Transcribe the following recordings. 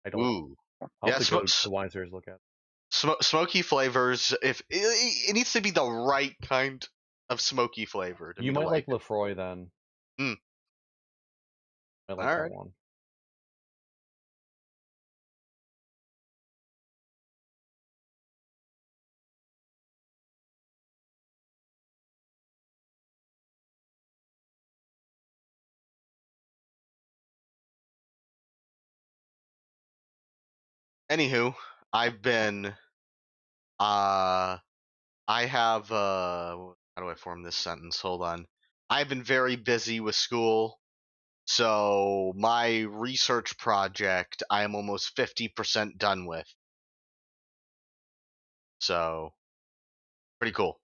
I don't. Ooh. I'll Yeah, have to go to Wine Series look at it. Smoky flavors. If it needs to be the right kind of smoky flavor. You might like Lefroy then. Hmm. I like that one. Anywho, I've been I have how do I form this sentence? Hold on. I've been very busy with school, so my research project I am almost 50% done with. So pretty cool.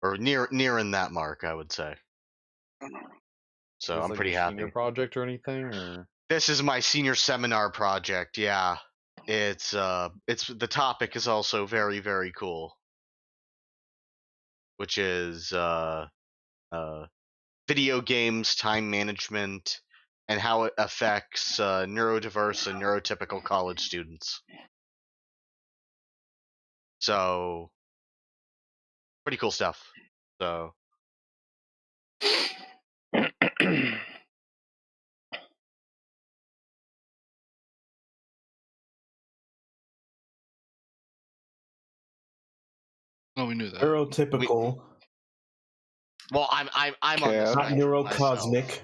Or nearing that mark, I would say. So I'm like pretty a happy. Senior project or anything, or this is my senior seminar project. Yeah, it's the topic is also very very cool, which is video games, time management, and how it affects neurodiverse and neurotypical college students. So pretty cool stuff. So. Oh, we knew that. Neurotypical. Well, I'm on the not neurocosmic.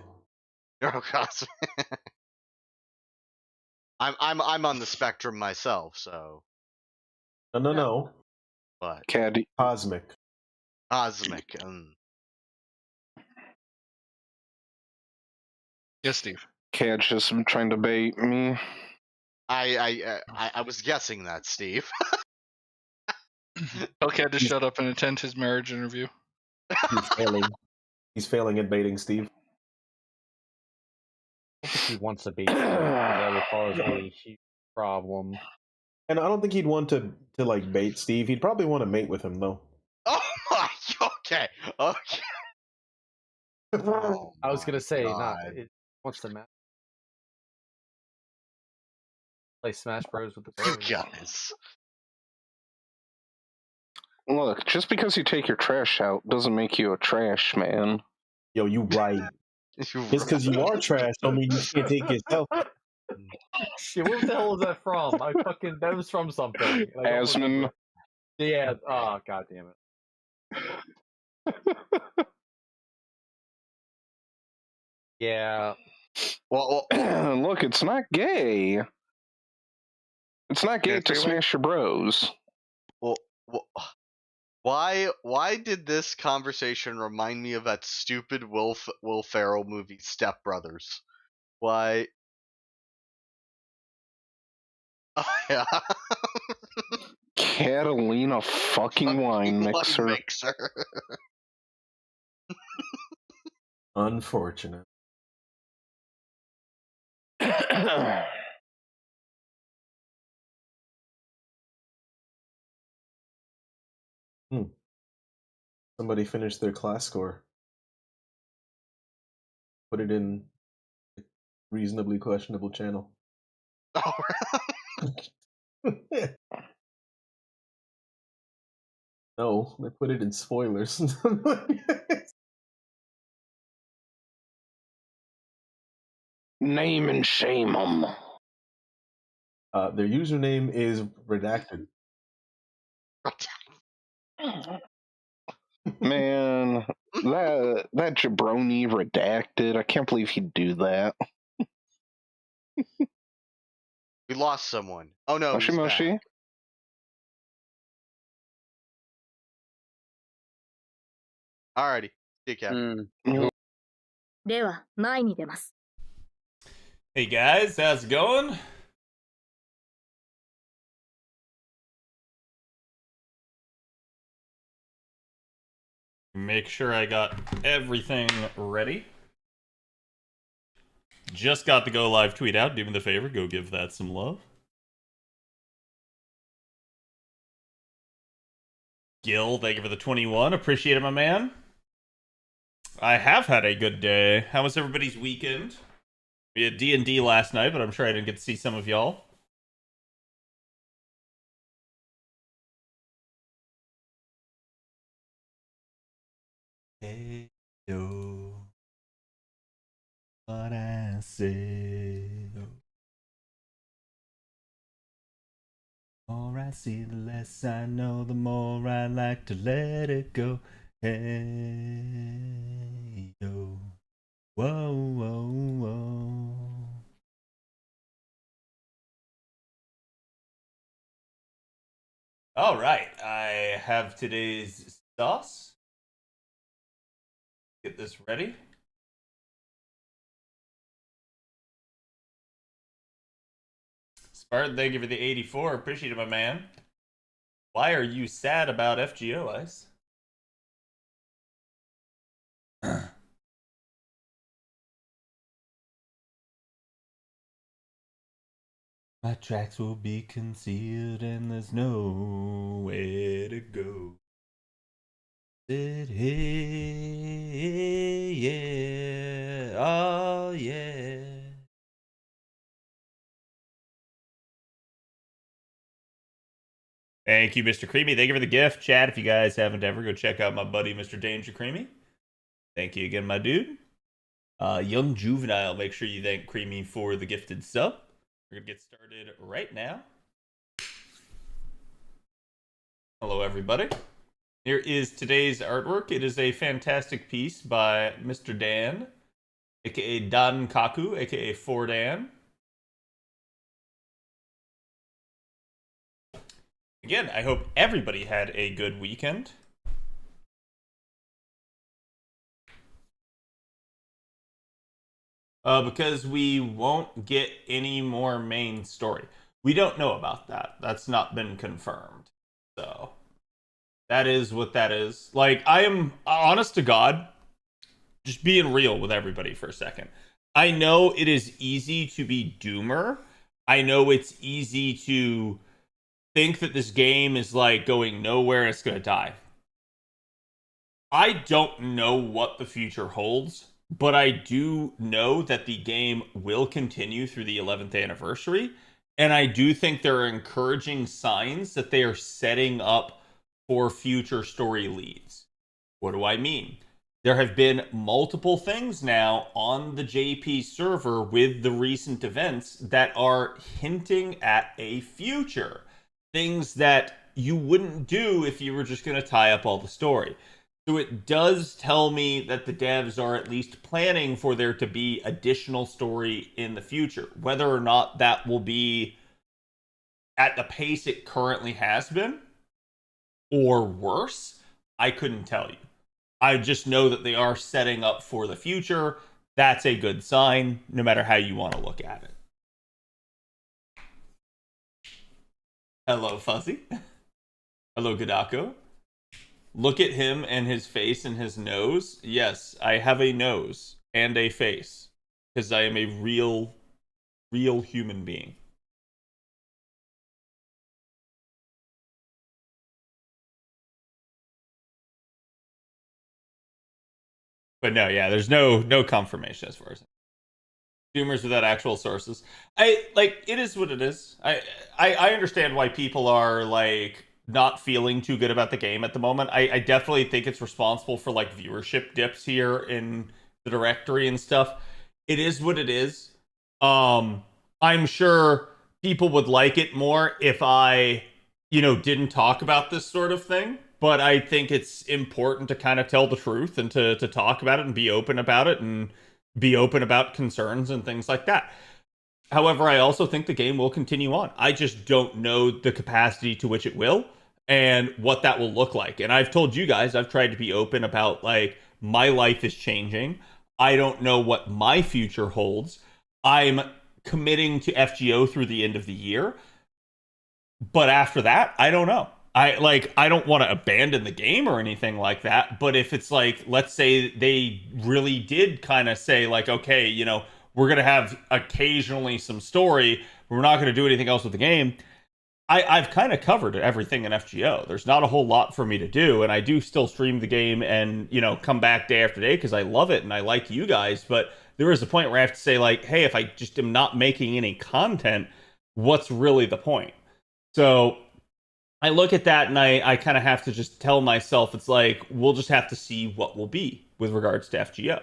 Neurocosmic. I'm on the spectrum myself, so. No. What? Cosmic. Cosmic. Yes, Steve. Cad's just trying to bait me. I was guessing that, Steve. Okay, had to shut up and attend his marriage interview. He's failing. He's failing at baiting, Steve. I don't think he wants to bait Steve, that would cause a huge problem. And I don't think he'd want to like bait Steve. He'd probably want to mate with him though. Oh my. Okay. Okay. Oh, I was gonna say, it wants to match. Play Smash Bros with the bros. You guys. Look, just because you take your trash out doesn't make you a trash man. Yo, you right. Just because you are trash don't mean you can't take yourself. Shit, what the hell is that from? That was from something. Asmon. Yeah. Oh, god damn it. Yeah. Well, look, it's not gay. It's not gay to smash your bros. Well, why did this conversation remind me of that stupid Will Ferrell movie Step Brothers? Why? Oh, yeah. Catalina fucking wine mixer. Unfortunate. Somebody finished their class score. Put it in a reasonably questionable channel. No, they put it in spoilers. Name and shame them. Their username is redacted. Man, that jabroni redacted. I can't believe he'd do that. We lost someone. Oh no, Moshi he's Moshi. back. Alrighty, see you, Cap. Hey guys, how's it going? Make sure I got everything ready. Just got the Go Live tweet out. Do me the favor, go give that some love. Gil, thank you for the 21. Appreciate it, my man. I have had a good day. How was everybody's weekend? We had D&D last night, but I'm sure I didn't get to see some of y'all. Hey, yo, what I say. The more I see, the less I know, the more I like to let it go. Hey, yo. Whoa, whoa, whoa. All right, I have today's sauce. Get this ready. Spartan, thank you for the 84. Appreciate it, my man. Why are you sad about FGO, Ice? My tracks will be concealed and there's nowhere to go. Said, hey, yeah, oh, yeah. Thank you, Mr. Creamy. Thank you for the gift. Chat, if you guys haven't ever, go check out my buddy, Mr. Danger Creamy. Thank you again, my dude. Young Juvenile, make sure you thank Creamy for the gifted sub. We're going to get started right now. Hello, everybody. Here is today's artwork. It is a fantastic piece by Mr. Dan, aka Dan Kaku, aka 4Dan. Again, I hope everybody had a good weekend. Because we won't get any more main story. We don't know about that. That's not been confirmed. So, that is what that is. Like, I am, honest to God, just being real with everybody for a second. I know it is easy to be doomer. I know it's easy to think that this game is like going nowhere and it's going to die. I don't know what the future holds, but I do know that the game will continue through the 11th anniversary. And I do think there are encouraging signs that they are setting up for future story leads. What do I mean? There have been multiple things now on the JP server with the recent events that are hinting at a future. Things that you wouldn't do if you were just going to tie up all the story. So it does tell me that the devs are at least planning for there to be additional story in the future. Whether or not that will be at the pace it currently has been, or worse, I couldn't tell you. I just know that they are setting up for the future. That's a good sign, no matter how you want to look at it. Hello, Fuzzy. Hello, Gadako. Look at him and his face and his nose. Yes, I have a nose and a face. Because I am a real human being. But no, yeah, there's no confirmation as far as rumors without actual sources. It is what it is. I understand why people are like not feeling too good about the game at the moment. I definitely think it's responsible for like viewership dips here in the directory and stuff. It is what it is. I'm sure people would like it more if I, didn't talk about this sort of thing. But I think it's important to kind of tell the truth and to talk about it and be open about it and be open about concerns and things like that. However, I also think the game will continue on. I just don't know the capacity to which it will and what that will look like. And I've told you guys, I've tried to be open about like my life is changing. I don't know what my future holds. I'm committing to FGO through the end of the year. But after that, I don't know. I don't want to abandon the game or anything like that, but if it's like, let's say they really did kind of say like, okay, we're going to have occasionally some story, we're not going to do anything else with the game. I've kind of covered everything in FGO. There's not a whole lot for me to do, and I do still stream the game and, come back day after day because I love it and I like you guys, but there is a point where I have to say, like, hey, if I just am not making any content, what's really the point? So I look at that and I kind of have to just tell myself, it's like, we'll just have to see what will be with regards to FGO.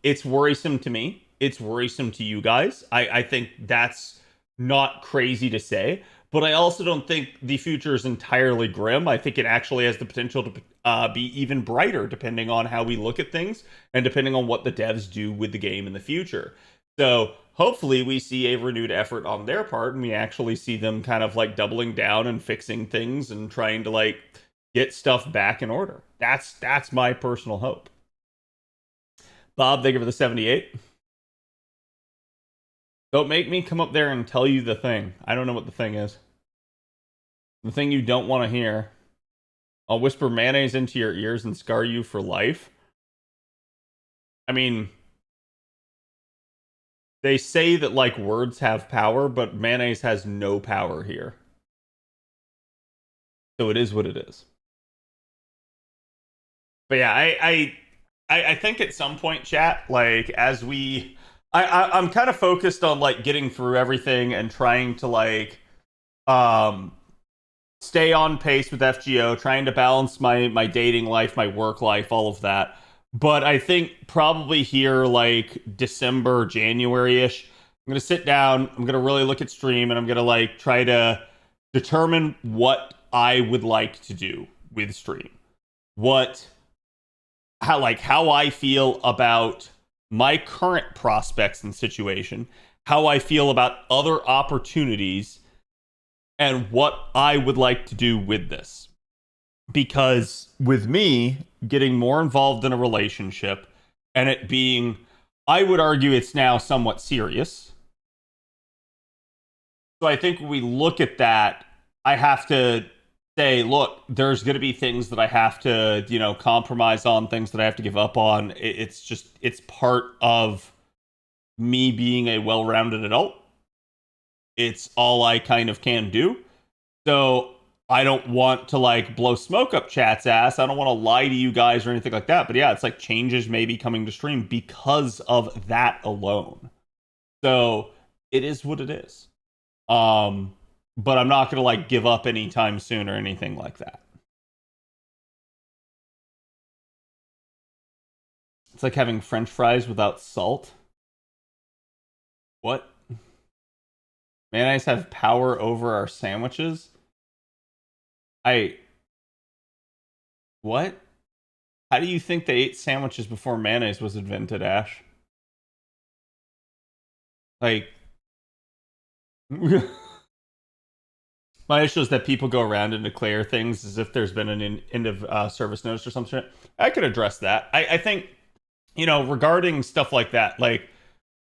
It's worrisome to me. It's worrisome to you guys. I think that's not crazy to say, but I also don't think the future is entirely grim. I think it actually has the potential to be even brighter depending on how we look at things and depending on what the devs do with the game in the future. So hopefully we see a renewed effort on their part and we actually see them kind of like doubling down and fixing things and trying to like get stuff back in order. That's my personal hope. Bob, thank you for the 78. Don't make me come up there and tell you the thing. I don't know what the thing is. The thing you don't want to hear. I'll whisper mayonnaise into your ears and scar you for life. I mean, they say that like words have power, but mayonnaise has no power here. So it is what it is. But yeah, I think at some point, chat, like as we, I'm kind of focused on like getting through everything and trying to like stay on pace with FGO, trying to balance my dating life, my work life, all of that. But I think probably here like December, January-ish, I'm gonna sit down, I'm gonna really look at stream, and I'm gonna like try to determine what I would like to do with stream. How I feel about my current prospects and situation, how I feel about other opportunities, and what I would like to do with this. Because with me getting more involved in a relationship and it being, I would argue it's now somewhat serious. So I think when we look at that, I have to say, look, there's going to be things that I have to, compromise on, things that I have to give up on. It's part of me being a well-rounded adult. It's all I kind of can do. So I don't want to like blow smoke up chat's ass. I don't want to lie to you guys or anything like that. But yeah, it's like changes may be coming to stream because of that alone. So it is what it is. But I'm not going to like give up anytime soon or anything like that. It's like having French fries without salt. What? Mayonnaise have power over our sandwiches? What? How do you think they ate sandwiches before mayonnaise was invented, Ash? Like... My issue is that people go around and declare things as if there's been an end of service notice or something. I could address that. I think, regarding stuff like that, like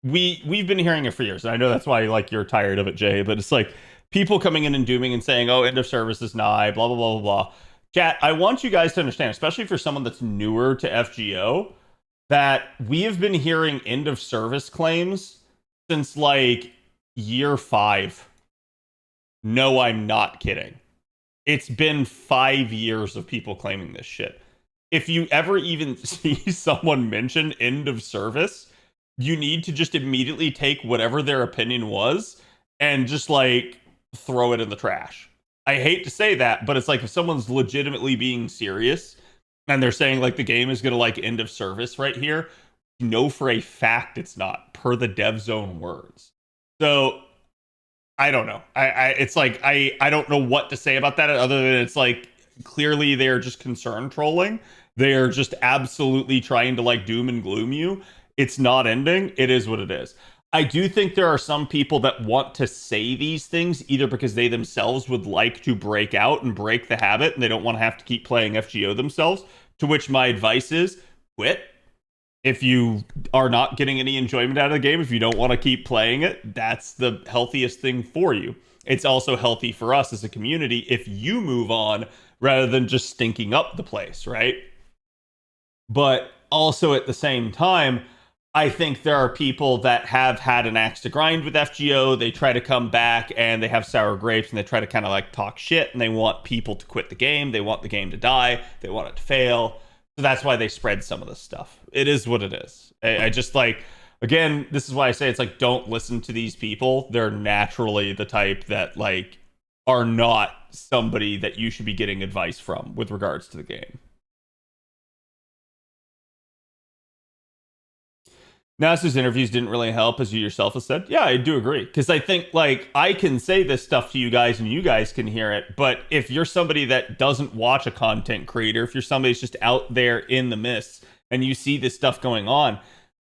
we've been hearing it for years. And I know that's why like you're tired of it, Jay. But it's like people coming in and dooming and saying, "Oh, end of service is nigh." Blah blah blah blah blah. Chat. I want you guys to understand, especially for someone that's newer to FGO, that we have been hearing end of service claims since like year 5. No, I'm not kidding. It's been 5 years of people claiming this shit. If you ever even see someone mention end of service, you need to just immediately take whatever their opinion was and just like throw it in the trash. I hate to say that, but it's like if someone's legitimately being serious and they're saying like the game is going to like end of service right here, you know for a fact it's not, per the dev's own words. So I don't know. It's like I don't know what to say about that other than it's like clearly they're just concern trolling. They are just absolutely trying to like doom and gloom you. It's not ending. It is what it is. I do think there are some people that want to say these things either because they themselves would like to break out and break the habit and they don't want to have to keep playing FGO themselves, to which my advice is quit. If you are not getting any enjoyment out of the game, if you don't want to keep playing it, that's the healthiest thing for you. It's also healthy for us as a community if you move on rather than just stinking up the place, right? But also at the same time, I think there are people that have had an axe to grind with FGO. They try to come back and they have sour grapes and they try to kind of like talk shit and they want people to quit the game. They want the game to die. They want it to fail. So that's why they spread some of this stuff. It is what it is. I just like, again, this is why I say it's like, don't listen to these people. They're naturally the type that like are not somebody that you should be getting advice from with regards to the game. Nasu's interviews didn't really help, as you yourself have said. Yeah, I do agree. Because I think, like, I can say this stuff to you guys and you guys can hear it. But if you're somebody that doesn't watch a content creator, if you're somebody who's just out there in the mist and you see this stuff going on,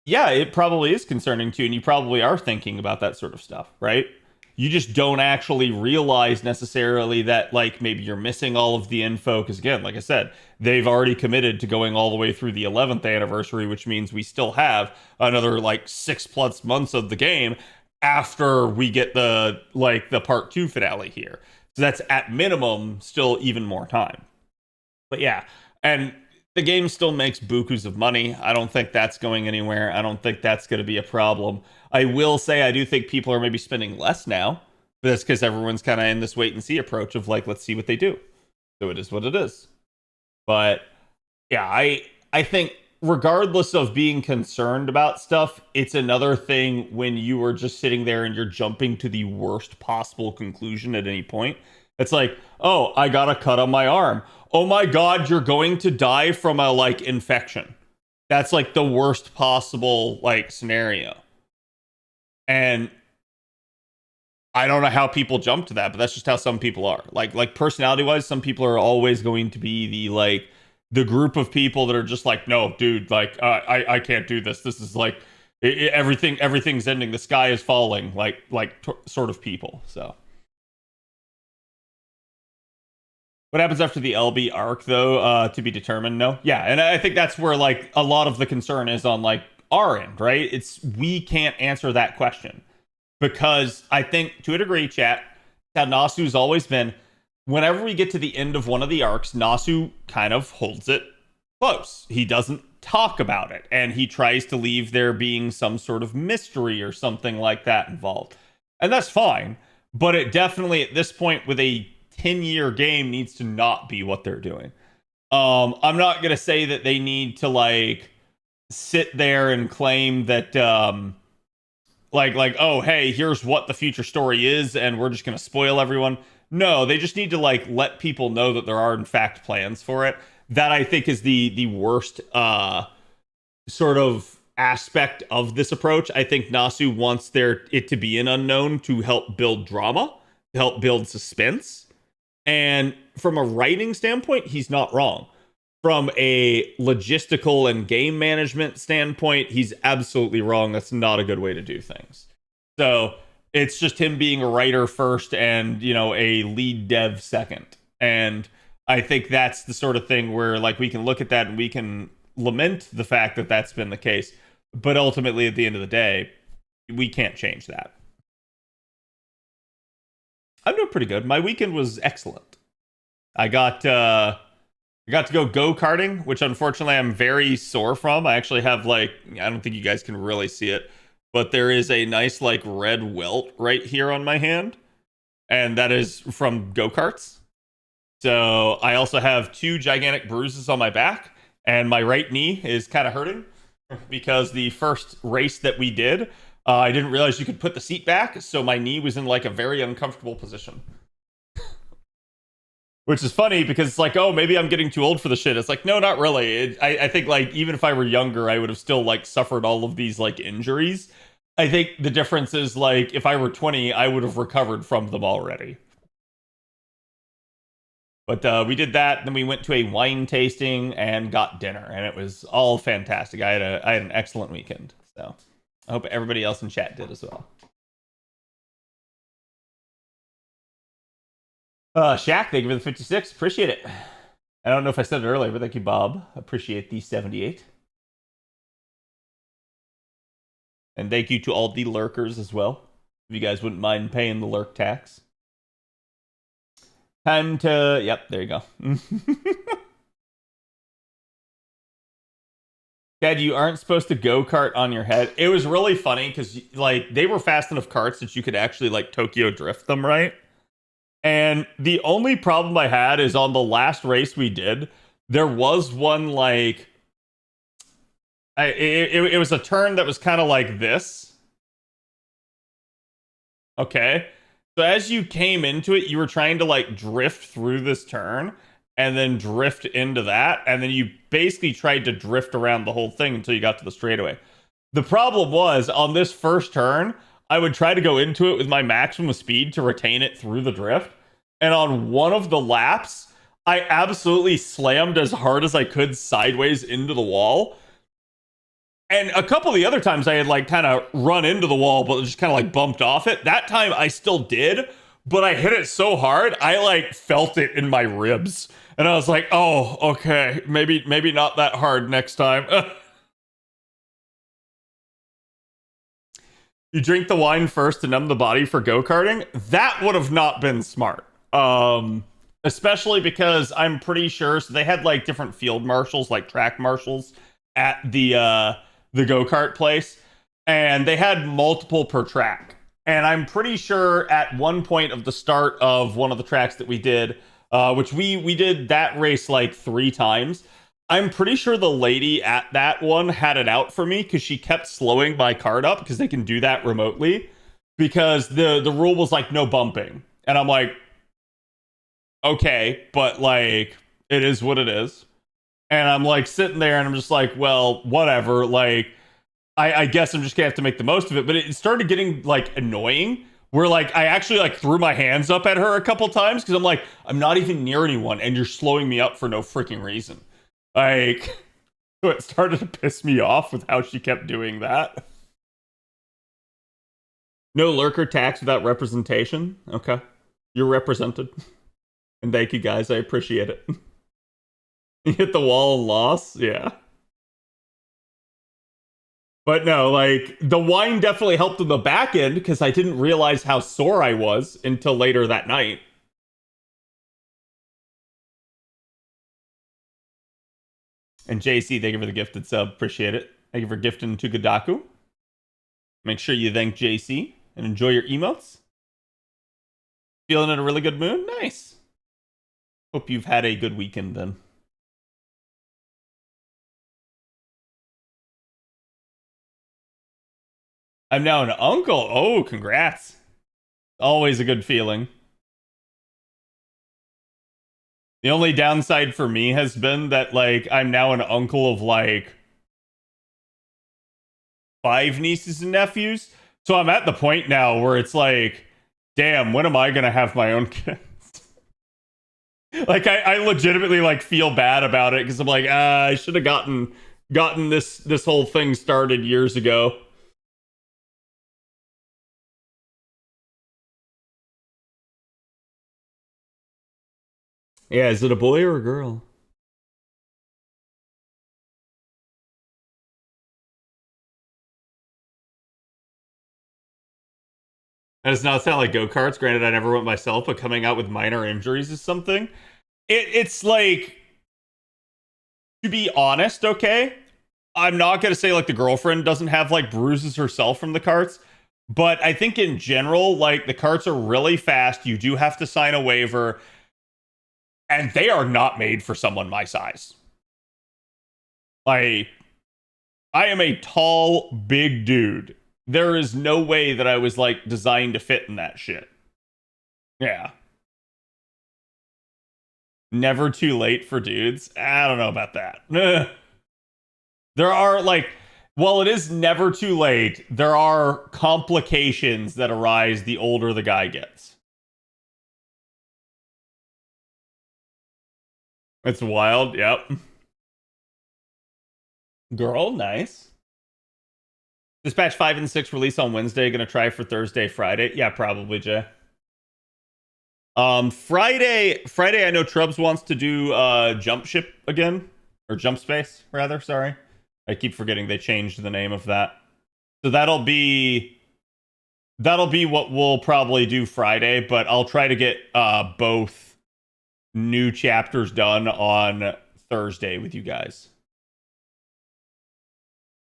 yeah, it probably is concerning to you. And you probably are thinking about that sort of stuff, right? You just don't actually realize necessarily that, like, maybe you're missing all of the info. Because, again, like I said, they've already committed to going all the way through the 11th anniversary, which means we still have another, like, 6+ months of the game after we get the part 2 finale here. So that's, at minimum, still even more time. But, yeah, and the game still makes bukus of money. I don't think that's going anywhere. I don't think that's going to be a problem. I will say I do think people are maybe spending less now, but that's because everyone's kind of in this wait and see approach of like, let's see what they do. So it is what it is. But yeah, I think regardless of being concerned about stuff, it's another thing when you are just sitting there and you're jumping to the worst possible conclusion at any point. It's like, oh, I got a cut on my arm. Oh my God, you're going to die from a like infection. That's like the worst possible like scenario. And I don't know how people jump to that, but that's just how some people are. Like personality wise, some people are always going to be the group of people that are just like, no, dude, like I can't do this. This is like everything's ending. The sky is falling. Sort of people. So what happens after the LB arc though? To be determined. No, yeah, and I think that's where like a lot of the concern is on like our end, right? It's we can't answer that question because I think to a degree, chat, how Nasu's always been. Whenever we get to the end of one of the arcs, Nasu kind of holds it close. He doesn't talk about it, and he tries to leave there being some sort of mystery or something like that involved, and that's fine. But it definitely at this point with a 10-year game needs to not be what they're doing. I'm not gonna say that they need to like sit there and claim that oh hey, here's what the future story is and we're just gonna spoil everyone. No, they just need to like let people know that there are in fact plans for it. That I think is the worst sort of aspect of this approach. I think Nasu wants it to be an unknown to help build drama, to help build suspense. And from a writing standpoint, he's not wrong. From a logistical and game management standpoint, he's absolutely wrong. That's not a good way to do things. So it's just him being a writer first and, you know, a lead dev second. And I think that's the sort of thing where like we can look at that and we can lament the fact that that's been the case. But ultimately, at the end of the day, we can't change that. I'm doing pretty good. My weekend was excellent. I got to go go-karting, which unfortunately I'm very sore from. I actually have like, I don't think you guys can really see it, but there is a nice like red welt right here on my hand. And that is from go-karts. So I also have 2 gigantic bruises on my back and my right knee is kind of hurting because the first race that we did, I didn't realize you could put the seat back. So my knee was in like a very uncomfortable position. Which is funny because it's like, oh, maybe I'm getting too old for the shit. It's like, no, not really. I think like even if I were younger, I would have still like suffered all of these like injuries. I think the difference is like if I were 20, I would have recovered from them already. But we did that. Then we went to a wine tasting and got dinner, and it was all fantastic. I had an excellent weekend. So I hope everybody else in chat did as well. Shaq, thank you for the 56. Appreciate it. I don't know if I said it earlier, but thank you, Bob. Appreciate the 78. And thank you to all the lurkers as well. If you guys wouldn't mind paying the lurk tax. Time to... Yep, there you go. Dad, you aren't supposed to go-kart on your head. It was really funny because like they were fast enough karts that you could actually like Tokyo drift them, right? And the only problem I had is on the last race we did, there was one like it was a turn that was kind of like this. Okay. So as you came into it, you were trying to like drift through this turn and then drift into that. And then you basically tried to drift around the whole thing until you got to the straightaway. The problem was on this first turn, I would try to go into it with my maximum speed to retain it through the drift. And on one of the laps, I absolutely slammed as hard as I could sideways into the wall. And a couple of the other times I had like kind of run into the wall, but just kind of like bumped off it. That time I still did, but I hit it so hard, I like felt it in my ribs. And I was like, oh, okay, maybe not that hard next time. You drink the wine first to numb the body for go-karting? That would have not been smart. Especially because I'm pretty sure, so they had like different field marshals, like track marshals at the go-kart place, and they had multiple per track. And I'm pretty sure at one point of the start of one of the tracks that we did, which we did that race like 3 times, I'm pretty sure the lady at that one had it out for me because she kept slowing my cart up because they can do that remotely, because the rule was like no bumping. And I'm like, okay, but like it is what it is. And I'm like sitting there and I'm just like, well, whatever. Like, I guess I'm just gonna have to make the most of it. But it started getting like annoying where like I actually like threw my hands up at her a couple times because I'm like, I'm not even near anyone and you're slowing me up for no freaking reason. Like, so it started to piss me off with how she kept doing that. No lurker tax without representation. Okay. You're represented. And thank you guys, I appreciate it. You hit the wall and lost? Yeah. But no, like, the wine definitely helped in the back end because I didn't realize how sore I was until later that night. And JC, thank you for the gifted sub. Appreciate it. Thank you for gifting to Gadaku. Make sure you thank JC and enjoy your emotes. Feeling in a really good mood? Nice. Hope you've had a good weekend then. I'm now an uncle. Oh, congrats. Always a good feeling. The only downside for me has been that, like, I'm now an uncle of, like, 5 nieces and nephews. So I'm at the point now where it's like, damn, when am I going to have my own kids? Like, I legitimately, like, feel bad about it because I'm like, I should have gotten this whole thing started years ago. Yeah, is it a boy or a girl? That does not sound like go-karts. Granted, I never went myself, but coming out with minor injuries is something. It's like, to be honest, okay? I'm not going to say, like, the girlfriend doesn't have, like, bruises herself from the karts. But I think in general, like, the karts are really fast. You do have to sign a waiver. And they are not made for someone my size. Like, I am a tall, big dude. There is no way that I was, like, designed to fit in that shit. Yeah. Never too late for dudes. I don't know about that. There are, like, while it is never too late, there are complications that arise the older the guy gets. It's wild, yep. Girl, nice. Dispatch 5 and 6 release on Wednesday. Gonna try for Thursday, Friday. Yeah, probably, Jay. Friday, I know Trubs wants to do Jump Ship again. Or Jump Space, rather, sorry. I keep forgetting they changed the name of that. So that'll be what we'll probably do Friday, but I'll try to get both new chapters done on Thursday with you guys.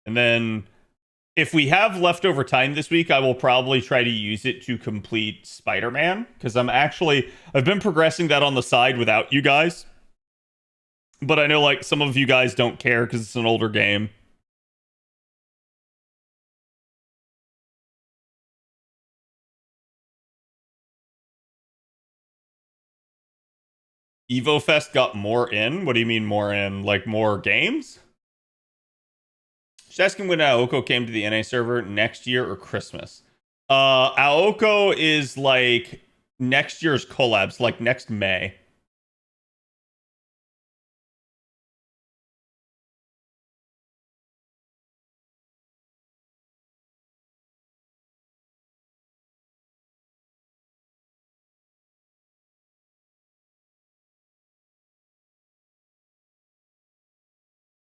And then if we have leftover time this week, I will probably try to use it to complete Spider-Man, because I've been progressing that on the side without you guys. but I know like some of you guys don't care because it's an older game. EvoFest got more in? What do you mean more in? Like more games? She's asking when Aoko came to the NA server, next year or Christmas. Aoko is like next year's collabs, like next May.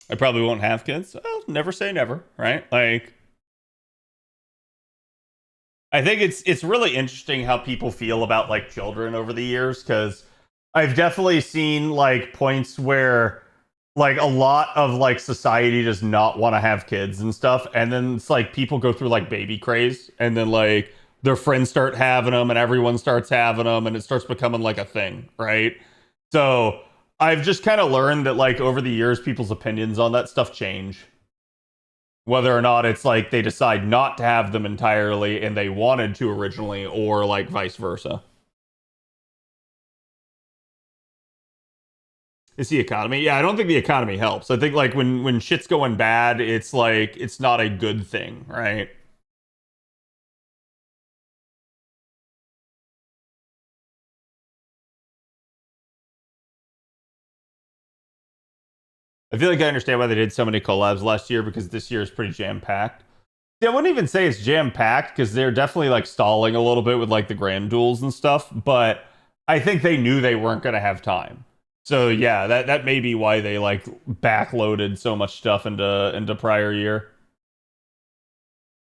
I probably won't have kids. Well, never say never, right? Like, I think it's really interesting how people feel about like children over the years, because I've definitely seen like points where like a lot of like society does not want to have kids and stuff, and then it's like people go through like baby craze, and then like their friends start having them and everyone starts having them, and it starts becoming like a thing, right? So I've just kind of learned that like over the years people's opinions on that stuff change, whether or not it's like they decide not to have them entirely and they wanted to originally, or like vice versa. It's the economy. Yeah, I don't think the economy helps. I think like when shit's going bad, it's like it's not a good thing, right? I feel like I understand why they did so many collabs last year, because this year is pretty jam-packed. Yeah, I wouldn't even say it's jam-packed, because they're definitely like stalling a little bit with like the grand duels and stuff, but I think they knew they weren't going to have time. So yeah, that may be why they like backloaded so much stuff into prior year.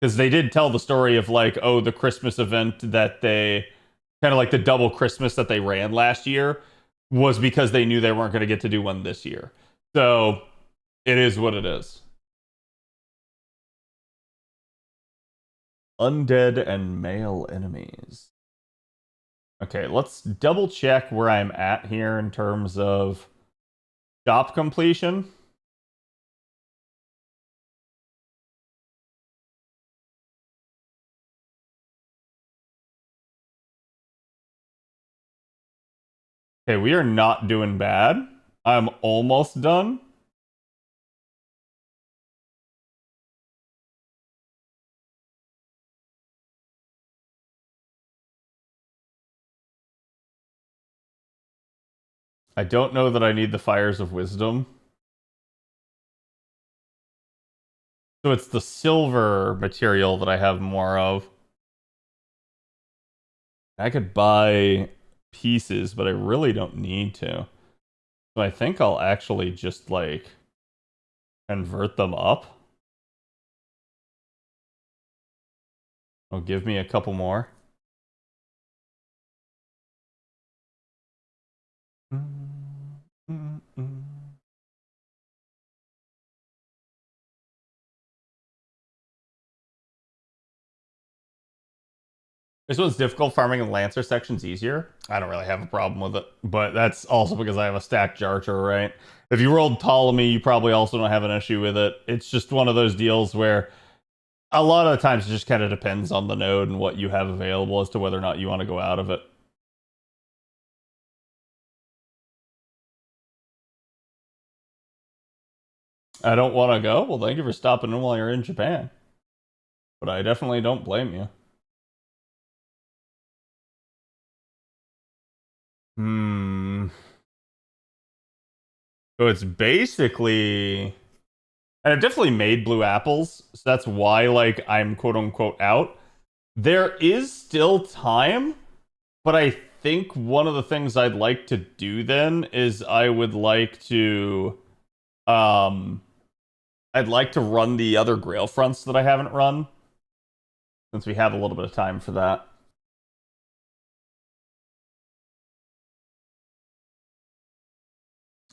Because they did tell the story of like, oh, the Christmas event that they kind of like the double Christmas that they ran last year was because they knew they weren't going to get to do one this year. So it is what it is. Undead and male enemies. Okay, let's double check where I'm at here in terms of shop completion. Okay, we are not doing bad. I'm almost done. I don't know that I need the Fires of Wisdom. So it's the silver material that I have more of. I could buy pieces, but I really don't need to. So I think I'll actually just like convert them up. Oh, give me a couple more. This one's difficult. Farming in Lancer section's easier. I don't really have a problem with it, but that's also because I have a stacked Jarcher, right? If you rolled Ptolemy, you probably also don't have an issue with it. It's just one of those deals where a lot of the times it just kind of depends on the node and what you have available as to whether or not you want to go out of it. I don't want to go? Well, thank you for stopping in while you're in Japan. But I definitely don't blame you. So it's basically... And I've definitely made blue apples, so that's why, like, I'm quote-unquote out. There is still time, but I think one of the things I'd like to do then is I would like to... I'd like to run the other Grail fronts that I haven't run, since we have a little bit of time for that.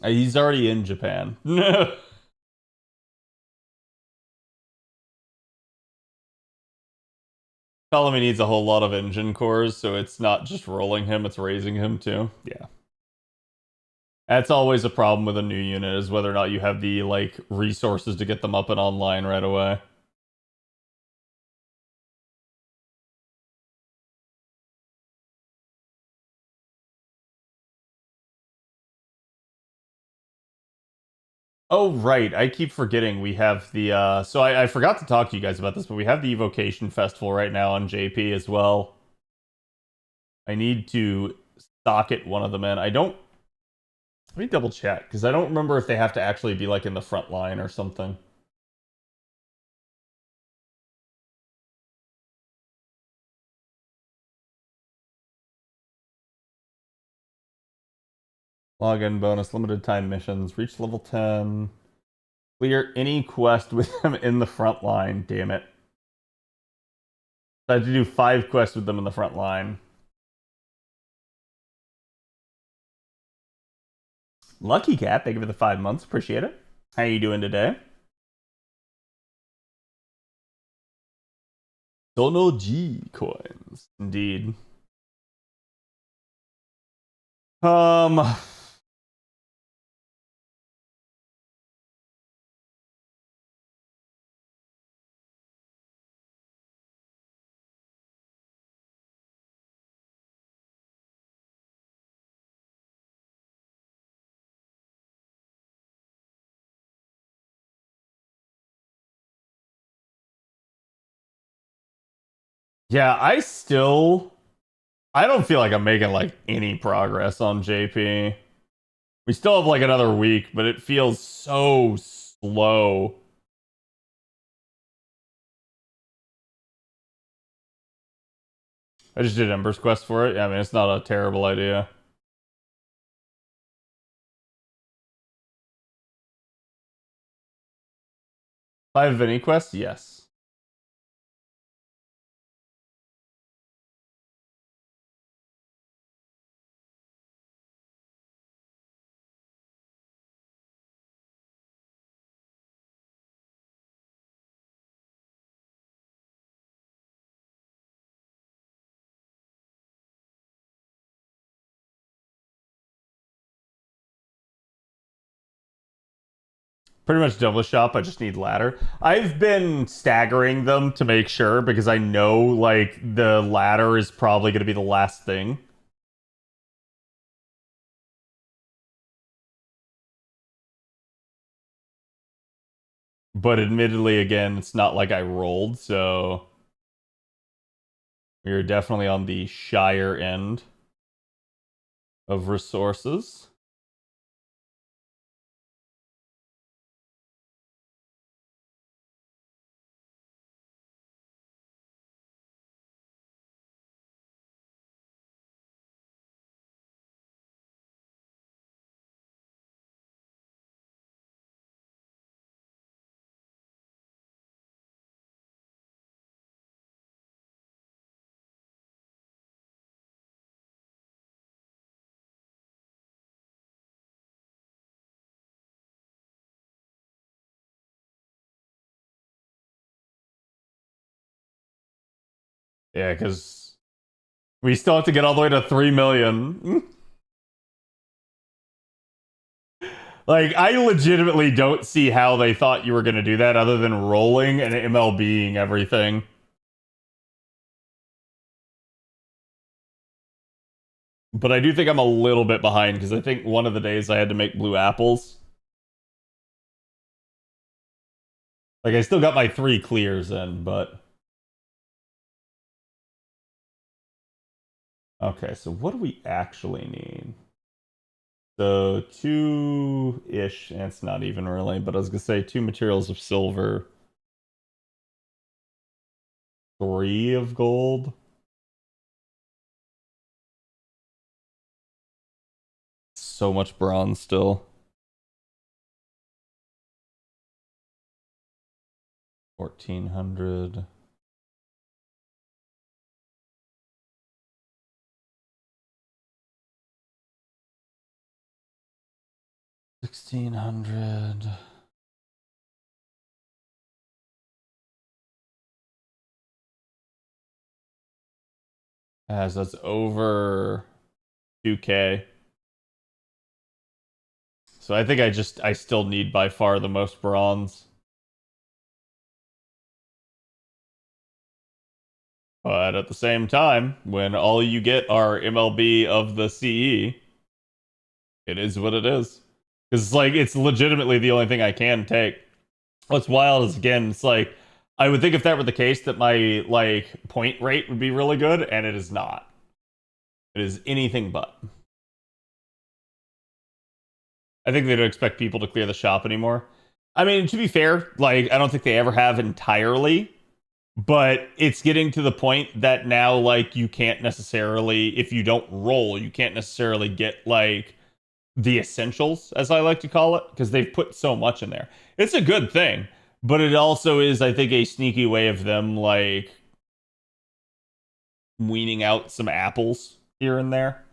He's already in Japan. Ptolemy needs a whole lot of engine cores, so it's not just rolling him, it's raising him too. Yeah. That's always a problem with a new unit, is whether or not you have the like resources to get them up and online right away. Oh, right. I keep forgetting we have the, so I forgot to talk to you guys about this, but we have the Evocation Festival right now on JP as well. I need to socket one of them in. I don't... Let me double check, because I don't remember if they have to actually be, like, in the front line or something. Login bonus, limited time missions, reach level 10... Clear any quest with them in the front line, damn it. I had to do 5 quests with them in the front line. Lucky Cat, thank you for the 5 months, appreciate it. How you doing today? Sono G coins, indeed. Yeah, I don't feel like I'm making like any progress on JP. We still have like another week, but it feels so slow. I just did Ember's Quest for it. I mean, it's not a terrible idea. Five Vinny Quest? Yes. Pretty much double shop, I just need ladder. I've been staggering them to make sure because I know like the ladder is probably going to be the last thing. But admittedly, again, it's not like I rolled, so we're definitely on the Shire end of resources. Yeah, because we still have to get all the way to 3 million. Like, I legitimately don't see how they thought you were going to do that other than rolling and MLBing everything. But I do think I'm a little bit behind because I think one of the days I had to make blue apples. Like, I still got my 3 clears in, but... Okay, so what do we actually need? So 2-ish, and it's not even really, but I was gonna say 2 materials of silver, 3 of gold. So much bronze still. 1400. $1,600. As that's over 2K. So I think I still need by far the most bronze. But at the same time, when all you get are MLB of the CE, it is what it is. Because it's like, it's legitimately the only thing I can take. What's wild is, again, it's like, I would think if that were the case that my, like, point rate would be really good, and it is not. It is anything but. I think they don't expect people to clear the shop anymore. I mean, to be fair, like, I don't think they ever have entirely. But it's getting to the point that now, like, you can't necessarily, if you don't roll, you can't necessarily get, like, the essentials, as I like to call it, because they've put so much in there. It's a good thing, but it also is, I think, a sneaky way of them, like, weaning out some apples here and there.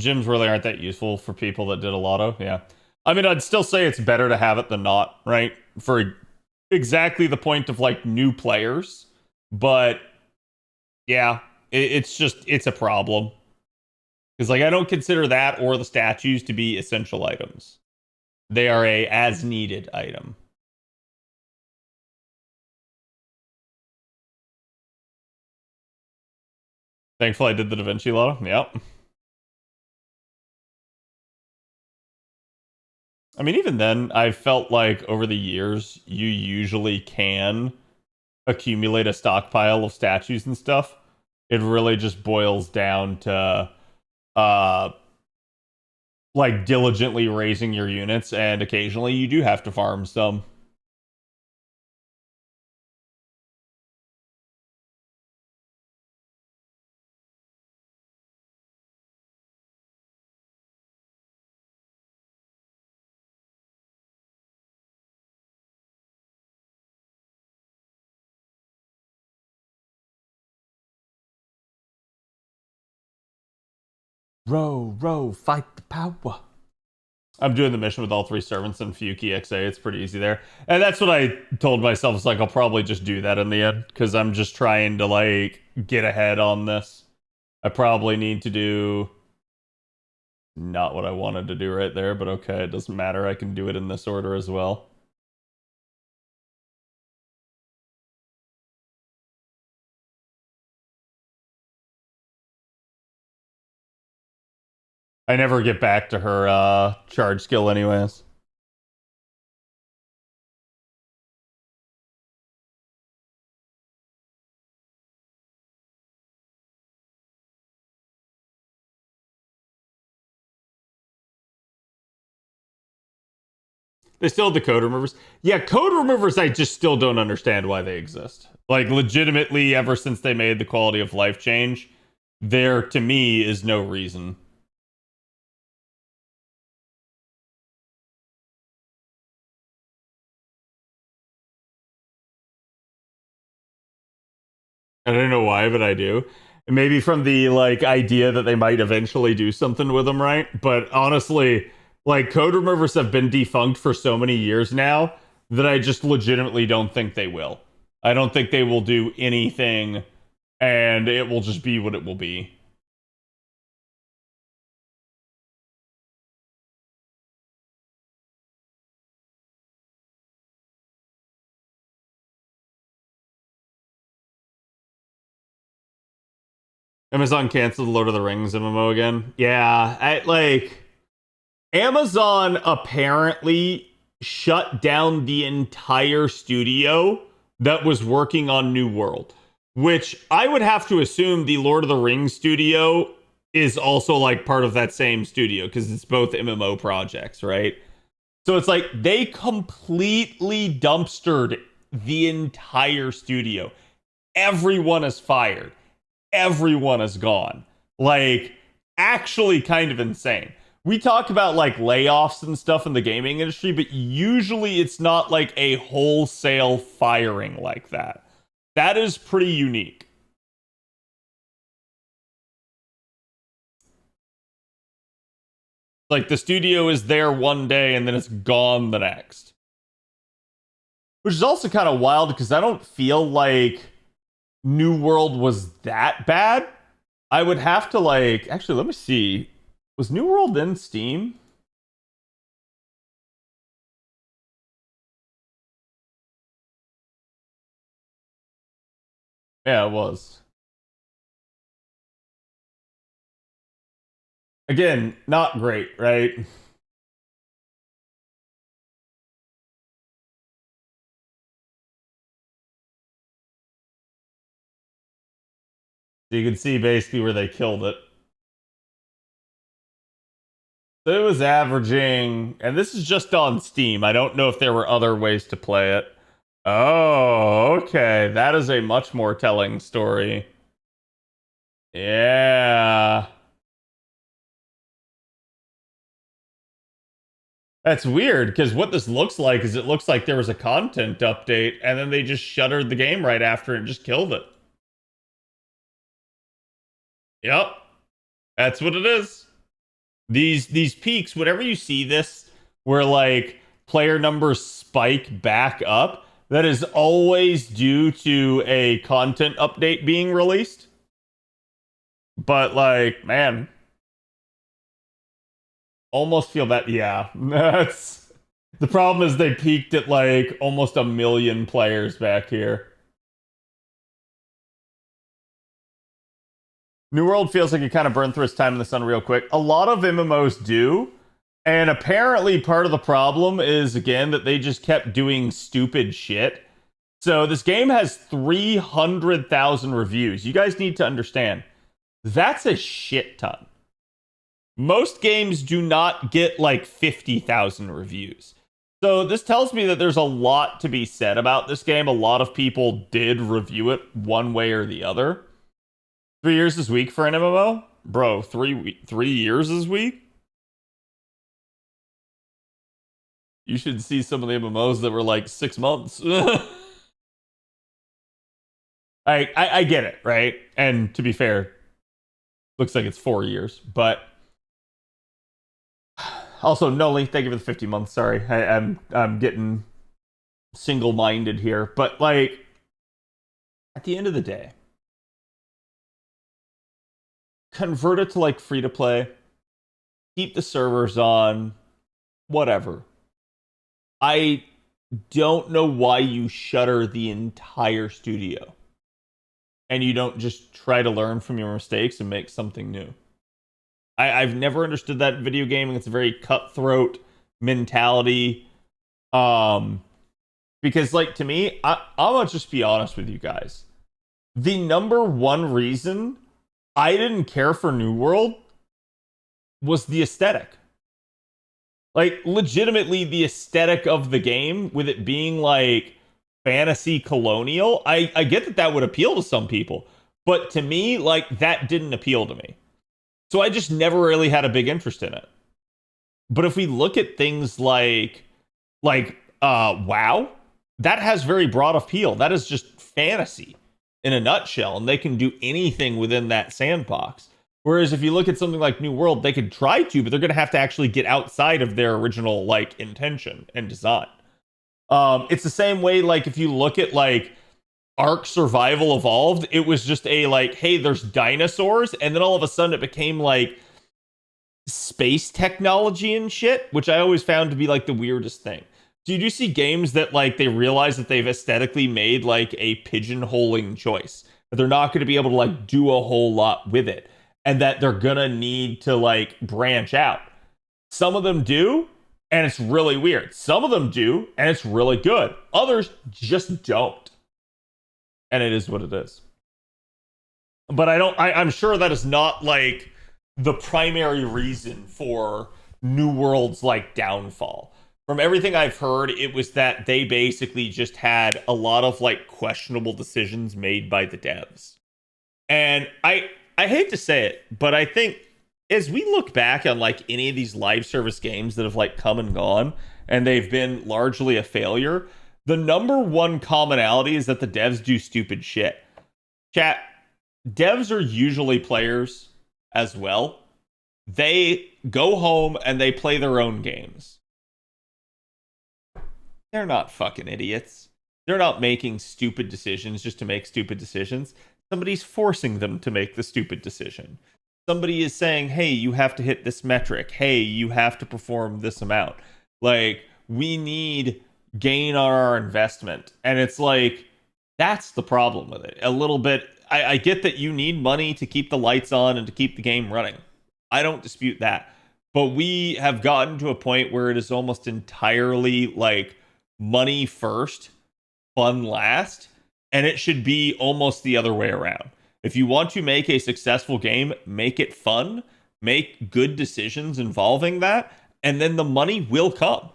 Gyms really aren't that useful for people that did a lotto. Yeah. I mean, I'd still say it's better to have it than not, right? For exactly the point of, like, new players. But yeah, it's just, it's a problem. Because, like, I don't consider that or the statues to be essential items. They are a as needed item. Thankfully, I did the Da Vinci Lotto. Yep. I mean, even then, I felt like over the years, you usually can accumulate a stockpile of statues and stuff. It really just boils down to, like, diligently raising your units, and occasionally you do have to farm some. Row, fight the power. I'm doing the mission with all 3 servants and Fuki XA. It's pretty easy there. And that's what I told myself. It's like, I'll probably just do that in the end. Because I'm just trying to, like, get ahead on this. I probably need to do... not what I wanted to do right there. But okay, it doesn't matter. I can do it in this order as well. I never get back to her charge skill anyways. They still have the code removers. Yeah, code removers, I just still don't understand why they exist. Like, legitimately, ever since they made the quality of life change, there, to me, is no reason. I don't know why, but I do. Maybe from the, like, idea that they might eventually do something with them, right? But honestly, like, code removers have been defunct for so many years now that I just legitimately don't think they will. I don't think they will do anything, and it will just be what it will be. Amazon canceled Lord of the Rings MMO again. Yeah, Amazon apparently shut down the entire studio that was working on New World, which I would have to assume the Lord of the Rings studio is also, like, part of that same studio, because it's both MMO projects, right? So it's like they completely dumpstered the entire studio. Everyone is fired. Everyone is gone. Like, actually kind of insane. we talk about like layoffs and stuff in the gaming industry, but usually it's not like a wholesale firing like that. That is pretty unique. Like the studio is there one day and then it's gone the next. Which is also kind of wild because I don't feel like New World was that bad. I would have to like, actually, let me see. Was New World in Steam? Yeah, it was. Again, not great, right? So you can see basically where they killed it. So it was averaging, and this is just on Steam. I don't know if there were other ways to play it. Oh, okay. That is a much more telling story. Yeah. That's weird, because what this looks like is it looks like there was a content update, and then they just shuttered the game right after and just killed it. Yep. That's what it is. These peaks, whenever you see this, where like player numbers spike back up, that is always due to a content update being released. But like, man, almost feel that, yeah. That's the problem is they peaked at like almost 1 million players back here. New World feels like it kind of burned through its time in the sun real quick. A lot of MMOs do. And apparently part of the problem is, again, that they just kept doing stupid shit. So this game has 300,000 reviews. You guys need to understand. That's a shit ton. Most games do not get like 50,000 reviews. So this tells me that there's a lot to be said about this game. A lot of people did review it one way or the other. 3 years is weak for an MMO? Bro, 3 years is weak? You should see some of the MMOs that were like 6 months. I get it, right? And to be fair, looks like it's 4 years, but also Noli, thank you for the 50 months. Sorry, I'm getting single-minded here, but like at the end of the day, convert it to like free to play, keep the servers on, whatever. I don't know why you shutter the entire studio and you don't just try to learn from your mistakes and make something new. I've never understood that in video gaming. It's a very cutthroat mentality. Because like to me, I'm gonna just be honest with you guys. The number one reason I didn't care for New World was the aesthetic. Like, legitimately, the aesthetic of the game, with it being like fantasy colonial, I get that that would appeal to some people. But to me, like, that didn't appeal to me. So I just never really had a big interest in it. But if we look at things like WoW, that has very broad appeal. That is just fantasy in a nutshell, and they can do anything within that sandbox. Whereas if you look at something like New World, they could try to, but they're going to have to actually get outside of their original like intention and design. It's the same way, like if you look at like Ark Survival Evolved, it was just a like, hey, there's dinosaurs, and then all of a sudden it became like space technology and shit, which I always found to be like the weirdest thing. So you do see games that like they realize that they've aesthetically made like a pigeonholing choice, that they're not going to be able to like do a whole lot with it, and that they're gonna need to like branch out. Some of them do, and it's really weird. Some of them do, and it's really good. Others just don't. And it is what it is. But I'm sure that is not like the primary reason for New World's like downfall. From everything I've heard, it was that they basically just had a lot of like questionable decisions made by the devs. And I hate to say it, but I think as we look back on like any of these live service games that have like come and gone and they've been largely a failure, the number one commonality is that the devs do stupid shit. Chat, devs are usually players as well. They go home and they play their own games. They're not fucking idiots. They're not making stupid decisions just to make stupid decisions. Somebody's forcing them to make the stupid decision. Somebody is saying, hey, you have to hit this metric. Hey, you have to perform this amount. Like, we need gain on our investment. And it's like, that's the problem with it. A little bit, I get that you need money to keep the lights on and to keep the game running. I don't dispute that. But we have gotten to a point where it is almost entirely like money first, fun last, and it should be almost the other way around. If you want to make a successful game, make it fun, make good decisions involving that, and then the money will come.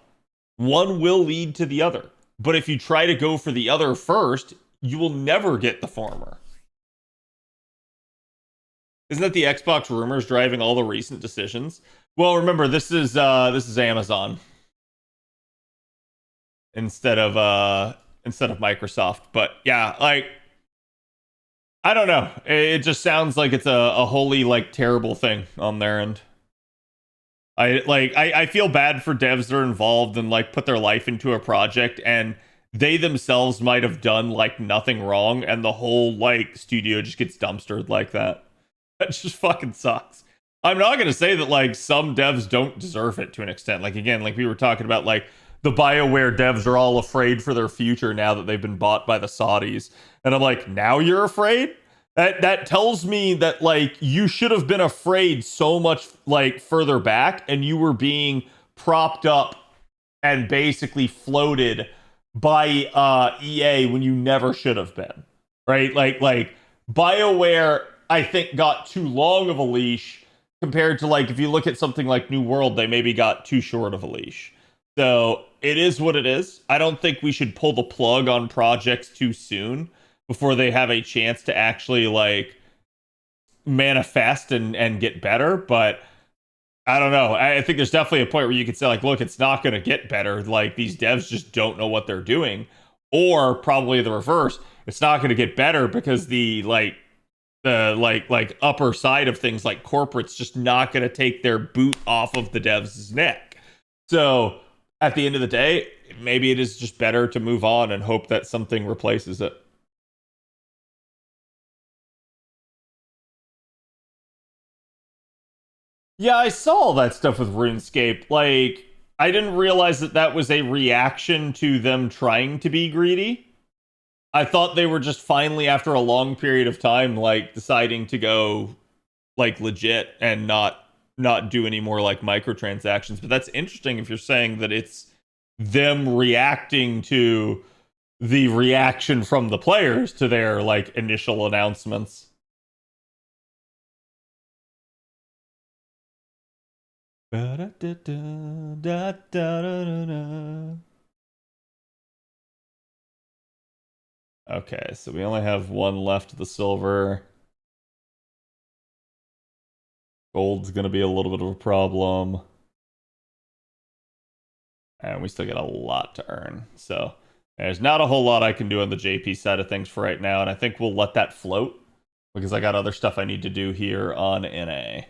One will lead to the other. But if you try to go for the other first, you will never get the former. Isn't that the Xbox rumors driving all the recent decisions? Well, remember, this is Amazon instead of Microsoft. But yeah, like, I don't know. It just sounds like it's a wholly like terrible thing on their end. I feel bad for devs that are involved and like put their life into a project and they themselves might have done like nothing wrong and the whole like studio just gets dumpstered like that. That just fucking sucks. I'm not gonna say that like some devs don't deserve it to an extent. Like again, like we were talking about, like the BioWare devs are all afraid for their future now that they've been bought by the Saudis. And I'm like, now you're afraid? That tells me that like you should have been afraid so much like further back and you were being propped up and basically floated by EA when you never should have been. Right? Like BioWare, I think, got too long of a leash compared to like if you look at something like New World, they maybe got too short of a leash. So it is what it is. I don't think we should pull the plug on projects too soon before they have a chance to actually like manifest and get better. But I don't know. I think there's definitely a point where you could say like, look, it's not going to get better. Like these devs just don't know what they're doing. Or probably the reverse. It's not going to get better because the upper side of things like corporate's just not going to take their boot off of the devs' neck. So at the end of the day, maybe it is just better to move on and hope that something replaces it. Yeah, I saw all that stuff with RuneScape. Like, I didn't realize that that was a reaction to them trying to be greedy. I thought they were just finally, after a long period of time, like, deciding to go, like, legit and not do any more, like, microtransactions. But that's interesting if you're saying that it's them reacting to the reaction from the players to their, like, initial announcements. Okay, so we only have one left of the silver. Gold's gonna be a little bit of a problem. And we still get a lot to earn. So there's not a whole lot I can do on the JP side of things for right now, and I think we'll let that float because I got other stuff I need to do here on NA.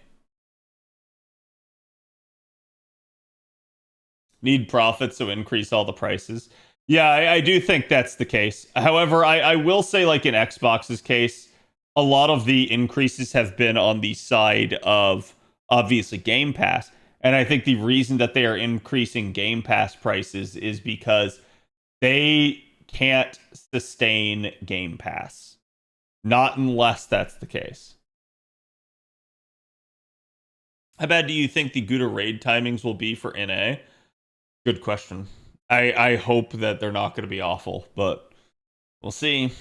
Need profit, so increase all the prices. Yeah, I do think that's the case. However, I will say, like in Xbox's case, a lot of the increases have been on the side of, obviously, Game Pass. And I think the reason that they are increasing Game Pass prices is because they can't sustain Game Pass. Not unless that's the case. How bad do you think the Gouda raid timings will be for NA? Good question. I hope that they're not going to be awful, but we'll see.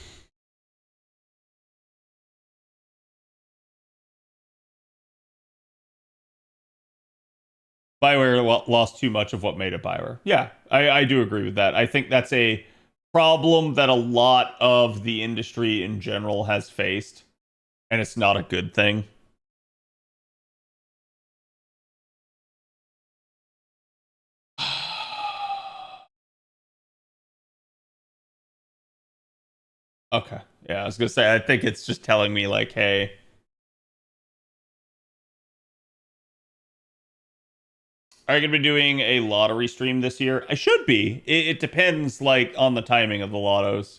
BioWare lost too much of what made it BioWare. Yeah, I do agree with that. I think that's a problem that a lot of the industry in general has faced, and it's not a good thing. Okay. Yeah, I was gonna say, I think it's just telling me like, hey. Are you gonna be doing a lottery stream this year? I should be. It depends like on the timing of the lottos.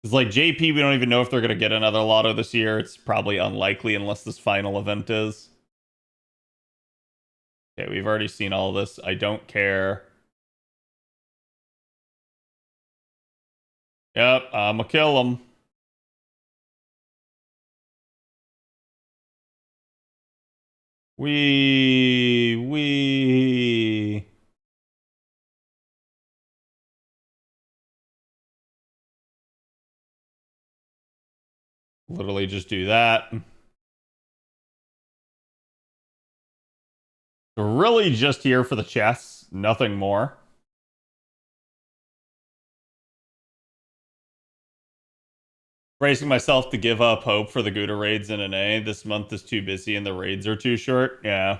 It's like JP, we don't even know if they're gonna get another lotto this year. It's probably unlikely unless this final event is. Okay, we've already seen all this. I don't care. Yep, I'ma kill him. We. Literally just do that. We're really just here for the chests, nothing more. Bracing myself to give up hope for the Gouda raids in an A. This month is too busy and the raids are too short. Yeah.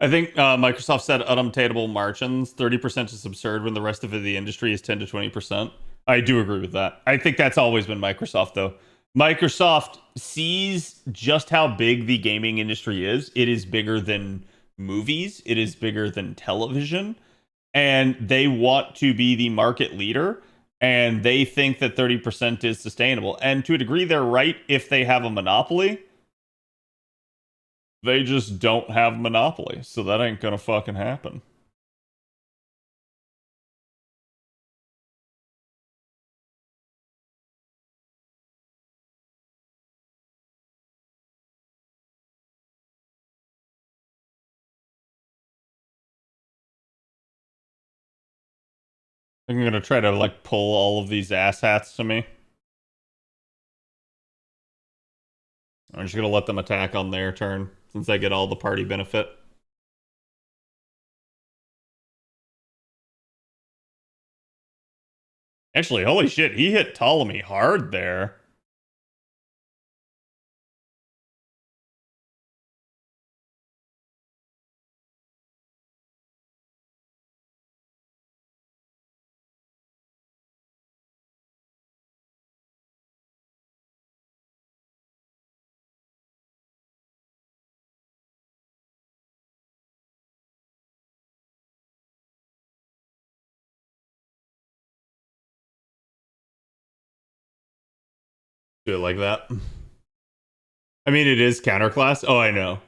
I think Microsoft said unobtainable margins. 30% is absurd when the rest of the industry is 10 to 20%. I do agree with that. I think that's always been Microsoft, though. Microsoft sees just how big the gaming industry is. It is bigger than movies. It is bigger than television. And they want to be the market leader. And they think that 30% is sustainable. And to a degree, they're right if they have a monopoly. They just don't have monopoly. So that ain't gonna fucking happen. I'm gonna try to like pull all of these asshats to me. I'm just gonna let them attack on their turn since I get all the party benefit. Actually, holy shit, he hit Ptolemy hard there. Do it like that. I mean, it is counterclass. Oh, I know.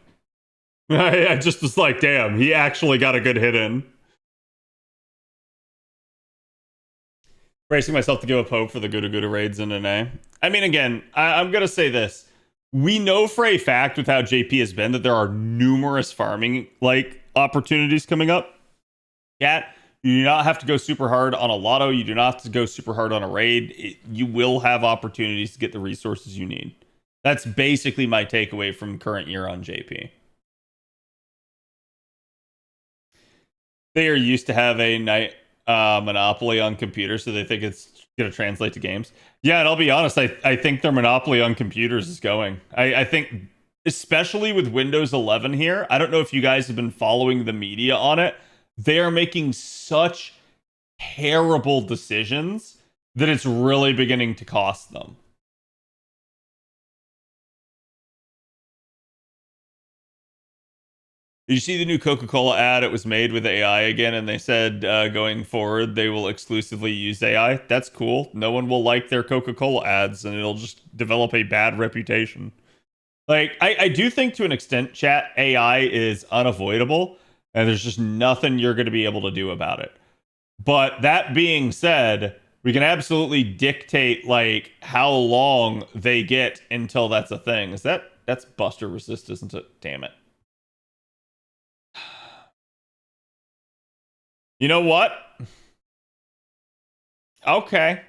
I just was like, damn, he actually got a good hit in. Bracing myself to give up hope for the Gouda raids in an A. I mean, again, I'm going to say this. We know for a fact with how JP has been that there are numerous farming like opportunities coming up. Yeah, you do not have to go super hard on a lotto. You do not have to go super hard on a raid. You will have opportunities to get the resources you need. That's basically my takeaway from current year on JP. They are used to have a night monopoly on computers, so they think it's going to translate to games. Yeah, and I'll be honest, I think their monopoly on computers is going. I think, especially with Windows 11 here, I don't know if you guys have been following the media on it. They are making such terrible decisions that it's really beginning to cost them. Did you see the new Coca-Cola ad? It was made with AI again, and they said going forward they will exclusively use AI. That's cool. No one will like their Coca-Cola ads, and it'll just develop a bad reputation. Like, I do think to an extent, chat, AI is unavoidable, and there's just nothing you're going to be able to do about it. But that being said, we can absolutely dictate, like, how long they get until that's a thing. That's Buster Resist, isn't it? Damn it. You know what? Okay.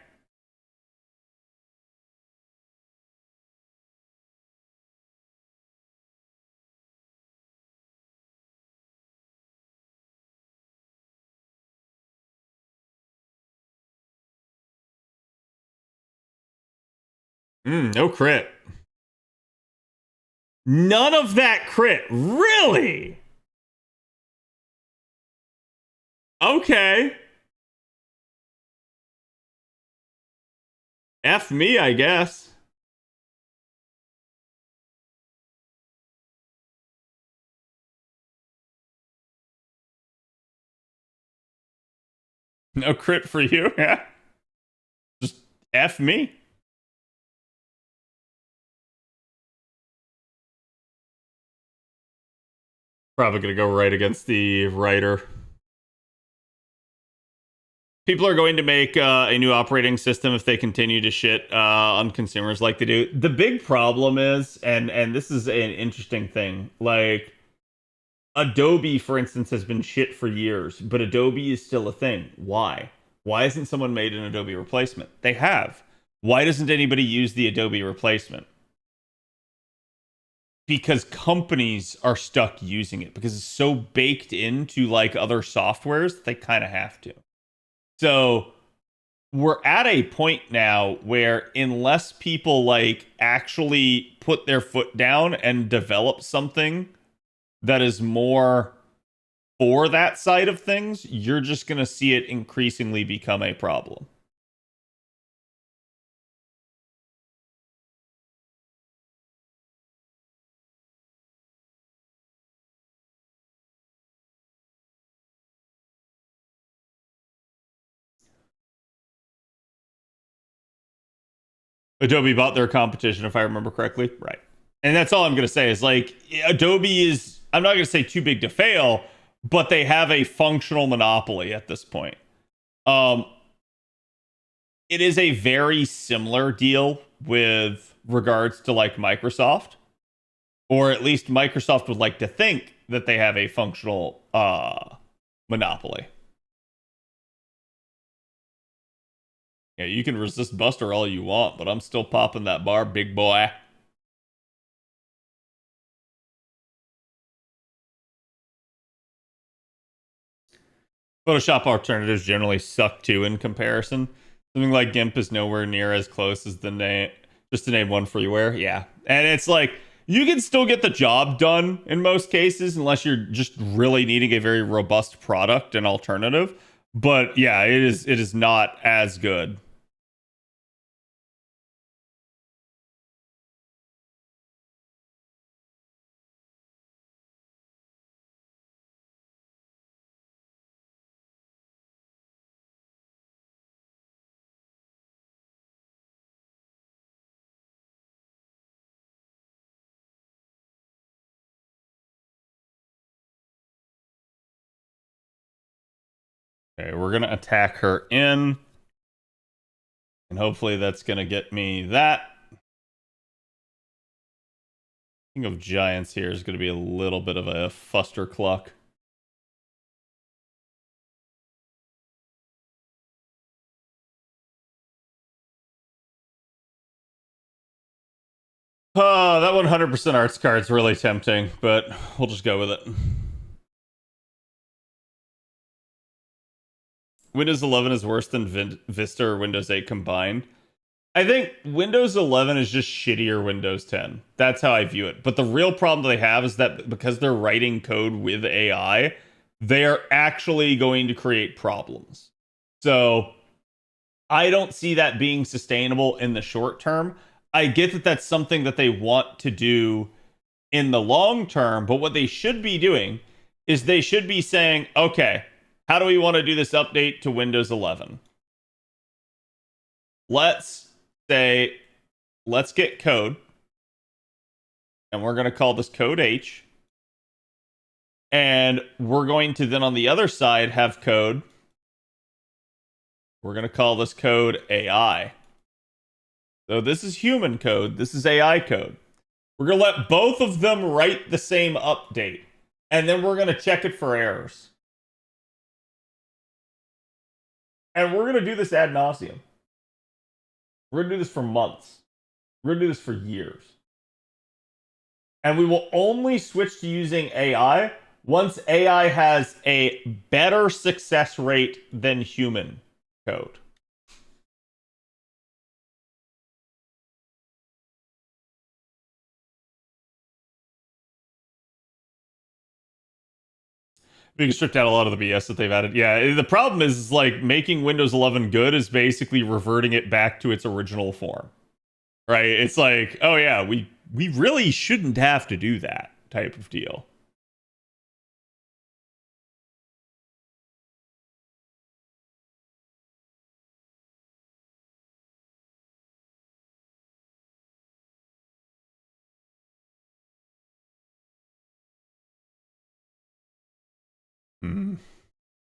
No crit. None of that crit. Really? Okay. F me, I guess. No crit for you, yeah. Just F me. Probably gonna go right against the writer. People are going to make a new operating system if they continue to shit on consumers like they do. The big problem is, and this is an interesting thing, like Adobe, for instance, has been shit for years, but Adobe is still a thing. Why? Why hasn't someone made an Adobe replacement? They have. Why doesn't anybody use the Adobe replacement? Because companies are stuck using it because it's so baked into like other softwares that they kind of have to. So we're at a point now where unless people like actually put their foot down and develop something that is more for that side of things, you're just going to see it increasingly become a problem. Adobe bought their competition, if I remember correctly. Right. And that's all I'm going to say is like Adobe is, I'm not going to say too big to fail, but they have a functional monopoly at this point. It is a very similar deal with regards to like Microsoft, or at least Microsoft would like to think that they have a functional monopoly. Yeah, you can resist Buster all you want, but I'm still popping that bar, big boy. Photoshop alternatives generally suck too in comparison. Something like GIMP is nowhere near as close as the name, just to name one freeware. Yeah. And it's like, you can still get the job done in most cases, unless you're just really needing a very robust product and alternative. But yeah, it is not as good. Okay, we're going to attack her in. And hopefully that's going to get me that. King of Giants here is going to be a little bit of a fuster cluck. That 100% arts card's really tempting, but we'll just go with it. Windows 11 is worse than Vista or Windows 8 combined. I think Windows 11 is just shittier Windows 10. That's how I view it. But the real problem they have is that because they're writing code with AI, they are actually going to create problems. So I don't see that being sustainable in the short term. I get that that's something that they want to do in the long term, but what they should be doing is they should be saying, okay, how do we want to do this update to Windows 11? Let's say, let's get code, and we're going to call this code H, and we're going to then on the other side have code. We're going to call this code AI. So this is human code. This is AI code. We're going to let both of them write the same update. And then we're going to check it for errors. And we're going to do this ad nauseum. We're going to do this for months. We're going to do this for years. And we will only switch to using AI once AI has a better success rate than human code. Being stripped out a lot of the BS that they've added. Yeah, the problem is like making Windows 11 good is basically reverting it back to its original form. Right? It's like, oh yeah, we really shouldn't have to do that type of deal.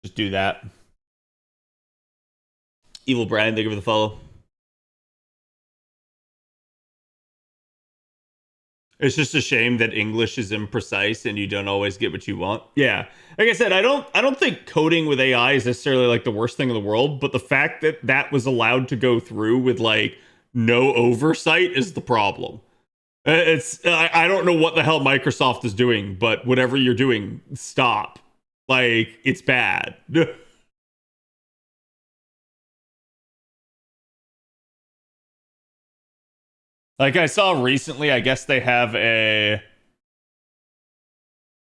Just do that. Evil Brian, thank you for the follow. It's just a shame that English is imprecise and you don't always get what you want. Yeah. Like I said, I don't think coding with AI is necessarily like the worst thing in the world, but the fact that that was allowed to go through with like no oversight is the problem. I don't know what the hell Microsoft is doing, but whatever you're doing, stop. Like, it's bad. Like I saw recently, I guess they have a...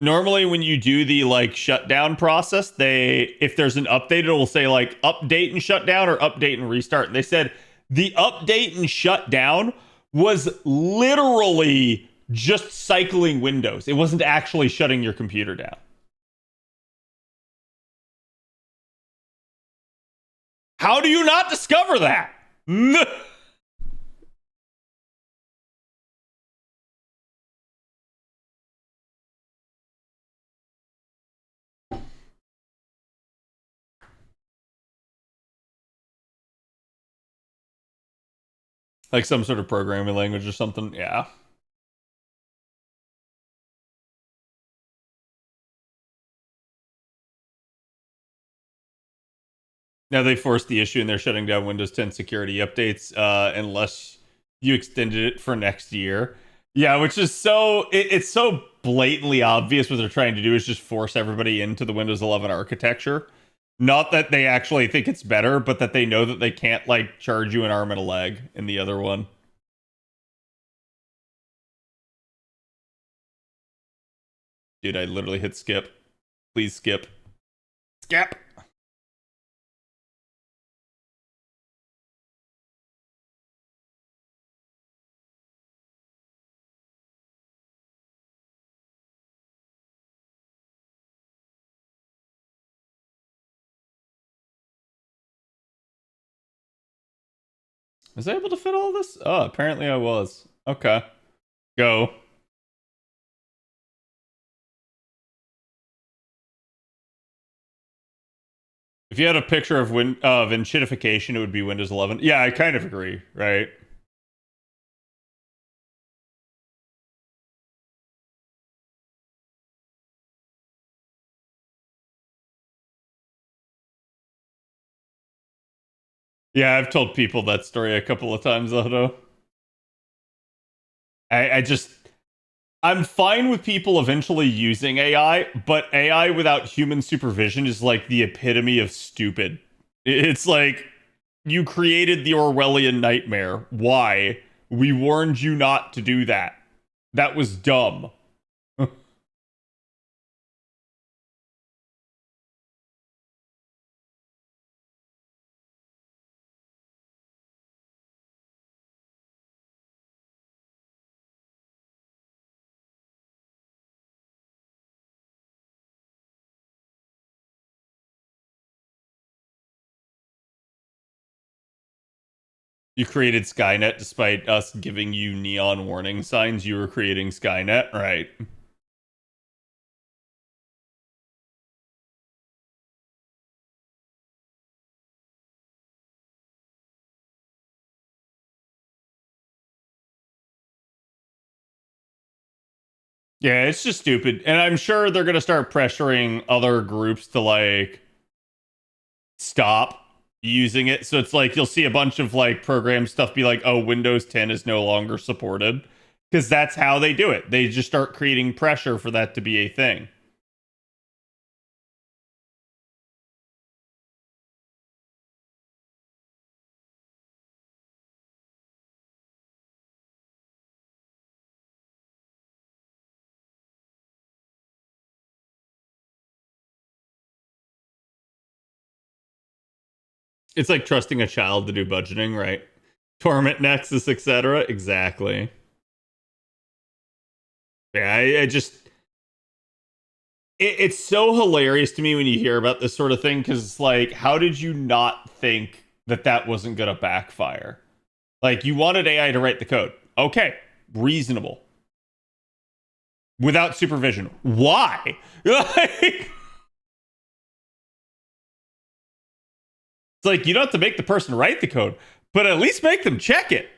Normally when you do the like shutdown process, if there's an update, it will say like update and shutdown or update and restart. And they said the update and shutdown was literally just cycling Windows. It wasn't actually shutting your computer down. How do you not discover that? Like some sort of programming language or something. Yeah. Now they forced the issue and they're shutting down Windows 10 security updates unless you extended it for next year. Yeah, which is it's so blatantly obvious what they're trying to do is just force everybody into the Windows 11 architecture. Not that they actually think it's better, but that they know that they can't like charge you an arm and a leg in the other one. Dude, I literally hit skip. Please skip. Skip. Was I able to fit all this? Oh, apparently I was. Okay. Go. If you had a picture of enshittification, it would be Windows 11. Yeah, I kind of agree, right? Yeah, I've told people that story a couple of times, though. I'm fine with people eventually using AI, but AI without human supervision is like the epitome of stupid. It's like, you created the Orwellian nightmare. Why? We warned you not to do that. That was dumb. You created Skynet despite us giving you neon warning signs. You were creating Skynet, right? Yeah, it's just stupid. And I'm sure they're going to start pressuring other groups to like stop using it. So it's like you'll see a bunch of like program stuff be like, oh, Windows 10 is no longer supported. Because that's how they do it. They just start creating pressure for that to be a thing. It's like trusting a child to do budgeting, right? Torment Nexus, etc. Exactly. Yeah, I just it's so hilarious to me when you hear about this sort of thing, because it's like, how did you not think that that wasn't going to backfire? Like, you wanted AI to write the code. Okay, reasonable. Without supervision. Why? It's like, you don't have to make the person write the code, but at least make them check it.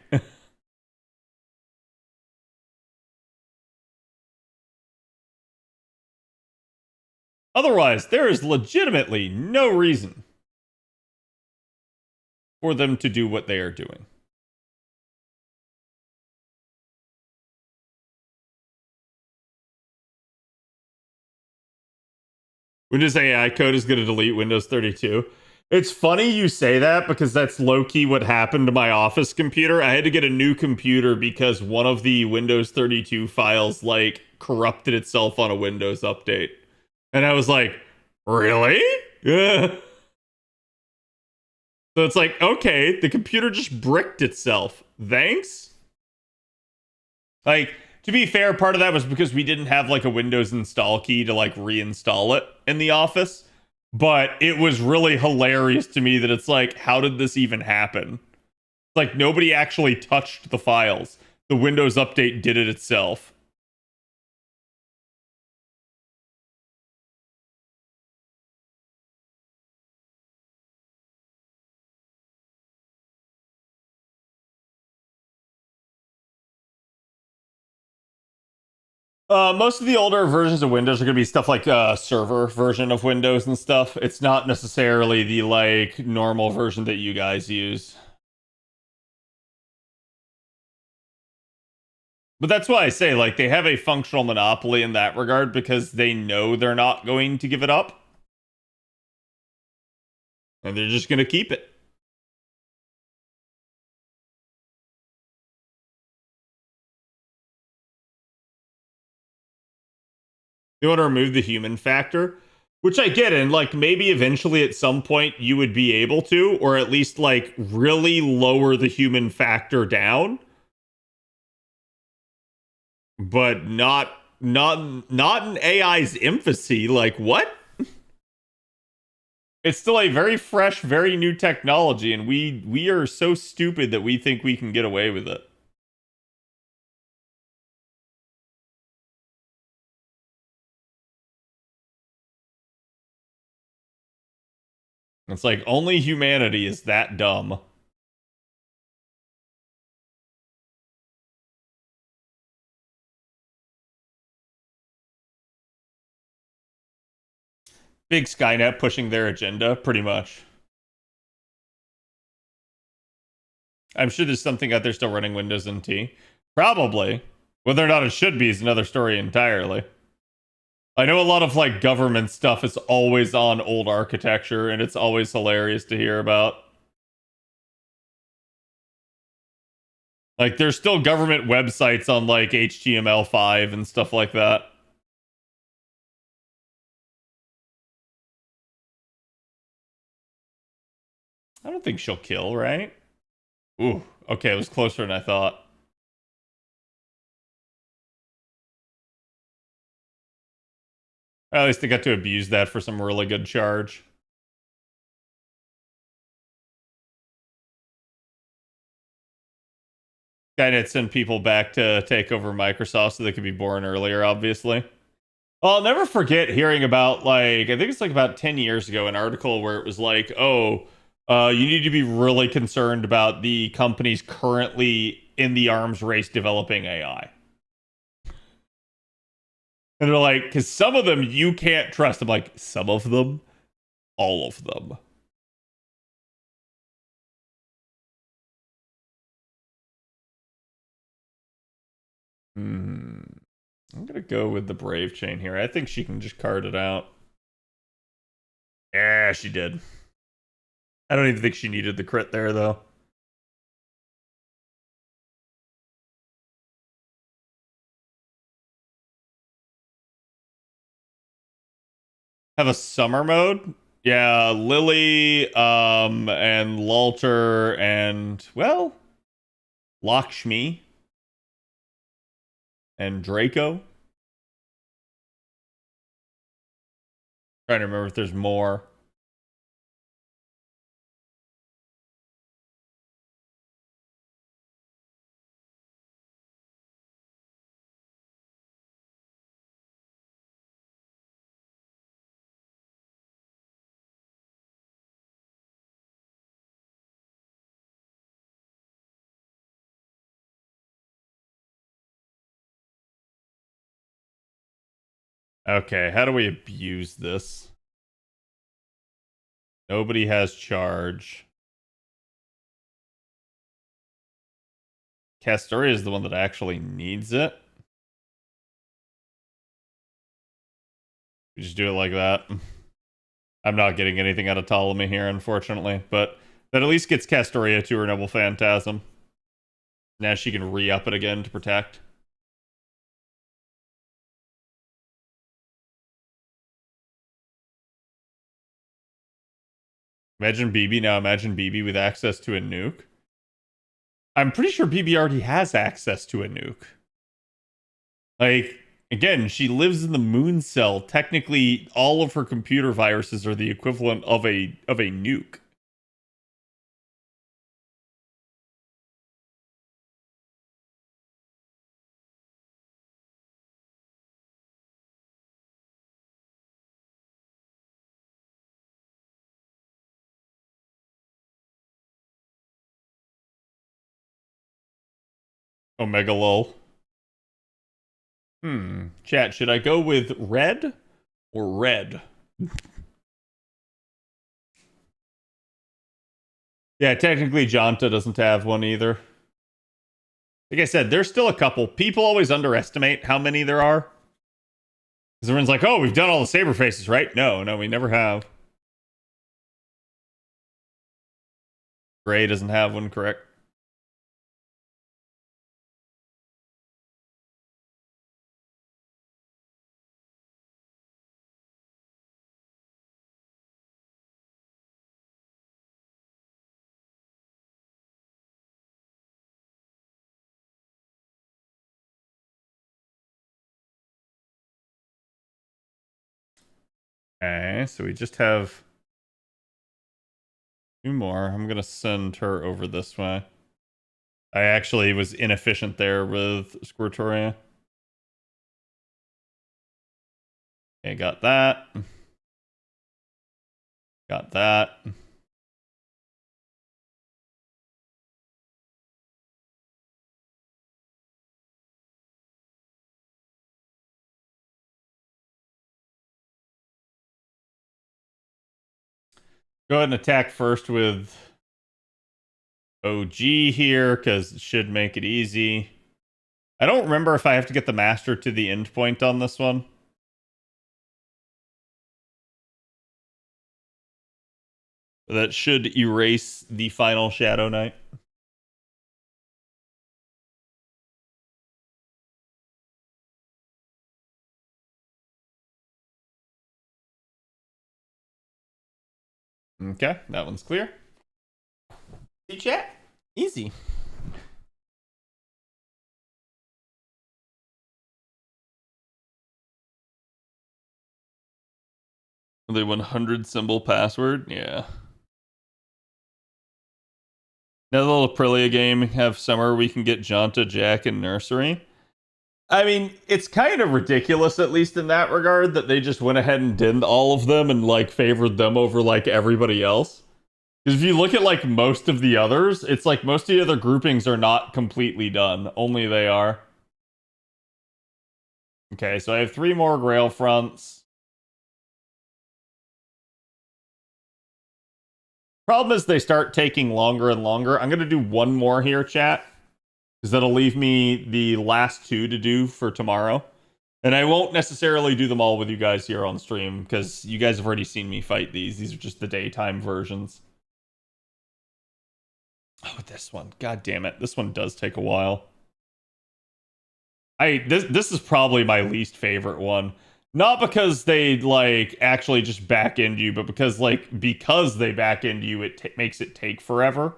Otherwise, there is legitimately no reason for them to do what they are doing. Windows AI code is going to delete Windows 32. It's funny you say that, because that's low-key what happened to my office computer. I had to get a new computer because one of the Windows 32 files, like, corrupted itself on a Windows update. And I was like, really? Yeah. So it's like, okay, the computer just bricked itself. Thanks? Like, to be fair, part of that was because we didn't have like a Windows install key to like reinstall it in the office. But it was really hilarious to me that it's like, how did this even happen? Like, nobody actually touched the files. The Windows update did it itself. Most of the older versions of Windows are going to be stuff like server version of Windows and stuff. It's not necessarily the like normal version that you guys use. But that's why I say, like, they have a functional monopoly in that regard, because they know they're not going to give it up. And they're just going to keep it. They want to remove the human factor, which I get, and like maybe eventually at some point you would be able to, or at least like really lower the human factor down, but not in AI's infancy. Like, what? It's still a very fresh, very new technology, and we are so stupid that we think we can get away with it. It's like, only humanity is that dumb. Big Skynet pushing their agenda, pretty much. I'm sure there's something out there still running Windows NT. Probably. Whether or not it should be is another story entirely. I know a lot of like government stuff is always on old architecture, and it's always hilarious to hear about. Like, there's still government websites on like HTML5 and stuff like that. I don't think she'll kill, right? Ooh, okay, it was closer than I thought. At least they got to abuse that for some really good charge. Skynet sent people back to take over Microsoft so they could be born earlier, obviously. Well, I'll never forget hearing about, like, I think it's like about 10 years ago, an article where it was like, oh, you need to be really concerned about the companies currently in the arms race developing AI. And they're like, because some of them you can't trust. I'm like, some of them? All of them. I'm going to go with the Brave Chain here. I think she can just card it out. Yeah, she did. I don't even think she needed the crit there, though. Have a summer mode? Yeah, Lily, and Lalter, and, well, Lakshmi, and Draco. Trying to remember if there's more. Okay, how do we abuse this? Nobody has charge. Castoria is the one that actually needs it. We just do it like that. I'm not getting anything out of Ptolemy here, unfortunately, but that at least gets Castoria to her Noble Phantasm. Now she can re-up it again to protect. Imagine BB now. Imagine BB with access to a nuke. I'm pretty sure BB already has access to a nuke. Like, again, she lives in the moon cell. Technically, all of her computer viruses are the equivalent of a nuke. Omega lol. Chat, should I go with red or red? Yeah, technically Jonta doesn't have one either. Like I said, there's still a couple. People always underestimate how many there are. Because everyone's like, oh, we've done all the saber faces, right? No, we never have. Gray doesn't have one, correct? Okay, so we just have 2 more. I'm going to send her over this way. I actually was inefficient there with Squirtoria. Okay, got that. Got that. Go ahead and attack first with OG here, because it should make it easy. I don't remember if I have to get the master to the endpoint on this one. That should erase the final Shadow Knight. Okay, that one's clear. See, chat? Easy. The 100 symbol password? Yeah. Now the little Aprilia game have summer we can get Jonta, Jack, and Nursery. I mean, it's kind of ridiculous, at least in that regard, that they just went ahead and did all of them and, like, favored them over, like, everybody else. Because if you look at, like, most of the others, it's like most of the other groupings are not completely done. Only they are. Okay, so I have 3 more Grail fronts. Problem is they start taking longer and longer. I'm going to do 1 more here, chat. Because that'll leave me the last 2 to do for tomorrow. And I won't necessarily do them all with you guys here on stream, because you guys have already seen me fight these. These are just the daytime versions. Oh, this one. God damn it. This one does take a while. This is probably my least favorite one. Not because they like actually just back end you, but because they back end you, it makes it take forever.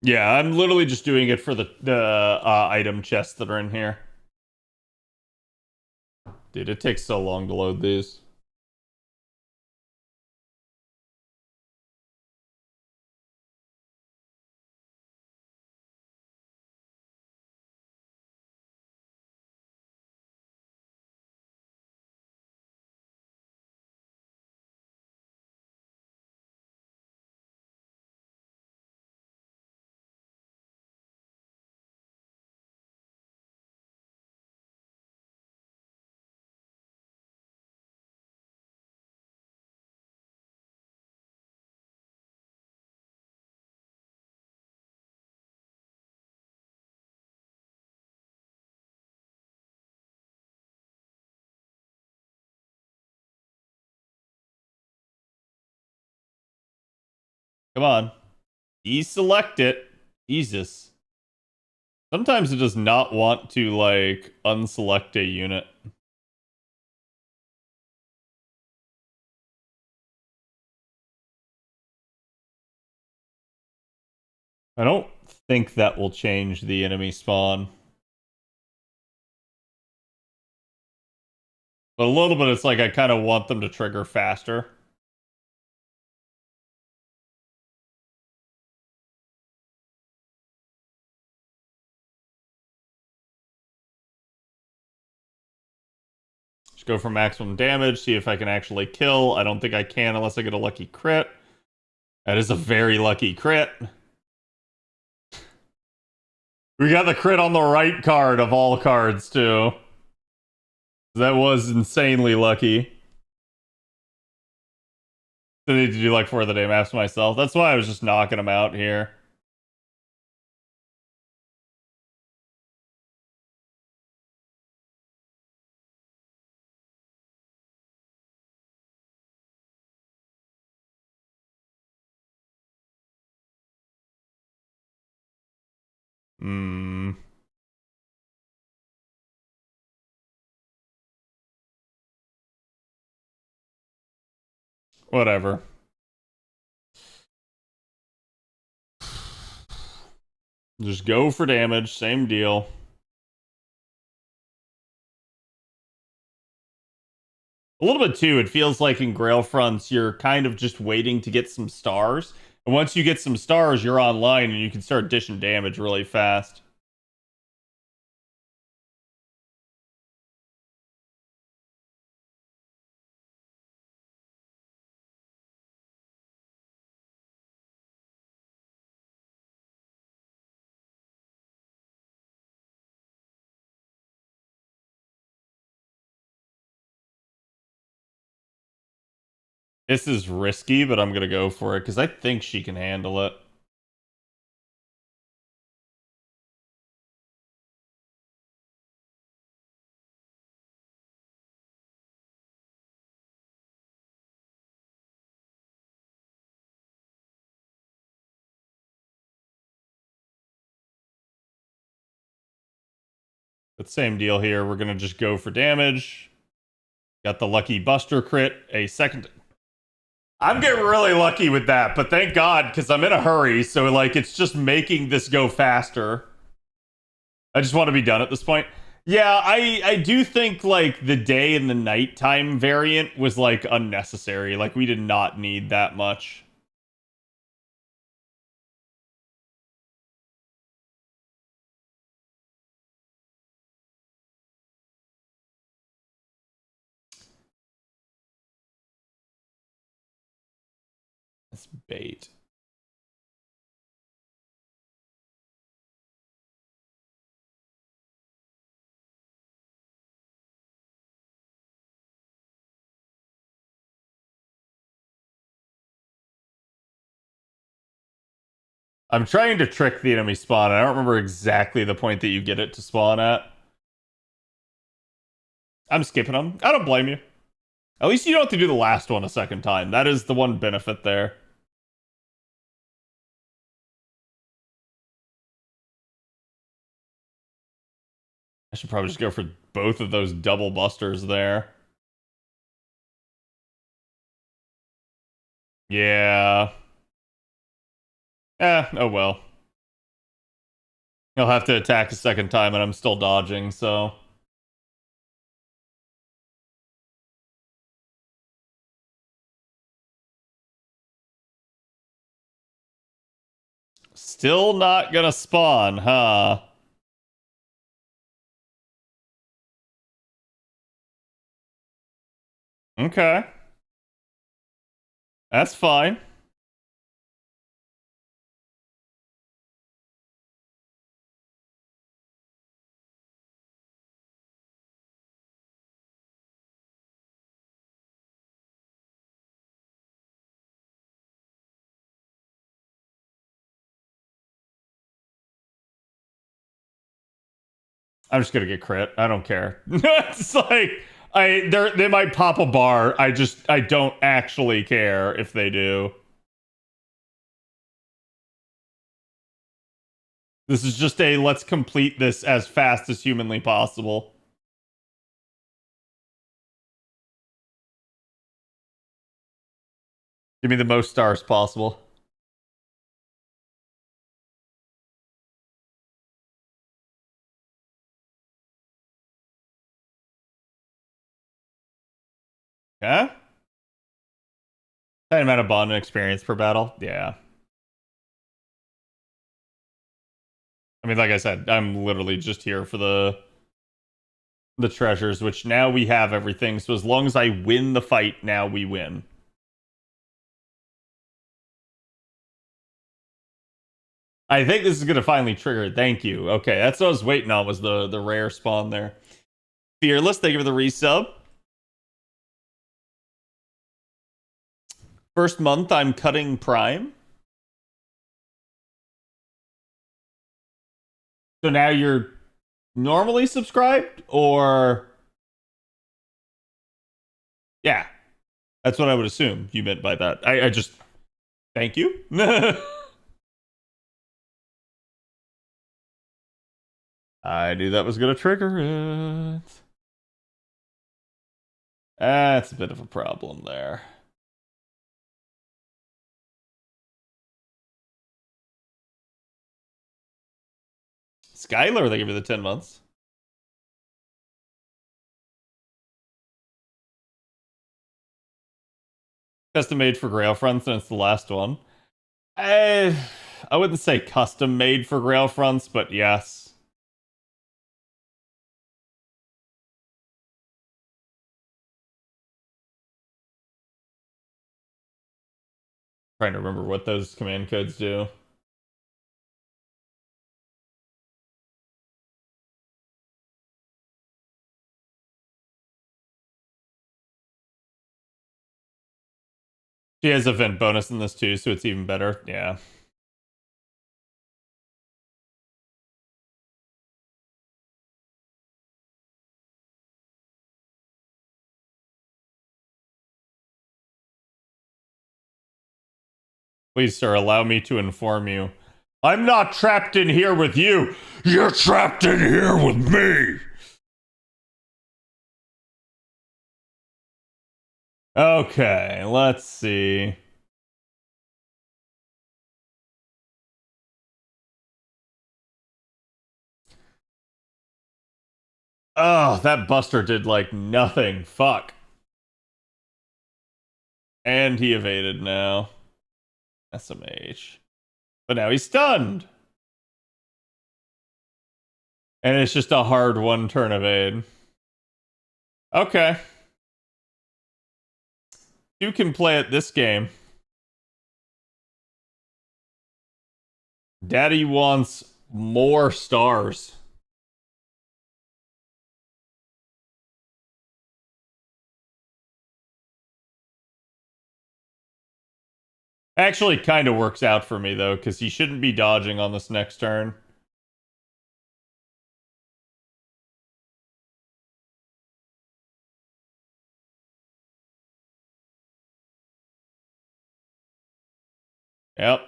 Yeah, I'm literally just doing it for the item chests that are in here. Dude, it takes so long to load these. Come on. Deselect it. Jesus. Sometimes it does not want to, like, unselect a unit. I don't think that will change the enemy spawn. But a little bit, it's like I kind of want them to trigger faster. Just go for maximum damage, see if I can actually kill. I don't think I can unless I get a lucky crit. That is a very lucky crit. We got the crit on the right card of all cards, too. That was insanely lucky. I need to do like 4 of the day maps myself. That's why I was just knocking them out here. Hmm. Whatever. Just go for damage, same deal. A little bit too, it feels like in Grail Fronts, you're kind of just waiting to get some stars. And once you get some stars, you're online and you can start dishing damage really fast. This is risky, but I'm gonna go for it because I think she can handle it. But same deal here. We're gonna just go for damage. Got the lucky Buster crit. A second. I'm getting really lucky with that, but thank God, because I'm in a hurry, so like it's just making this go faster. I just want to be done at this point. Yeah, I do think like the day and the nighttime variant was like unnecessary. Like we did not need that much. That's bait. I'm trying to trick the enemy spawn. I don't remember exactly the point that you get it to spawn at. I'm skipping them. I don't blame you. At least you don't have to do the last one a second time. That is the one benefit there. I should probably just go for both of those double busters there. Yeah. Oh well. He'll have to attack a second time and I'm still dodging, so... Still not gonna spawn, huh? Okay. That's fine. I'm just gonna get crit. I don't care. It's like they might pop a bar. I don't actually care if they do. This is just a let's complete this as fast as humanly possible. Give me the most stars possible. Yeah? Same amount of bond and experience per battle? Yeah. I mean, like I said, I'm literally just here for the treasures, which now we have everything. So as long as I win the fight, now we win. I think this is going to finally trigger. Thank you. Okay, that's what I was waiting on, was the rare spawn there. Fearless, thank you for the resub. First month, I'm cutting Prime. So now you're normally subscribed, or... Yeah. That's what I would assume you meant by that. I just... Thank you. I knew that was going to trigger it. That's a bit of a problem there. Skylar, they give you the 10 months. Custom made for Grail Fronts, and it's the last one. I wouldn't say custom made for Grail Fronts, but yes. Trying to remember what those command codes do. She has event bonus in this too, so it's even better. Yeah. Please, sir, allow me to inform you. I'm not trapped in here with you. You're trapped in here with me. Okay, let's see. Oh, that Buster did like nothing. Fuck. And he evaded now. SMH. But now he's stunned. And it's just a hard one turn evade. Okay. You can play it this game. Daddy wants more stars. Actually, kind of works out for me, though, because he shouldn't be dodging on this next turn. Yep.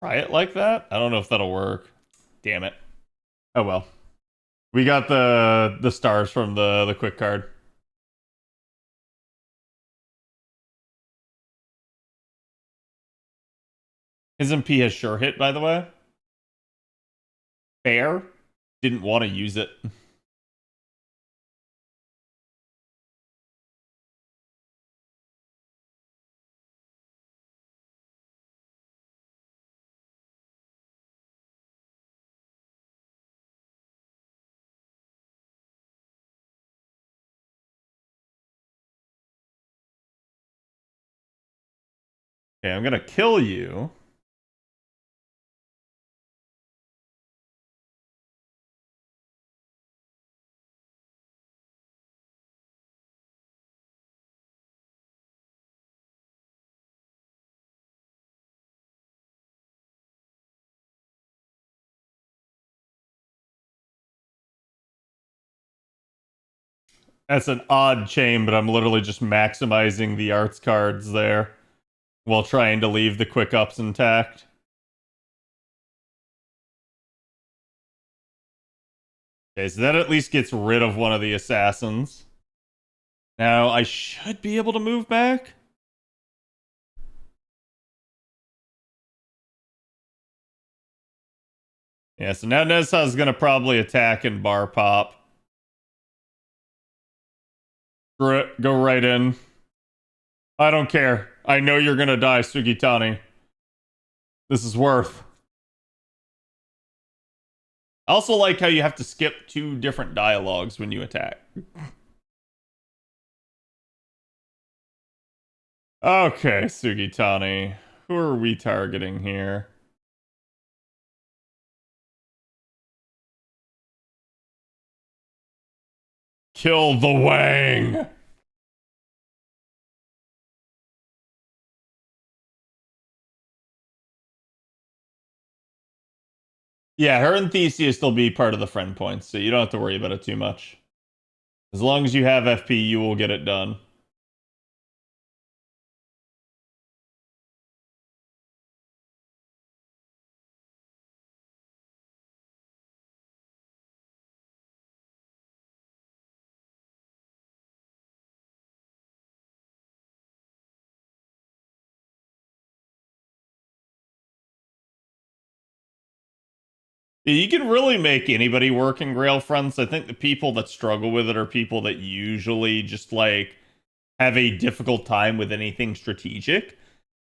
Try it like that? I don't know if that'll work. Damn it. Oh well. We got the stars from the quick card. His MP has sure hit, by the way. Fair. Didn't want to use it. Okay, I'm gonna kill you. That's an odd chain, but I'm literally just maximizing the arts cards there while trying to leave the quick ups intact. Okay, so that at least gets rid of one of the assassins. Now, I should be able to move back. Yeah, so now Nezha's going to probably attack and bar pop. Screw it, go right in. I don't care. I know you're going to die, Sugitani. This is worth. I also like how you have to skip 2 different dialogues when you attack. Okay, Sugitani. Who are we targeting here? Kill the Wang! Yeah, her and Theseus will be part of the friend points, so you don't have to worry about it too much. As long as you have FP, you will get it done. You can really make anybody work in Grail fronts. I think the people that struggle with it are people that usually just like have a difficult time with anything strategic.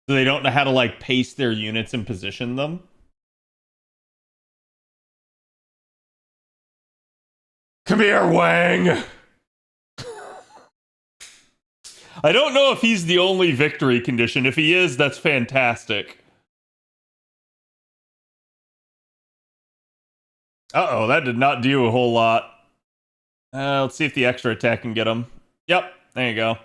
So they don't know how to like pace their units and position them. Come here, Wang! I don't know if he's the only victory condition. If he is, that's fantastic. Uh-oh, that did not do a whole lot. Let's see if the extra attack can get him. Yep, there you go.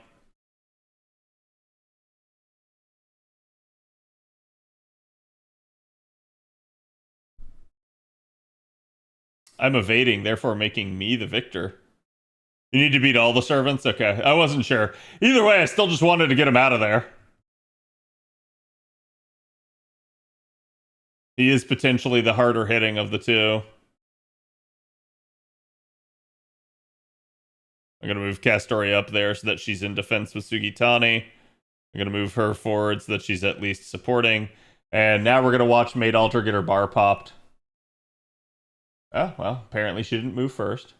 I'm evading, therefore making me the victor. You need to beat all the servants? Okay, I wasn't sure. Either way, I still just wanted to get him out of there. He is potentially the harder hitting of the two. I'm going to move Castori up there so that she's in defense with Sugitani. I'm going to move her forward so that she's at least supporting. And now we're going to watch Maid Alter get her bar popped. Oh, well, apparently she didn't move first.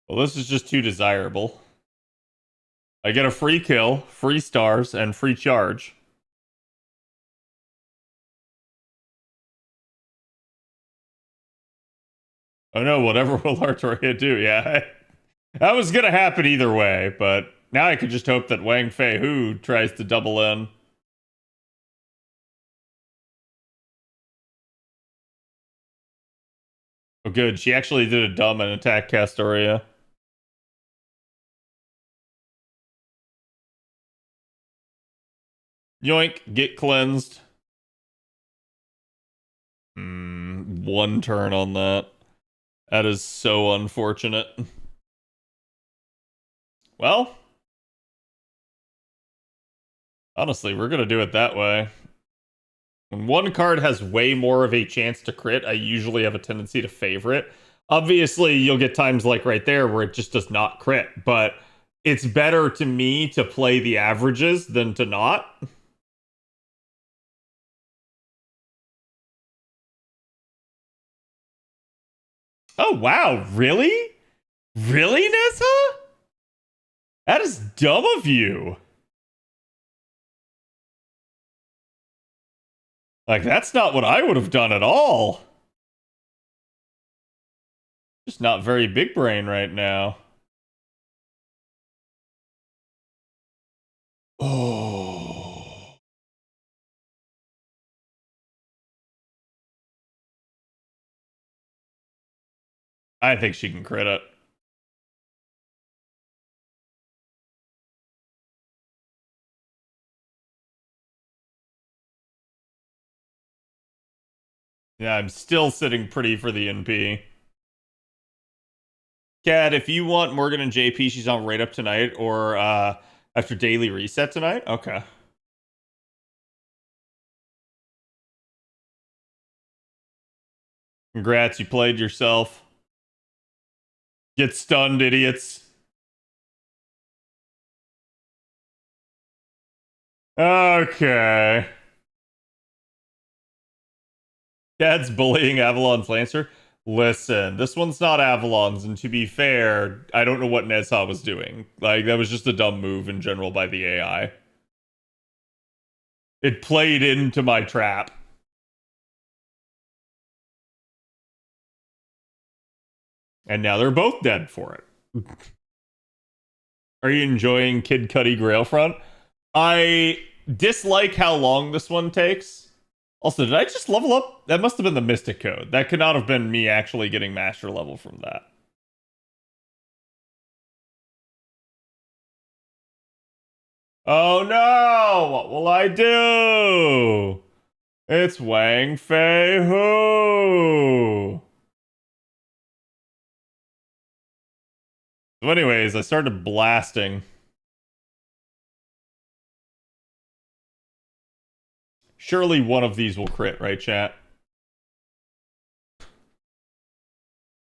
Well, this is just too desirable. I get a free kill, free stars, and free charge. Oh no, whatever will Artoria do? Yeah, that was gonna happen either way, but now I could just hope that Wang Fei Hu tries to double in. Oh good, she actually did a dumb and attack Castoria. Yoink, get cleansed. One turn on that. That is so unfortunate. Well, honestly, we're gonna do it that way. When one card has way more of a chance to crit, I usually have a tendency to favor it. Obviously, you'll get times like right there where it just does not crit, but it's better to me to play the averages than to not. Oh, wow. Really? Really, Nessa? That is dumb of you. Like, that's not what I would have done at all. Just not very big brain right now. Oh. I think she can crit it. Yeah, I'm still sitting pretty for the NP. Cat, if you want Morgan and JP, she's on right up tonight or after daily reset tonight. Okay. Congrats, you played yourself. Get stunned, idiots. Okay. Dad's bullying Avalon's Lancer. Listen, this one's not Avalon's, and to be fair, I don't know what Nezha was doing. Like, that was just a dumb move in general by the AI. It played into my trap. And now they're both dead for it. Are you enjoying Kid Cudi Grailfront? I dislike how long this one takes. Also, did I just level up? That must have been the Mystic Code. That could not have been me actually getting Master Level from that. Oh no! What will I do? It's Wang Fei Hu! So anyways, I started blasting. Surely one of these will crit, right, chat?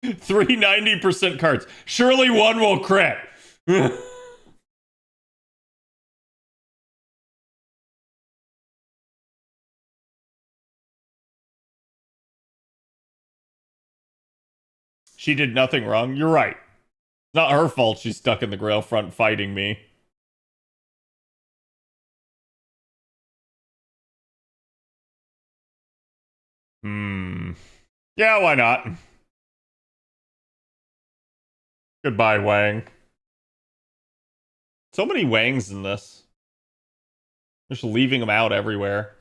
390% cards. Surely one will crit. She did nothing wrong. You're right. It's not her fault she's stuck in the Grailfront fighting me. Yeah, why not? Goodbye, Wang. So many Wangs in this. Just leaving them out everywhere.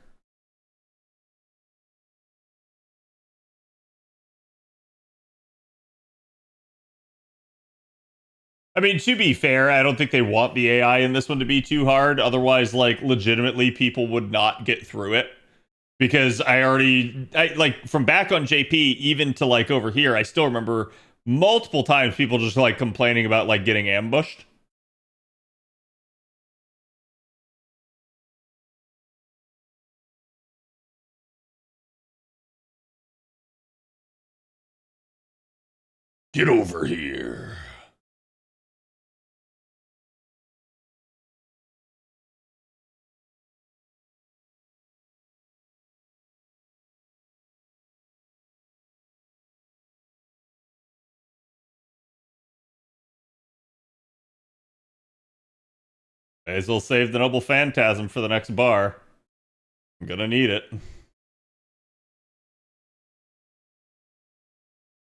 I mean, to be fair, I don't think they want the AI in this one to be too hard. Otherwise, like, legitimately, people would not get through it. Because like, from back on JP, even to, like, over here, I still remember multiple times people just, like, complaining about, like, getting ambushed. Get over here. May as well save the Noble Phantasm for the next bar. I'm gonna need it.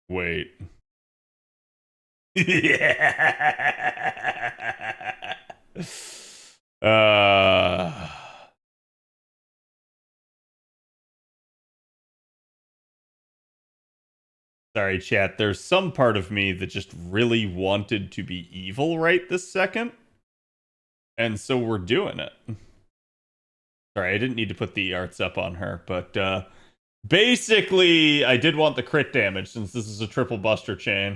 Wait. uh Sorry, chat. There's some part of me that just really wanted to be evil right this second. And so we're doing it. Sorry, I didn't need to put the arts up on her, but basically I did want the crit damage since this is a triple buster chain.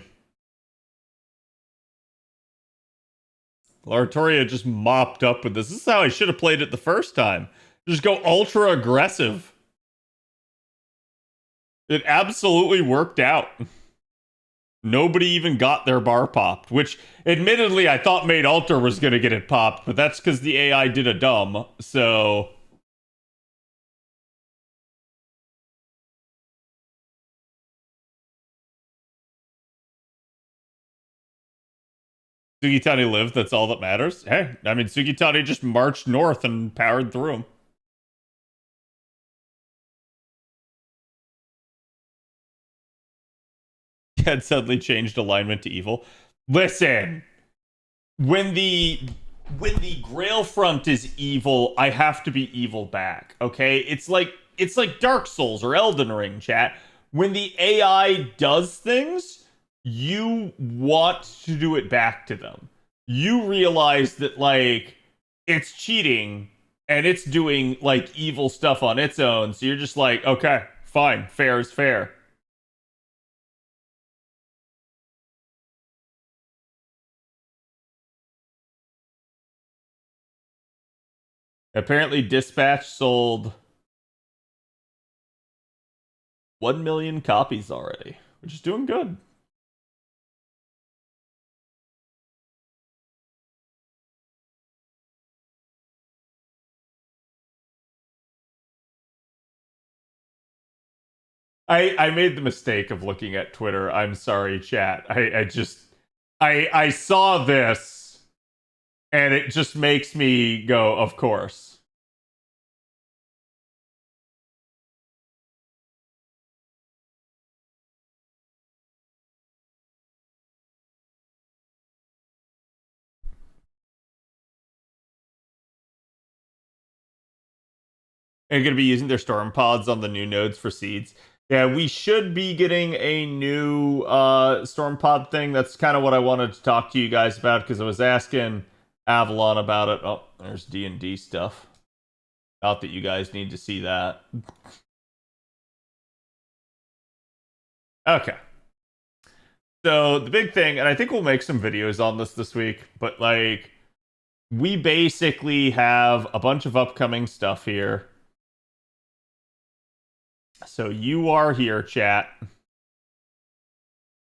Lartoria just mopped up with this. This is how I should have played it the first time. Just go ultra aggressive. It absolutely worked out. Nobody even got their bar popped, which admittedly I thought Made Alter was going to get it popped, but that's because the AI did a dumb, so... Sugitani lived, that's all that matters. Hey, I mean, Sugitani just marched north and powered through him. Had suddenly changed alignment to evil. Listen, when the Grail front is evil, I have to be evil back. Okay, it's like Dark Souls or Elden Ring, chat. When the AI does things, you want to do it back to them. You realize that like it's cheating and it's doing like evil stuff on its own. So you're just like, okay, fine, fair is fair. Apparently, Dispatch sold 1 million copies already, which is doing good. I made the mistake of looking at Twitter. I'm sorry, chat. I saw this, and it just makes me go, of course. And going to be using their storm pods on the new nodes for seeds. Yeah, we should be getting a new storm pod thing. That's kind of what I wanted to talk to you guys about because I was asking Avalon about it. Oh, there's D&D stuff. Not that you guys need to see that. Okay. So the big thing, and I think we'll make some videos on this week, but like we basically have a bunch of upcoming stuff here. So you are here, chat.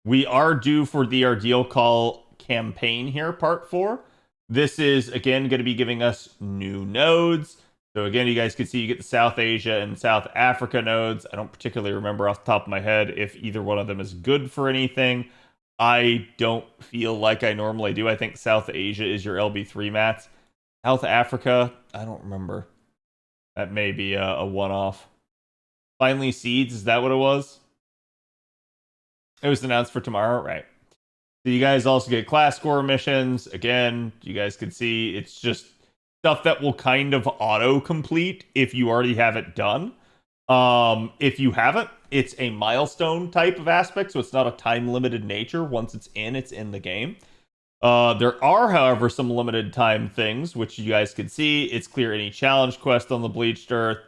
We are due for the Ardeal Call campaign here, part 4. This is, again, going to be giving us new nodes. So again, you guys can see you get the South Asia and South Africa nodes. I don't particularly remember off the top of my head if either one of them is good for anything. I don't feel like I normally do. I think South Asia is your LB3 mats. South Africa, I don't remember. That may be a one-off. Finally, Seeds, is that what it was? It was announced for tomorrow, right? So you guys also get class score missions. Again, you guys can see it's just stuff that will kind of auto-complete if you already have it done. If you haven't, it's a milestone type of aspect, so it's not a time-limited nature. Once it's in the game. There are, however, some limited time things, which you guys can see. It's clear any challenge quest on the Bleached Earth,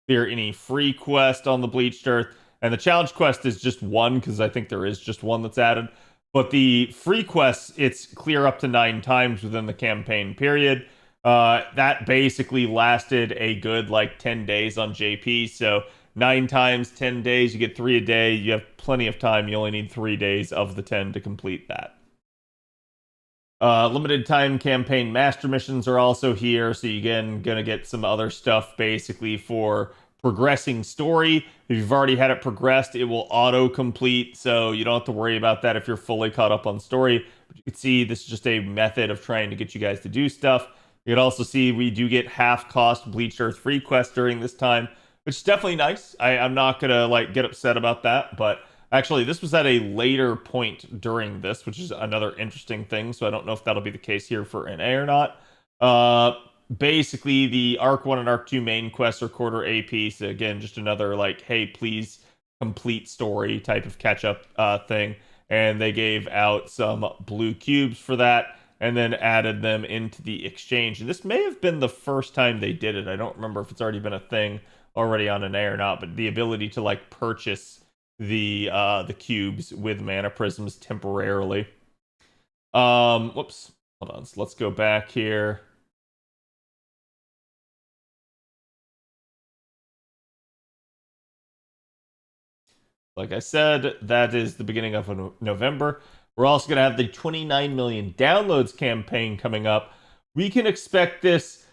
clear any free quest on the Bleached Earth, and the challenge quest is just one, because I think there is just one that's added. But the free quests, it's clear up to 9 times within the campaign period. That basically lasted a good, 10 days on JP, so 9 times, 10 days, you get 3 a day, you have plenty of time, you only need 3 days of the 10 to complete that. Limited time campaign master missions are also here, so you're again gonna get some other stuff basically for progressing story. If you've already had it progressed, it will auto-complete, so you don't have to worry about that if you're fully caught up on story. But you can see this is just a method of trying to get you guys to do stuff. You can also see we do get half-cost Bleached Earth free quests during this time, which is definitely nice. I'm not gonna get upset about that, but Actually, this was at a later point during this, which is another interesting thing. So I don't know if that'll be the case here for NA or not. Basically, the Arc 1 and Arc 2 main quests are quarter AP. So again, just another like, hey, please complete story type of catch-up thing. And they gave out some blue cubes for that, and then added them into the exchange. And this may have been the first time they did it. I don't remember if it's already been a thing already on NA or not, but the ability to like purchase the cubes with mana prisms temporarily. Whoops. Hold on. So let's go back here. Like I said, that is the beginning of November. We're also going to have the 29 million downloads campaign coming up. We can expect this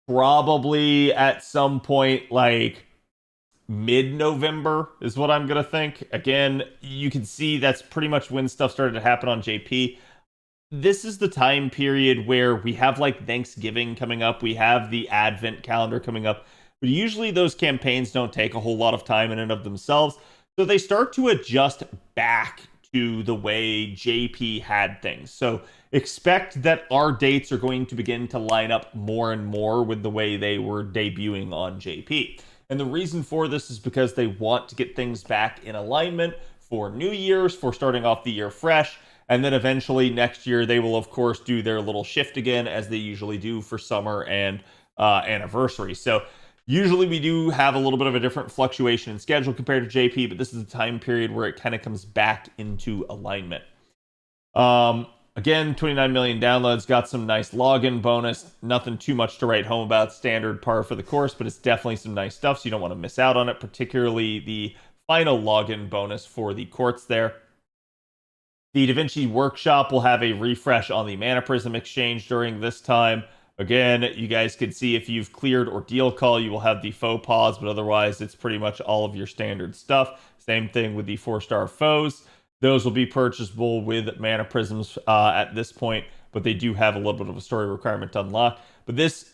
probably at some point like mid-November is what I'm going to think. Again, you can see that's pretty much when stuff started to happen on JP. This is the time period where we have like Thanksgiving coming up. We have the Advent calendar coming up. But usually those campaigns don't take a whole lot of time in and of themselves. So they start to adjust back to the way JP had things. So expect that our dates are going to begin to line up more and more with the way they were debuting on JP. And the reason for this is because they want to get things back in alignment for New Year's, for starting off the year fresh. And then eventually next year, they will, of course, do their little shift again, as they usually do for summer and anniversary. So usually we do have a little bit of a different fluctuation in schedule compared to JP, but this is the time period where it kind of comes back into alignment. Again, 29 million downloads, got some nice login bonus. Nothing too much to write home about, standard par for the course, but it's definitely some nice stuff, so you don't want to miss out on it, particularly the final login bonus for the courts there. The Da Vinci Workshop will have a refresh on the Mana Prism exchange during this time. Again, you guys can see if you've cleared Ordeal Call, you will have the faux pause, but otherwise it's pretty much all of your standard stuff. Same thing with the 4-star foes. Those will be purchasable with Mana Prisms at this point, but they do have a little bit of a story requirement to unlock. But this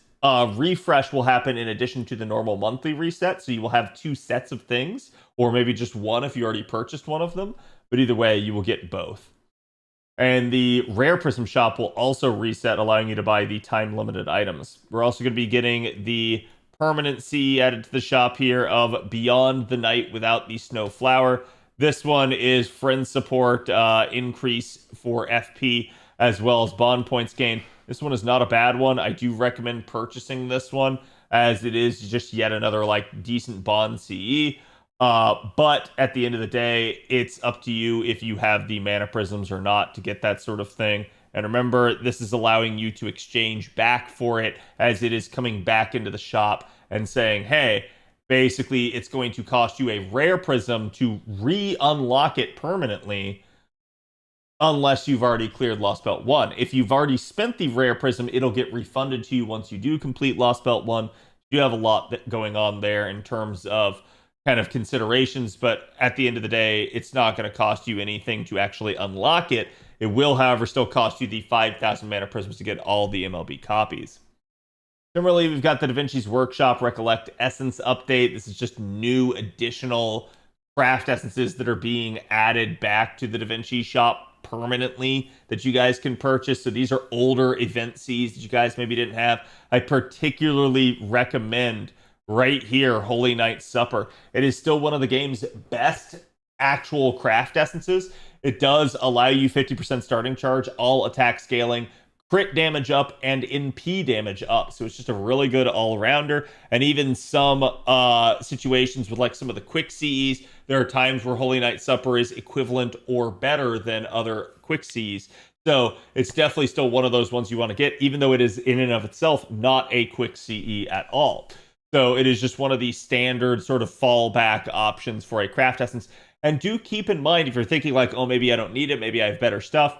refresh will happen in addition to the normal monthly reset, so you will have 2 sets of things, or maybe just one if you already purchased one of them. But either way, you will get both. And the Rare Prism Shop will also reset, allowing you to buy the time-limited items. We're also going to be getting the permanency added to the shop here of Beyond the Night Without the Snow Flower. This one is friend support increase for FP, as well as bond points gain. This one is not a bad one. I do recommend purchasing this one, as it is just yet another like decent bond CE. But at the end of the day, it's up to you if you have the Mana Prisms or not to get that sort of thing. And remember, this is allowing you to exchange back for it as it is coming back into the shop and saying, hey, basically it's going to cost you a Rare Prism to re-unlock it permanently unless you've already cleared Lost Belt 1. If you've already spent the Rare Prism, it'll get refunded to you once you do complete Lost Belt 1. You have a lot going on there in terms of kind of considerations, but at the end of the day, it's not going to cost you anything to actually unlock it. It will, however, still cost you the 5,000 Mana Prisms to get all the MLB copies. Similarly, we've got the Da Vinci's Workshop Recollect Essence update. This is just new additional craft essences that are being added back to the Da Vinci shop permanently that you guys can purchase. So these are older event Cs that you guys maybe didn't have. I particularly recommend right here, Holy Night Supper. It is still one of the game's best actual craft essences. It does allow you 50% starting charge, all attack scaling, crit damage up, and NP damage up. So it's just a really good all-rounder. And even some situations with like some of the quick CEs, there are times where Holy Night Supper is equivalent or better than other quick CEs. So it's definitely still one of those ones you want to get, even though it is in and of itself not a quick CE at all. So it is just one of the standard sort of fallback options for a craft essence. And do keep in mind, if you're thinking like, oh, maybe I don't need it, maybe I have better stuff.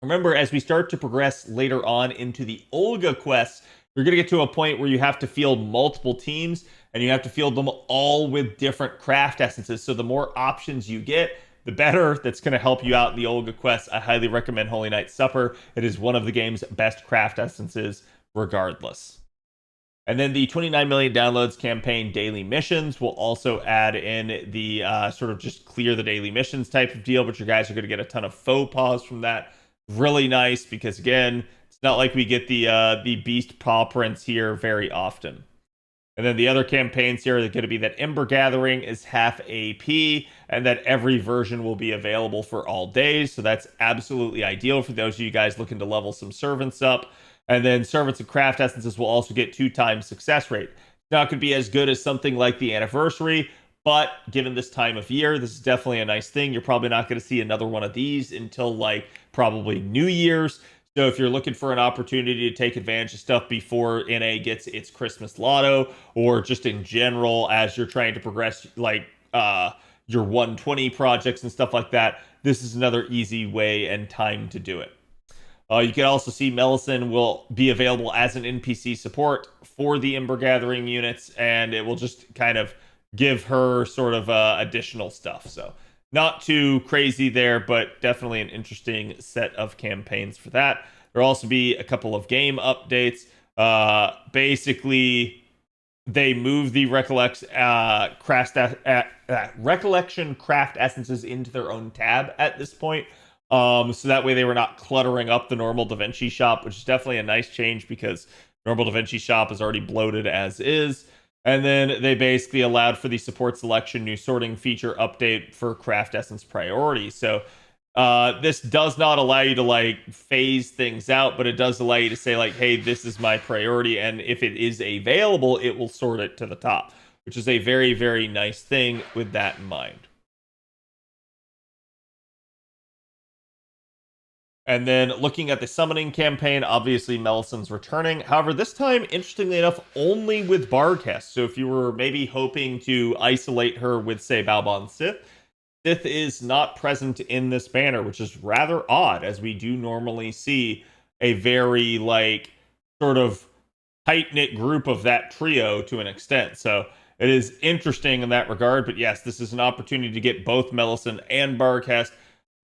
Remember, as we start to progress later on into the Olga quests, you're going to get to a point where you have to field multiple teams, and you have to field them all with different craft essences. So the more options you get, the better. That's going to help you out in the Olga quests. I highly recommend Holy Night Supper. It is one of the game's best craft essences regardless. And then the 29 million downloads campaign daily missions will also add in the sort of just clear the daily missions type of deal, but you guys are going to get a ton of faux pas from that. Really nice, because again, it's not like we get the beast paw prints here very often. And then the other campaigns here are going to be that Ember Gathering is half AP, and that every version will be available for all days. So that's absolutely ideal for those of you guys looking to level some servants up. And then servants and craft essences will also get 2x success rate. It's not going to be as good as something like the anniversary, but given this time of year, this is definitely a nice thing. You're probably not going to see another one of these until like probably New Year's. So if you're looking for an opportunity to take advantage of stuff before NA gets its Christmas lotto, or just in general as you're trying to progress like your 120 projects and stuff like that, this is another easy way and time to do it. You can also see Melisande will be available as an NPC support for the Ember Gathering units, and it will just kind of give her sort of additional stuff. So not too crazy there, but definitely an interesting set of campaigns for that. There'll also be a couple of game updates. Basically, they move the Recollection Craft Essences into their own tab at this point. So that way they were not cluttering up the normal DaVinci shop, which is definitely a nice change because normal DaVinci shop is already bloated as is. And then they basically allowed for the support selection new sorting feature update for craft essence priority. So this does not allow you to like phase things out, but it does allow you to say like, hey, this is my priority. And if it is available, it will sort it to the top, which is a very, very nice thing with that in mind. And then looking at the summoning campaign, obviously Melisande's returning. However, this time, interestingly enough, only with Bardcast. So if you were maybe hoping to isolate her with, say, Balbon Sith, Sith is not present in this banner, which is rather odd, as we do normally see a very, like, sort of tight-knit group of that trio to an extent. So it is interesting in that regard. But yes, this is an opportunity to get both Melisande and Bardcast.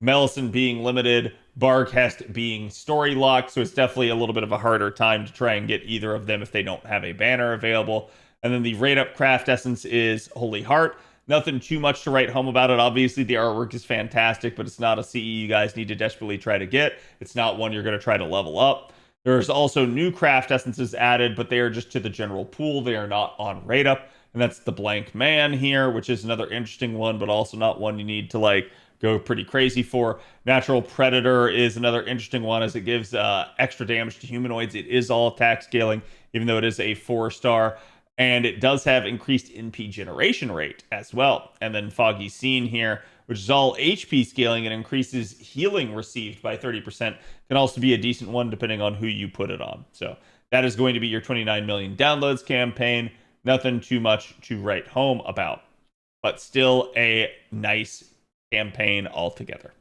Melisande being limited, Bardcast being story locked, so it's definitely a little bit of a harder time to try and get either of them if they don't have a banner available. And then the rate up craft essence is Holy Heart. Nothing too much to write home about it. Obviously, the artwork is fantastic, but it's not a CE you guys need to desperately try to get. It's not one you're going to try to level up. There's also new craft essences added, but they are just to the general pool. They are not on rate up. And that's the Blank Man here, which is another interesting one, but also not one you need to like go pretty crazy for. Natural Predator is another interesting one as it gives extra damage to humanoids. It is all attack scaling, even though it is a 4-star. And it does have increased NP generation rate as well. And then Foggy Scene here, which is all HP scaling and increases healing received by 30%, can also be a decent one depending on who you put it on. So that is going to be your 29 million downloads campaign. Nothing too much to write home about, but still a nice campaign altogether.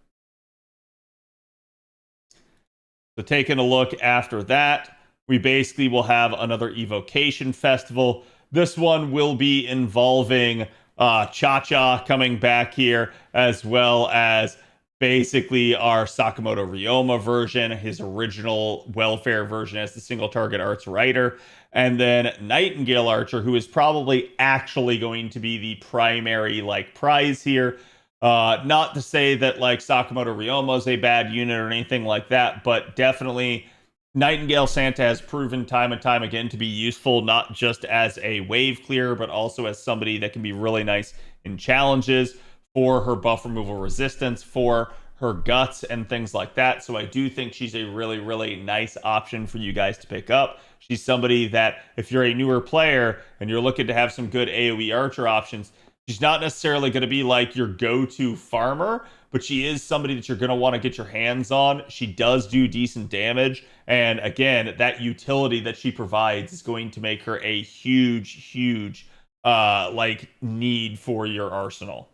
So taking a look after that, we basically will have another Evocation Festival. This one will be involving Cha-Cha coming back here, as well as basically our Sakamoto Ryoma version, his original welfare version as the single target arts writer, and then Nightingale Archer, who is probably actually going to be the primary like prize here. Not to say that like Sakamoto Ryoma is a bad unit or anything like that, but definitely Nightingale Santa has proven time and time again to be useful, not just as a wave clear, but also as somebody that can be really nice in challenges for her buff removal resistance, for her guts and things like that. So I do think she's a really, really nice option for you guys to pick up. She's somebody that if you're a newer player and you're looking to have some good AoE archer options, she's not necessarily going to be like your go-to farmer, but she is somebody that you're going to want to get your hands on. She does do decent damage. And again, that utility that she provides is going to make her a huge like need for your arsenal.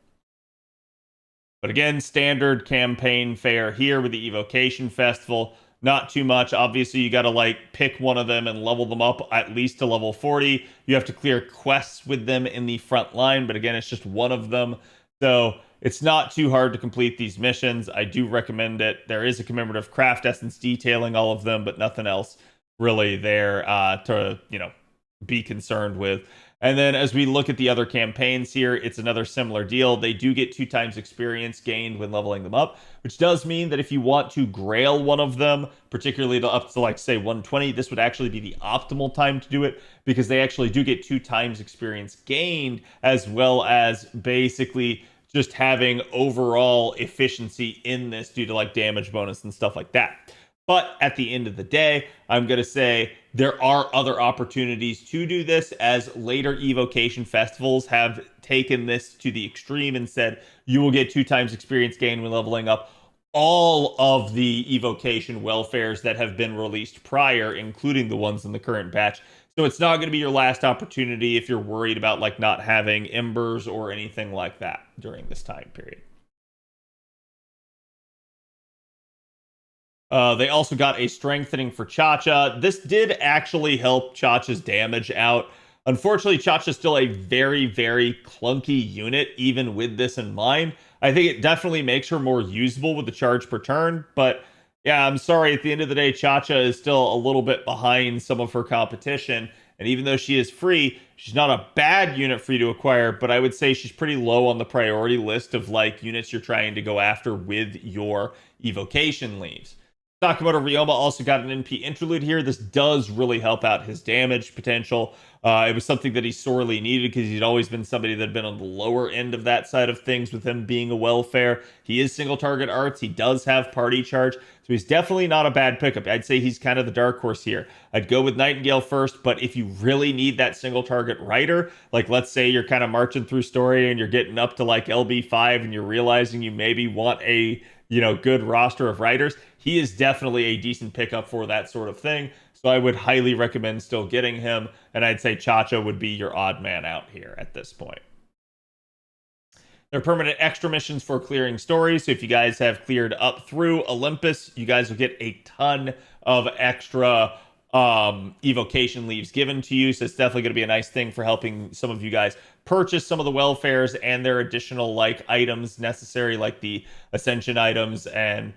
But again, standard campaign fare here with the Evocation Festival. Not too much. Obviously, you got to like pick one of them and level them up at least to level 40. You have to clear quests with them in the front line, but again, it's just one of them. So it's not too hard to complete these missions. I do recommend it. There is a commemorative craft essence detailing all of them, but nothing else really there to, you know, be concerned with. And then as we look at the other campaigns here, it's another similar deal. They do get 2 times experience gained when leveling them up, which does mean that if you want to grail one of them, particularly up to like say 120, this would actually be the optimal time to do it, because they actually do get 2 times experience gained, as well as basically just having overall efficiency in this due to like damage bonus and stuff like that. But at the end of the day, I'm going to say there are other opportunities to do this, as later evocation festivals have taken this to the extreme and said you will get 2 times experience gain when leveling up all of the evocation welfares that have been released prior, including the ones in the current batch. So it's not going to be your last opportunity if you're worried about like not having embers or anything like that during this time period. They also got a strengthening for Cha-Cha. This did actually help Cha-Cha's damage out. Unfortunately, Cha-Cha's still a very, very clunky unit, even with this in mind. I think it definitely makes her more usable with the charge per turn, but yeah, I'm sorry, at the end of the day, Cha-Cha is still a little bit behind some of her competition, and even though she is free, she's not a bad unit for you to acquire, but I would say she's pretty low on the priority list of like units you're trying to go after with your evocation leaves. Sakamoto Ryoma also got an NP interlude here. This does really help out his damage potential. It was something that he sorely needed because he'd always been somebody that had been on the lower end of that side of things with him being a welfare. He is single target arts. He does have party charge. So he's definitely not a bad pickup. I'd say he's kind of the dark horse here. I'd go with Nightingale first, but if you really need that single target rider, like let's say you're kind of marching through story and you're getting up to like LB5 and you're realizing you maybe want a good roster of riders, he is definitely a decent pickup for that sort of thing. So I would highly recommend still getting him, and I'd say Cha-Cha would be your odd man out here at this point. There are permanent extra missions for clearing stories, so if you guys have cleared up through Olympus, you guys will get a ton of extra evocation leaves given to you, so it's definitely going to be a nice thing for helping some of you guys purchase some of the welfares and their additional like items necessary, like the ascension items and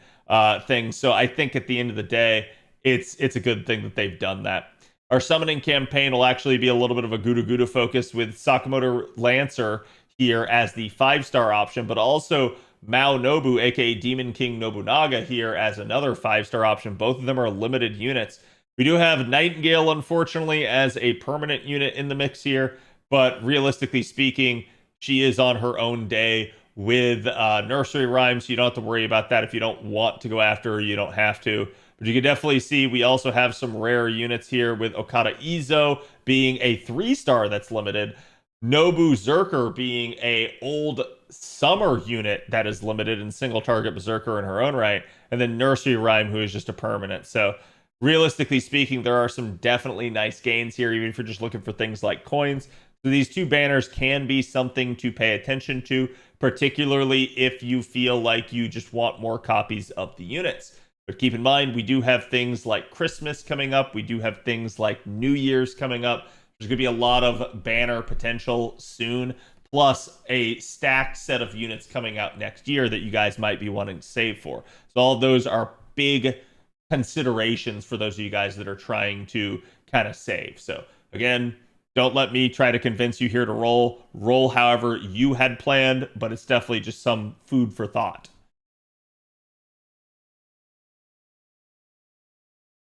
things. So I think at the end of the day, it's a good thing that they've done that. Our summoning campaign will actually be a little bit of a Guda Guda focus, with Sakamoto Lancer here as the 5-star option, but also Mao Nobu, aka Demon King Nobunaga, here as another 5-star option. Both of them are limited units. We do have Nightingale, unfortunately, as a permanent unit in the mix here, but realistically speaking, she is on her own day with Nursery Rhyme, so you don't have to worry about that. If you don't want to go after her, you don't have to. But you can definitely see we also have some rare units here, with Okada Izo being a 3-star that's limited, Nobu Zerker being a old summer unit that is limited and single target berserker in her own right, and then Nursery Rhyme, who is just a permanent. So realistically speaking, there are some definitely nice gains here, even if you're just looking for things like coins. So these 2 banners can be something to pay attention to, particularly if you feel like you just want more copies of the units. But keep in mind, we do have things like Christmas coming up. We do have things like New Year's coming up. There's going to be a lot of banner potential soon, plus a stacked set of units coming out next year that you guys might be wanting to save for. So all of those are big considerations for those of you guys that are trying to kind of save. So again, don't let me try to convince you here to roll however you had planned, but it's definitely just some food for thought.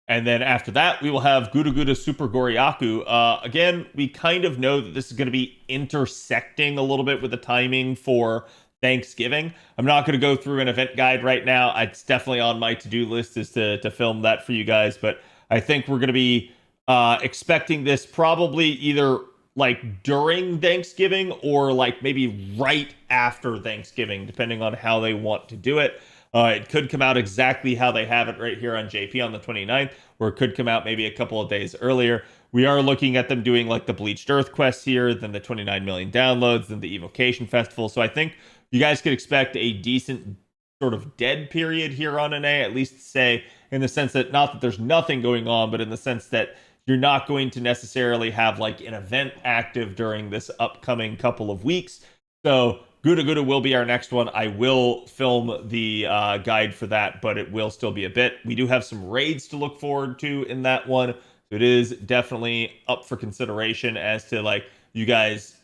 And then after that, we will have Guda Guda Super Goryaku. Again, we kind of know that this is going to be intersecting a little bit with the timing for Thanksgiving. I'm not going to go through an event guide right now. It's definitely on my to-do list is to film that for you guys. But I think we're going to be expecting this probably either like during Thanksgiving or like maybe right after Thanksgiving, depending on how they want to do it. It could come out exactly how they have it right here on JP on the 29th, or it could come out maybe a couple of days earlier. We are looking at them doing like the Bleached Earth quest here, then the 29 million downloads, then the Evocation Festival. So I think you guys could expect a decent sort of dead period here on NA, at least say in the sense that not that there's nothing going on, but in the sense that you're not going to necessarily have like an event active during this upcoming couple of weeks. So Guda Guda will be our next one. I will film the guide for that, but it will still be a bit. We do have some raids to look forward to in that one. So it is definitely up for consideration as to like you guys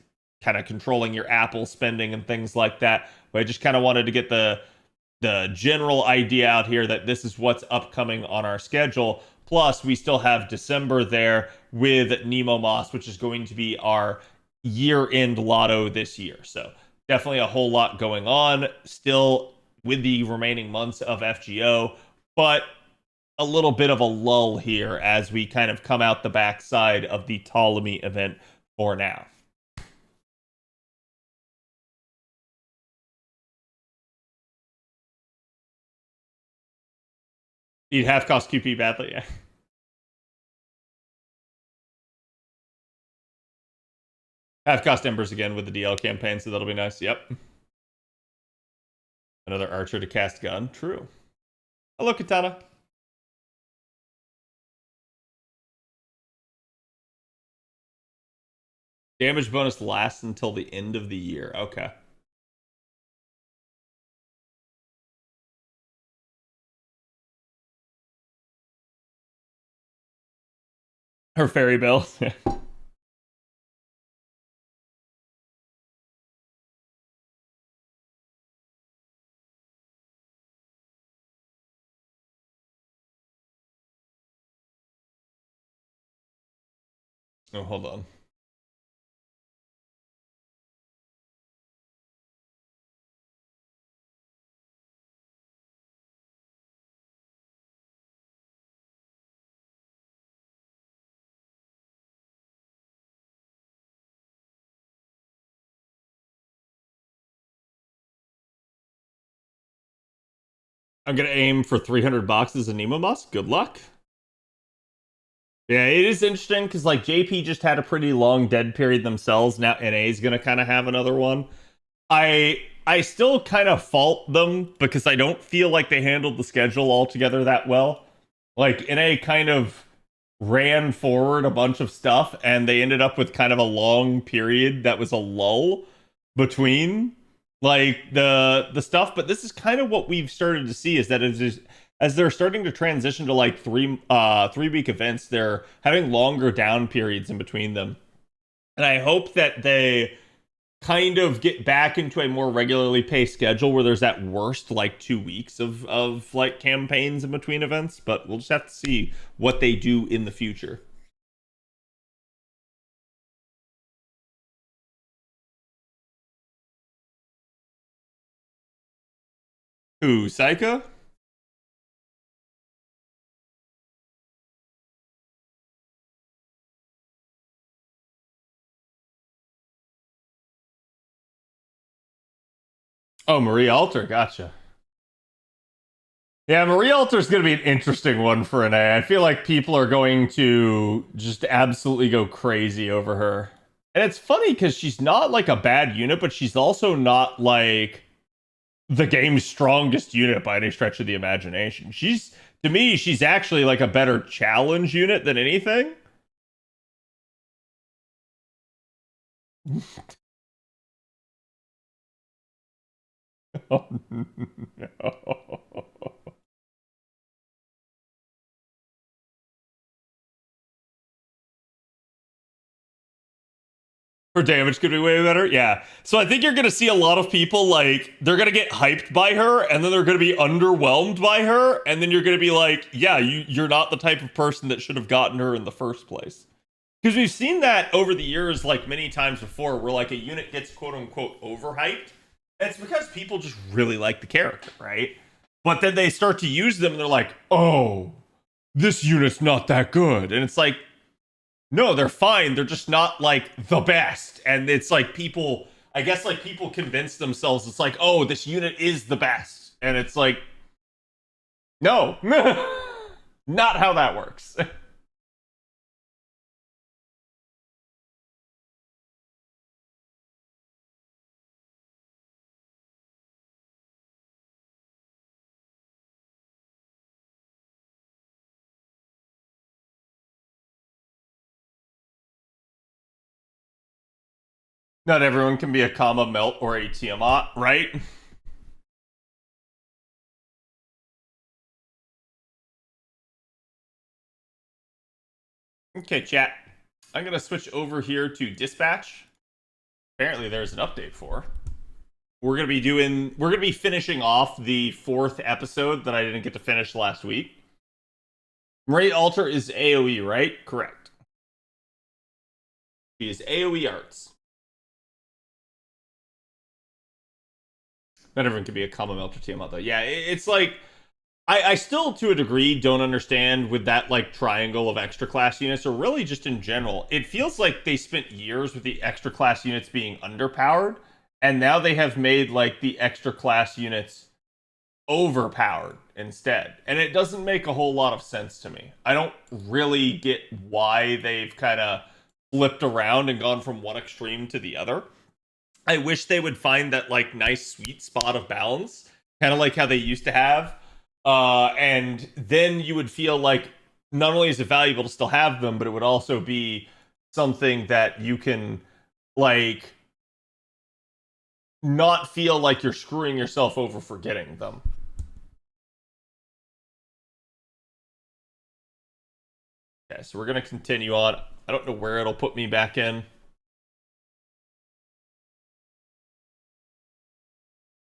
kind of controlling your Apple spending and things like that. But I just kind of wanted to get the general idea out here that this is what's upcoming on our schedule. Plus, we still have December there with Nemo Moss, which is going to be our year-end lotto this year. So definitely a whole lot going on still with the remaining months of FGO, but a little bit of a lull here as we kind of come out the backside of the Ptolemy event for now. You'd half cost QP badly, yeah. Half cost Embers again with the DL campaign, so that'll be nice. Yep. Another archer to cast gun. True. Hello, Katana. Damage bonus lasts until the end of the year. Okay. Her fairy bell. Oh, hold on. I'm gonna aim for 300 boxes of Nemo Moss. Good luck. Yeah, it is interesting because like JP just had a pretty long dead period themselves. Now NA is gonna kind of have another one. I still kind of fault them because I don't feel like they handled the schedule altogether that well. Like NA kind of ran forward a bunch of stuff and they ended up with kind of a long period that was a lull between like the stuff. But this is kind of what we've started to see is that as they're starting to transition to like 3-week events, they're having longer down periods in between them. And I hope that they kind of get back into a more regularly paced schedule where there's that worst like 2 weeks of like campaigns in between events, but we'll just have to see what they do in the future. Who, Psycho? Oh, Marie Alter, gotcha. Yeah, Marie Alter is going to be an interesting one for an A. I feel like people are going to just absolutely go crazy over her. And it's funny because she's not like a bad unit, but she's also not like the game's strongest unit by any stretch of the imagination. To me, she's actually like a better challenge unit than anything. Oh, no. Her damage could be way better. Yeah. So I think you're going to see a lot of people like they're going to get hyped by her and then they're going to be underwhelmed by her. And then you're going to be like, yeah, you're not the type of person that should have gotten her in the first place. Because we've seen that over the years, like many times before, where like a unit gets quote unquote overhyped. And it's because people just really like the character, right? But then they start to use them and they're like, oh, this unit's not that good. And it's like, no, they're fine. They're just not like the best. And it's like people, I guess like people convince themselves it's like, oh, this unit is the best. And it's like, no, not how that works. Not everyone can be a Kama Melt or a Tiamat, right? Okay, chat. I'm gonna switch over here to dispatch. Apparently, there's an update for. We're gonna be finishing off the 4th episode that I didn't get to finish last week. Marie Alter is AoE, right? Correct. She is AoE arts. Not everyone can be a Kama Melter Tiamat though. Yeah, it's like I still, to a degree, don't understand with that like triangle of extra class units, or really just in general. It feels like they spent years with the extra class units being underpowered, and now they have made like the extra class units overpowered instead. And it doesn't make a whole lot of sense to me. I don't really get why they've kind of flipped around and gone from one extreme to the other. I wish they would find that like nice sweet spot of balance, kind of like how they used to have. And then you would feel like not only is it valuable to still have them, but it would also be something that you can like not feel like you're screwing yourself over for getting them. Okay, so we're gonna continue on. I don't know where it'll put me back in.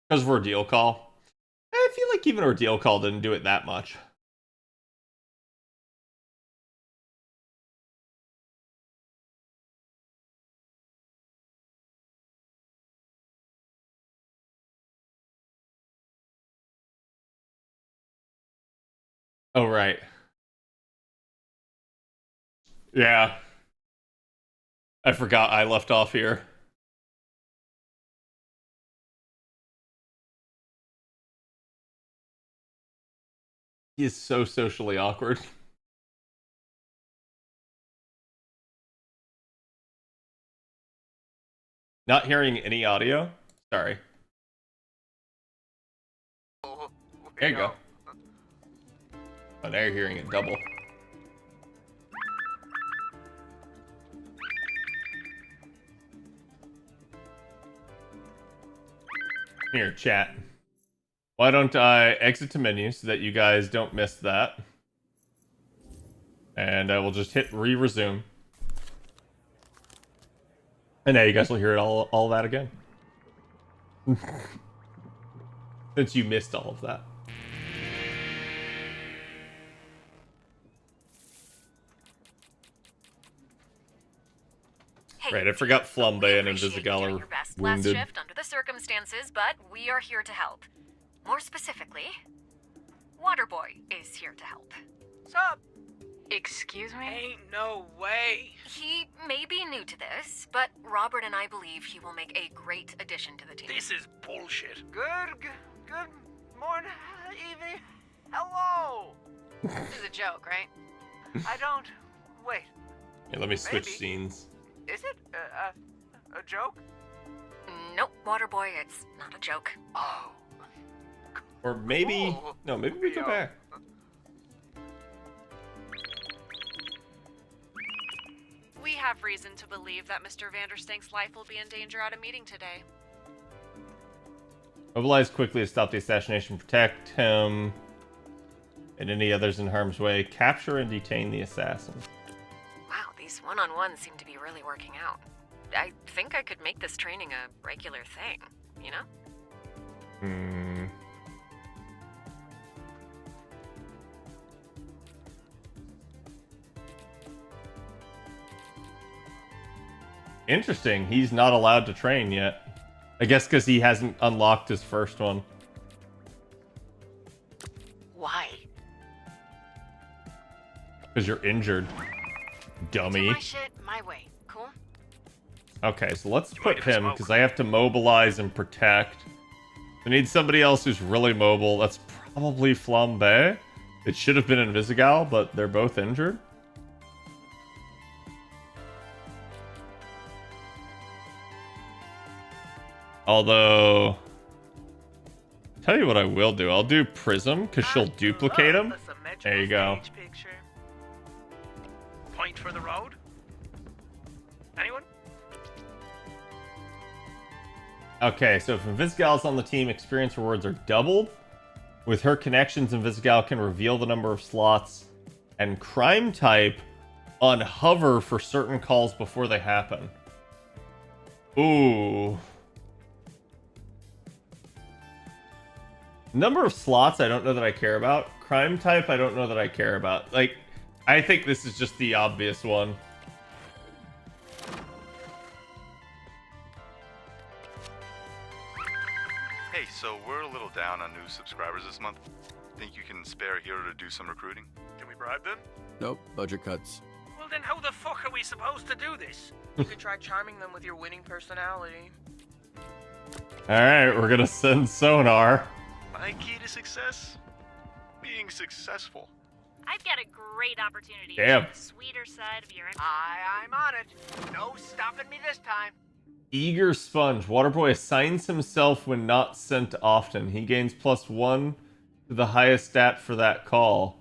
Because of Ordeal Call. I feel like even Ordeal Call didn't do it that much. Oh, right. Yeah. I forgot I left off here. He is so socially awkward. Not hearing any audio? Sorry. There you go. Oh, now you're hearing it double. Here, chat. Why don't I exit to menu so that you guys don't miss that? And I will just hit re-resume. And now you guys will hear it all that again. Since you missed all of that. Hey, Right, I forgot Flambe and appreciate you Invisigal doing are your best wounded. last shift under the circumstances, but we are here to help. More specifically, Waterboy is here to help. Sup? Excuse me? Ain't no way. He may be new to this, but Robert and I believe he will make a great addition to the team. This is bullshit. Good morning, evening, hello. This is a joke, right? I don't, wait, Yeah, let me switch Maybe. scenes. is it a joke? Nope, Waterboy, it's not a joke. Oh. Or maybe... Cool. No, maybe we go Yo. back. We have reason to believe that Mr. Vanderstank's life will be in danger at a meeting today. Mobilize quickly to stop the assassination, protect him and any others in harm's way. Capture and detain the assassin. Wow, these one-on-ones seem to be really working out. I think I could make this training a regular thing, you know? Hmm. Interesting. He's not allowed to train yet. I guess because he hasn't unlocked his first one. Why? Because you're injured, dummy. Do my shit my way. Cool? Okay, so let's You put ain't even him, smoke. because I have to mobilize and protect. I need somebody else who's really mobile. That's probably Flambe. It should have been Invisigal, but they're both injured. Although, tell you what I will do. I'll do Prism, because she'll duplicate him. There you go. Picture. Point for the road? Anyone? Okay, so if Invisigal is on the team, experience rewards are doubled. With her connections, Invisigal can reveal the number of slots. And crime type on hover for certain calls before they happen. Ooh. Number of slots, I don't know that I care about. Crime type, I don't know that I care about. Like, I think this is just the obvious one. Hey, so we're a little down on new subscribers this month. Think you can spare a hero to do some recruiting? Can we bribe them? Nope, budget cuts. Well, then how the fuck are we supposed to do this? You could try charming them with your winning personality. Alright, we're gonna send Sonar. My key to success? Being successful. I've got a great opportunity Damn. to show the sweeter side of your I'm on it. No stopping me this time. Eager Sponge. Waterboy assigns himself when not sent often. He gains +1 to the highest stat for that call.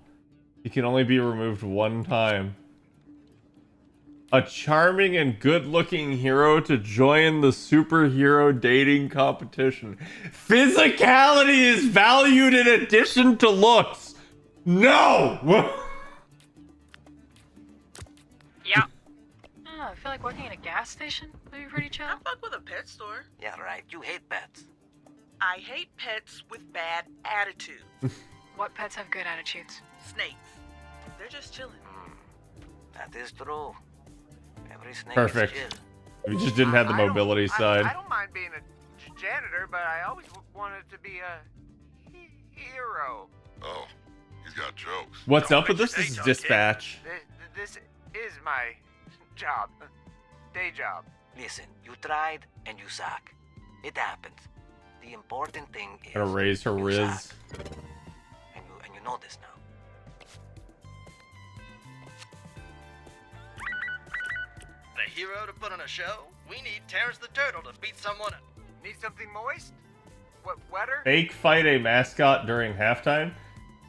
He can only be removed one time. A charming and good-looking hero to join the superhero dating competition. Physicality is valued in addition to looks. No! Yeah. Oh, I feel like working at a gas station would be pretty chill. I fuck with a pet store. Yeah, right. You hate pets. I hate pets with bad attitude. What pets have good attitudes? Snakes. They're just chilling. That is true. Every snake Perfect. is chill. We just didn't have the mobility side. I don't mind being a janitor, but I always wanted to be a hero. Oh, he's got jokes. What's up with this? This is dispatch. This is my job. Day job. Listen, you tried and you suck. It happens. The important thing is Gotta raise her you riz. suck. And you know this now. The hero to put on a show? We need Terrence the Turtle to beat someone up. Need something moist? What, wetter? Fake fight a mascot during halftime.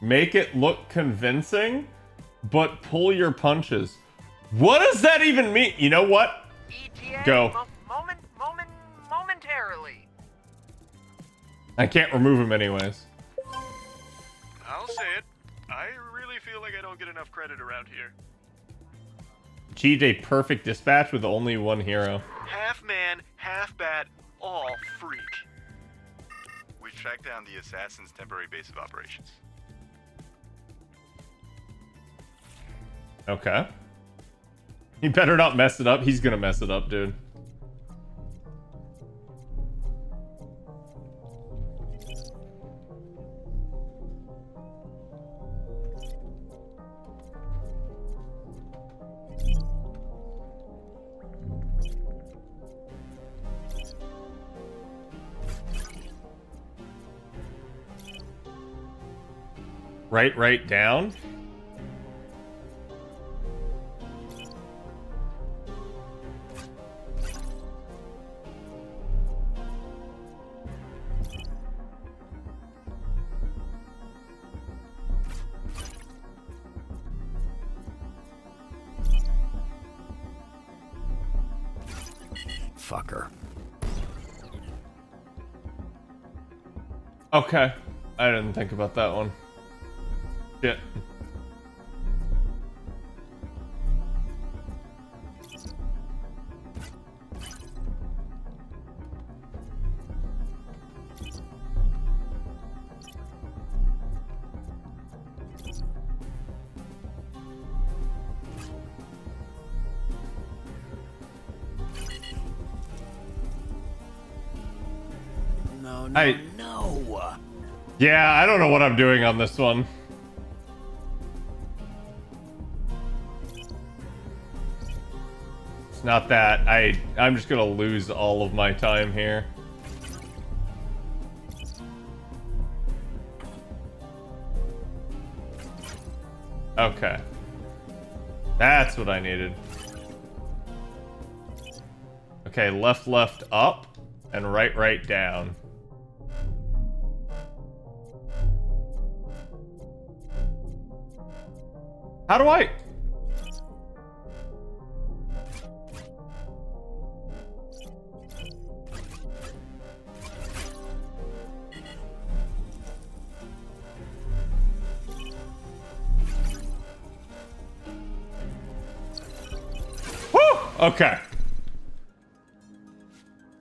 Make it look convincing, but pull your punches. What does that even mean? You know what? ETA? Go. Momentarily. I can't remove him anyways. I'll say it. I really feel like I don't get enough credit around here. Achieved a perfect dispatch with only one hero. Half man, half bat, all freak. We tracked down the assassin's temporary base of operations. Okay. He better not mess it up. He's gonna mess it up, dude. Right down. Fucker. Okay. I didn't think about that one. Shit. No. Yeah, I don't know what I'm doing on this one. It's not that. I'm just gonna lose all of my time here. Okay. That's what I needed. Okay, left up, and right down. How do I... Okay.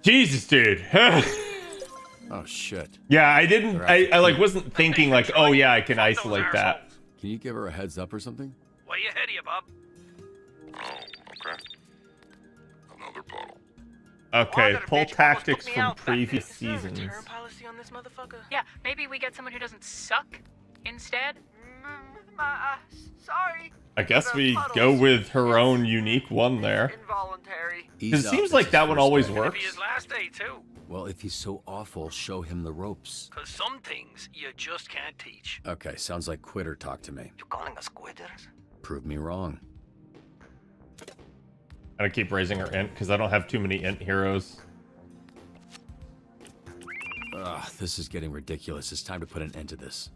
Jesus, dude. Oh shit. Yeah, I didn't. I like wasn't thinking like, oh yeah, I can isolate that. Can you give her a heads up or something? Way ahead of you, Bob. Oh, okay. Another puddle. Okay, pull tactics me from out back previous Is there a seasons. return policy on this motherfucker? Yeah, maybe we get someone who doesn't suck instead. Sorry. I guess we go with her own unique one there. Involuntary. Because it seems like that one always works. Maybe his last day too. Well, if he's so awful, show him the ropes. Cause some things you just can't teach. Okay, sounds like quitter talk to me. You calling us quitters? Prove me wrong. I gotta keep raising her int because I don't have too many int heroes. Ugh, this is getting ridiculous. It's time to put an end to this.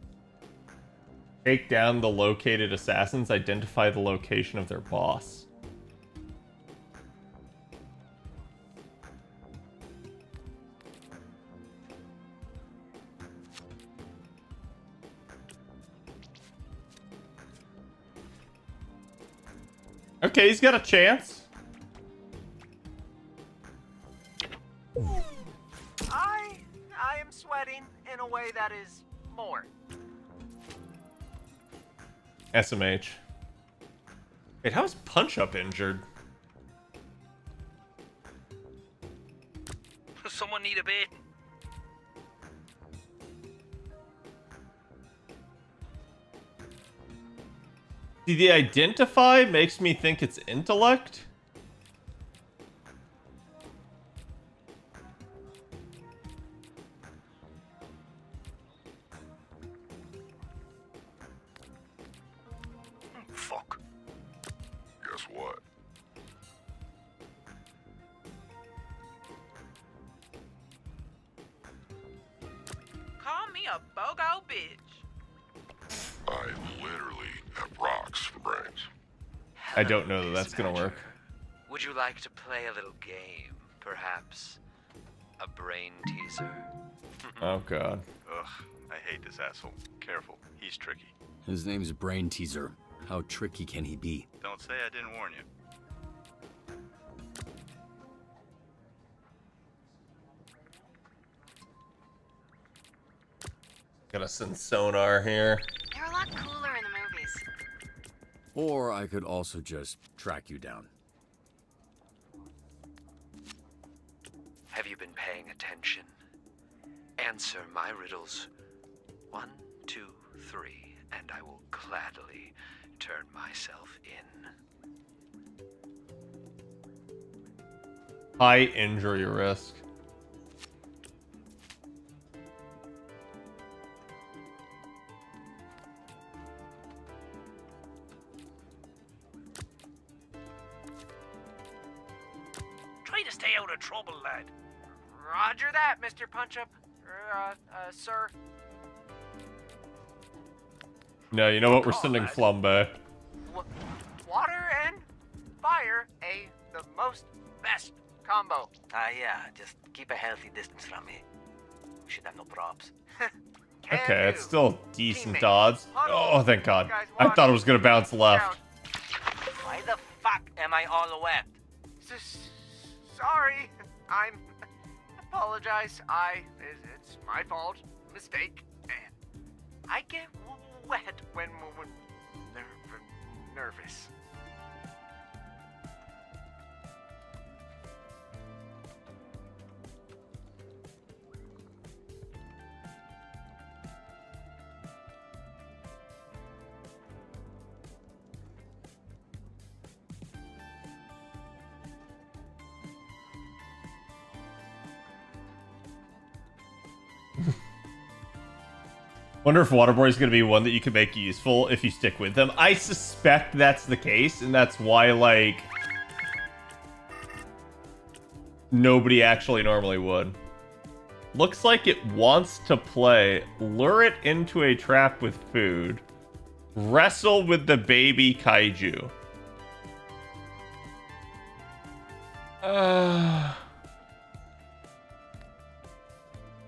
Take down the located assassins. Identify the location of their boss. Okay, he's got a chance. I am sweating in a way that is more. SMH. Wait, how is Punch Up injured? Someone need a bait. See, the identify makes me think it's intellect. Fuck. Guess what? Call me a BOGO bitch. I literally have rocks for brains. I don't know that that's gonna work. Would you like to play a little game? Perhaps a brain teaser? Oh god. Ugh, I hate this asshole. Careful, he's tricky. His name's Brain Teaser. How tricky can he be? Don't say I didn't warn you. Gotta send sonar here. They're a lot cooler in the movies. Or I could also just track you down. Have you been paying attention? Answer my riddles. 1, 2, 3, and I will gladly turn myself in. High injury risk. Try to stay out of trouble, lad. Roger that, Mr. Punch-Up. Sir. No, you know what? We're sending Flambe. Water and fire, the most best combo. Yeah, just keep a healthy distance from me. We should have no props. Okay, it's still decent odds. Oh, thank God. I thought it was gonna bounce left. Why the fuck am I all wet? Sorry, I'm... Apologize. It's my fault. Mistake. And I get wet when nervous. Wonder if Waterboy is going to be one that you can make useful if you stick with them. I suspect that's the case, and that's why, like, nobody actually normally would. Looks like it wants to play. Lure it into a trap with food. Wrestle with the baby kaiju.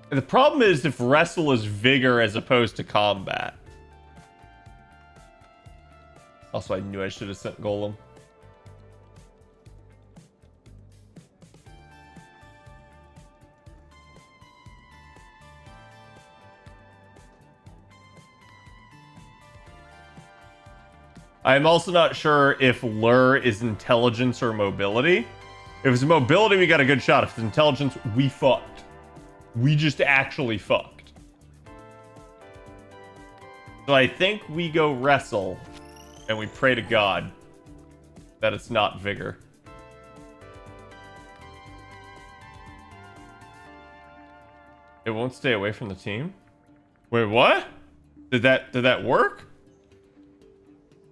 The problem is if wrestle is vigor as opposed to combat. Also, I knew I should have sent Golem. I'm also not sure if lure is intelligence or mobility. If it's mobility, we got a good shot. If it's intelligence, we fucked. We just actually fucked. So I think we go wrestle, and we pray to God that it's not vigor. It won't stay away from the team? Wait, what? Did that work?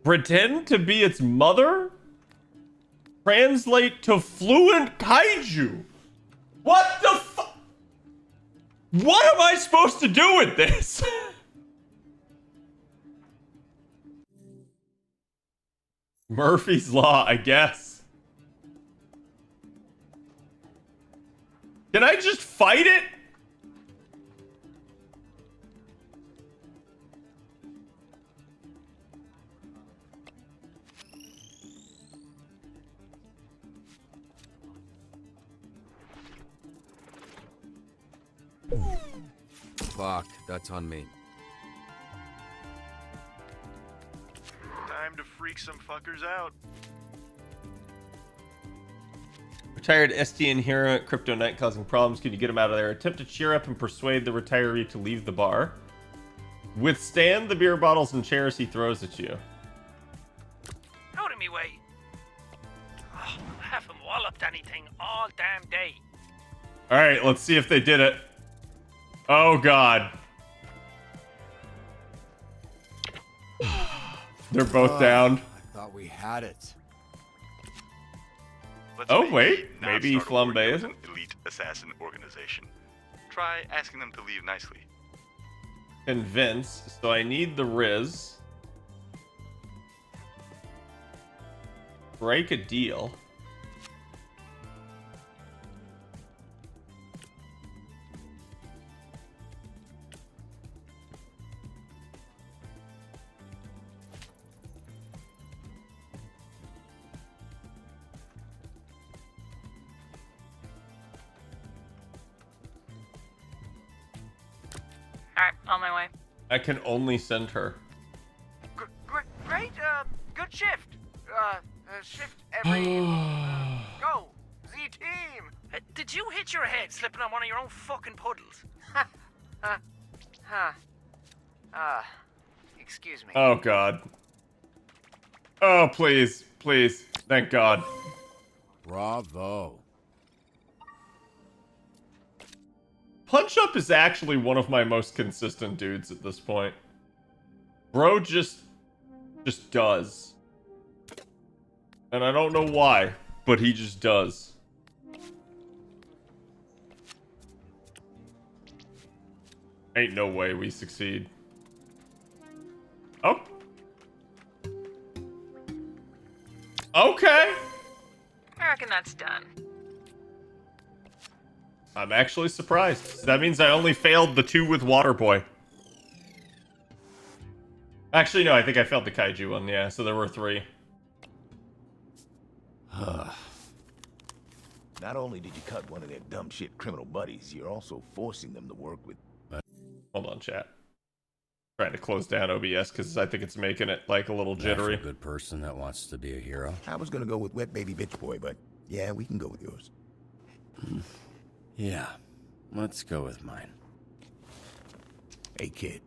Pretend to be its mother? Translate to fluent kaiju? What the fuck? What am I supposed to do with this? Murphy's Law, I guess. Can I just fight it? Fuck, that's on me. Time to freak some fuckers out. Retired SDN hero at Crypto Knight causing problems. Can you get him out of there? Attempt to cheer up and persuade the retiree to leave the bar. Withstand the beer bottles and chairs he throws at you. Out of me way. Oh, I haven't walloped anything all damn day. Alright, let's see if they did it. Oh god. They're both down. I thought we had it. Oh wait, maybe Flambe isn't. An elite assassin organization. Try asking them to leave nicely. Convince. So I need the Riz. Break a deal. Alright, on my way. I can only send her. Great, good shift. Shift every... go, Z-Team. Did you hit your head slipping on one of your own fucking puddles? Excuse me. Oh god. Oh please, please. Thank God. Bravo. Punch Up is actually one of my most consistent dudes at this point. Bro just does. And I don't know why, but he just does. Ain't no way we succeed. Oh. Okay. I reckon that's done. I'm actually surprised. That means I only failed the 2 with Waterboy. Actually, no, I think I failed the Kaiju one, yeah, so there were 3. Not only did you cut one of their dumb shit criminal buddies, you're also forcing them to work with... Hold on, chat. Trying to close down OBS because I think it's making it, like, a little jittery. That's a good person that wants to be a hero. I was gonna go with Wet Baby Bitch Boy, but yeah, we can go with yours. Yeah, let's go with mine. Hey, kid.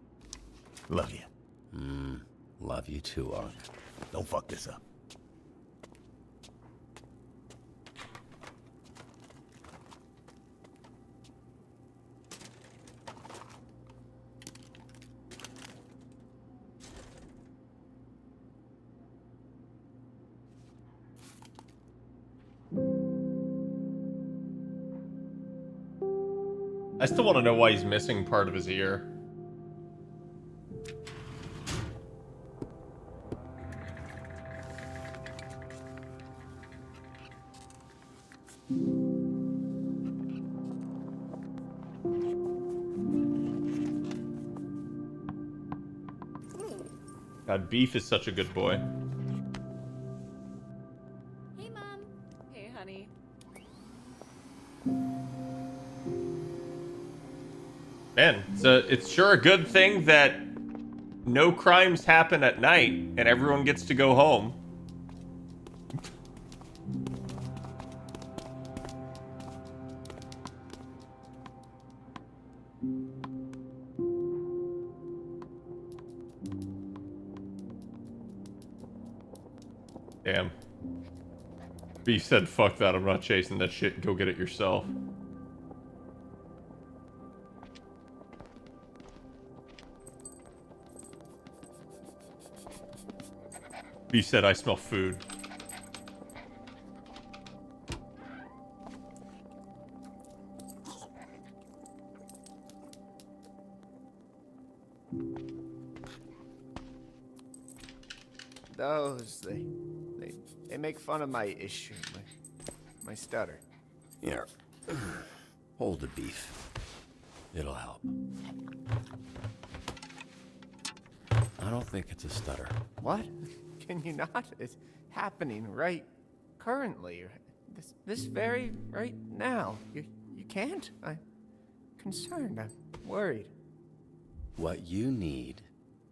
Love you. Love you too, Unc. Don't fuck this up. I still want to know why he's missing part of his ear. God, Beef is such a good boy. Hey, Mom. Hey, honey. Man, it's sure a good thing that no crimes happen at night and everyone gets to go home. Damn. Beef said, fuck that, I'm not chasing that shit, go get it yourself. Beef said, I smell food. Those, they make fun of my issue, my stutter. Here. Hold the beef. It'll help. I don't think it's a stutter. What? Can you not? It's happening right currently. This very right now. You can't? I'm concerned. I'm worried. What you need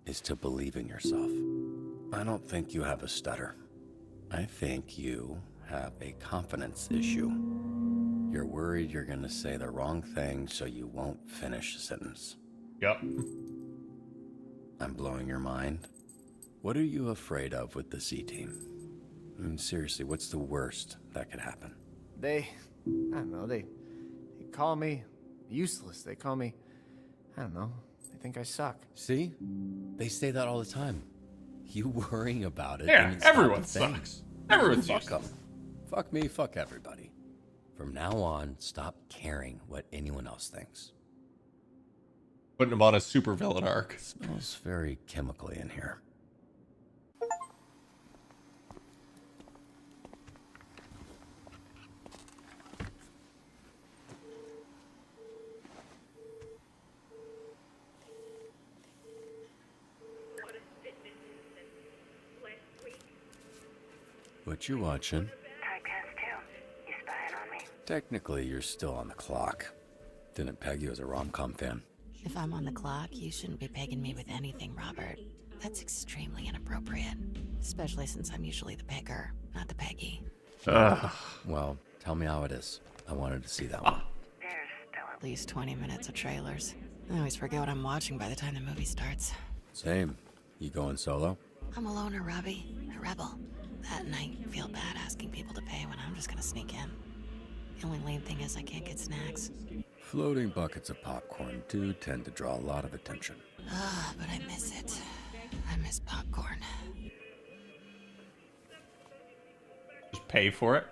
is to believe in yourself. I don't think you have a stutter. I think you have a confidence issue. You're worried you're gonna say the wrong thing so you won't finish a sentence. Yep. I'm blowing your mind. What are you afraid of with the C-Team? I mean, seriously, what's the worst that could happen? I don't know, they call me useless. They call me, I don't know, they think I suck. See? They say that all the time. You worrying about it. Yeah, and it's not everyone the thing. sucks. Everyone's Fuck useless. them. Fuck me, fuck everybody. From now on, stop caring what anyone else thinks. Putting him on a supervillain arc. It smells very chemically in here. What you watching? Typecast 2. You spying on me? Technically, you're still on the clock. Didn't peg you as a rom-com fan. If I'm on the clock, you shouldn't be pegging me with anything, Robert. That's extremely inappropriate. Especially since I'm usually the picker, not the peggy. Well, tell me how it is. I wanted to see that one. At least 20 minutes of trailers. I always forget what I'm watching by the time the movie starts. Same. You going solo? I'm a loner, Robbie. A rebel. That and I feel bad asking people to pay when I'm just gonna sneak in. The only lame thing is I can't get snacks. Floating buckets of popcorn do tend to draw a lot of attention. But I miss it. I miss popcorn. Just pay for it.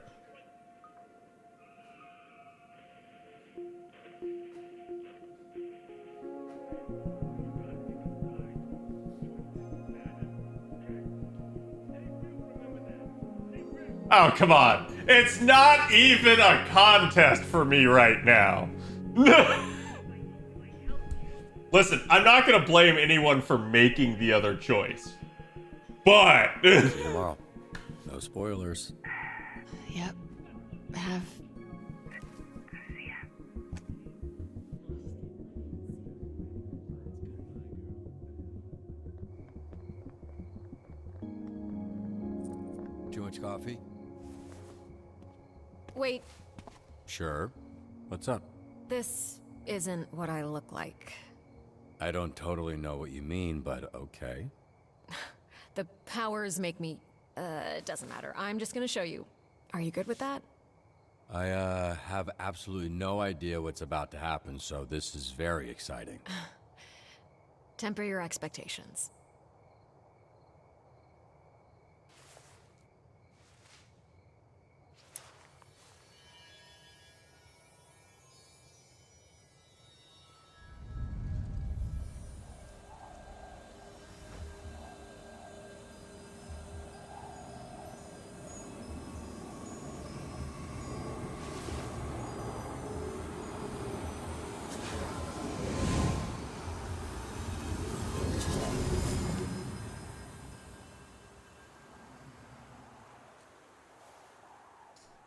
Oh, come on. It's not even a contest for me right now. Listen, I'm not going to blame anyone for making the other choice. But... See you tomorrow. No spoilers. Yep. Have... Too much coffee? Wait, Sure. What's up? this isn't what I look like. I don't totally know what you mean, but okay. The powers make me... it doesn't matter. I'm just gonna show you. Are you good with that? I have absolutely no idea what's about to happen, so this is very exciting. Temper your expectations.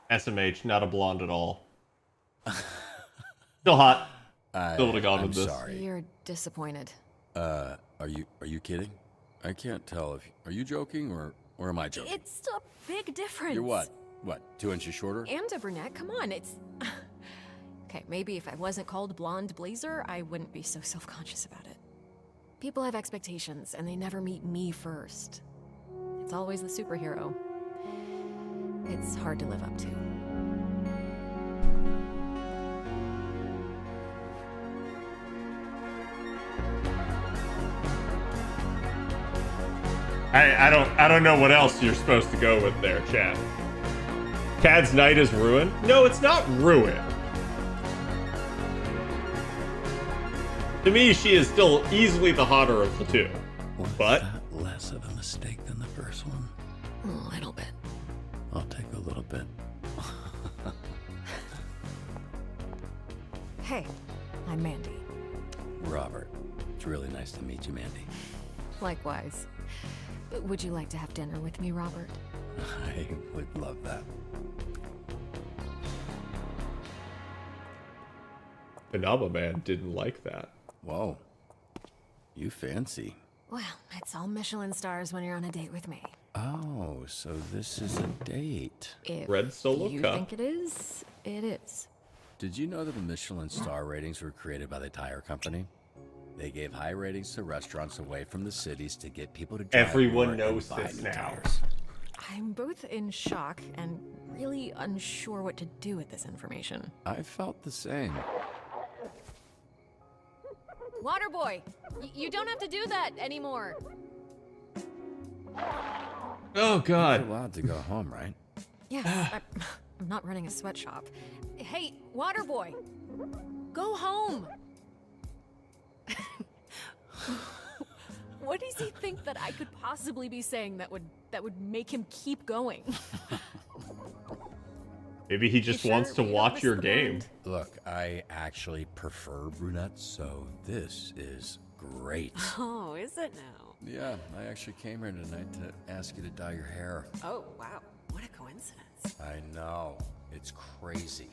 SMH, not a blonde at all. Still hot. Still would have gone with this. Sorry. You're disappointed. Are you kidding? I can't tell if are you joking or am I joking? It's a big difference. You're what? What? 2 inches shorter? And a brunette. Come on, it's. Okay, maybe if I wasn't called Blonde Blazer, I wouldn't be so self-conscious about it. People have expectations, and they never meet me first. It's always the superhero. It's hard to live up to. I don't know what else you're supposed to go with there, Chad. Cad's night is ruined? No, it's not ruined. To me, she is still easily the hotter of the two. But Less of a mistake than the first one. A little bit. I'll take a little bit. Hey, I'm Mandy. Robert. It's really nice to meet you, Mandy. Likewise. Would you like to have dinner with me, Robert? I would love that. Banaba Man didn't like that. Whoa. You fancy. Well, it's all Michelin stars when you're on a date with me. Oh, so this is a date. If Red Solo you Cup. think it is, it is. Did you know that the Michelin star ratings were created by the tire company? They gave high ratings to restaurants away from the cities to get people to drive Everyone more and knows buy this new now. tires. I'm both in shock and really unsure what to do with this information. I felt the same. Waterboy, you don't have to do that anymore. Oh, God. You're allowed to go home, right? Yes, I'm not running a sweatshop. Hey, Waterboy, go home. What does he think that I could possibly be saying that would make him keep going? Maybe he just wants to watch your game. Look, I actually prefer brunettes, so this is great. Oh, is it now? Yeah, I actually came here tonight to ask you to dye your hair. Oh, wow. What a coincidence. I know. It's crazy.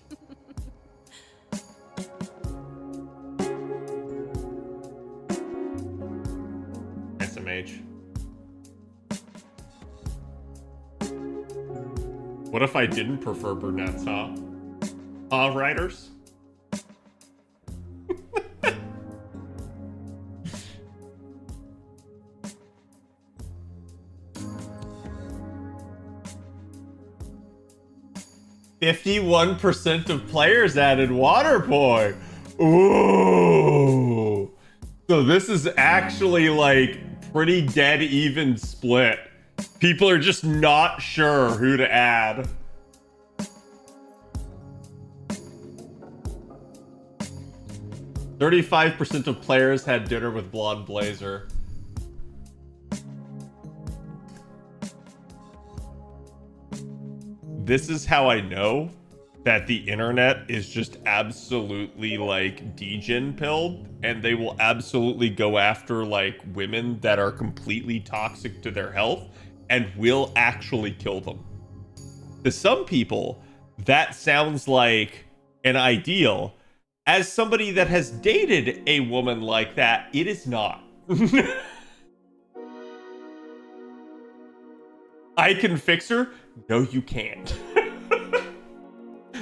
SMH. What if I didn't prefer brunettes, huh? Writers? "51% of players added Waterboy." Ooh. So this is actually like pretty dead even split. People are just not sure who to add. "35% of players had dinner with Blonde Blazer." This is how I know that the internet is just absolutely like degen pilled, and they will absolutely go after like women that are completely toxic to their health and will actually kill them. To some people, that sounds like an ideal. As somebody that has dated a woman like that, it is not. I can fix her? No, you can't.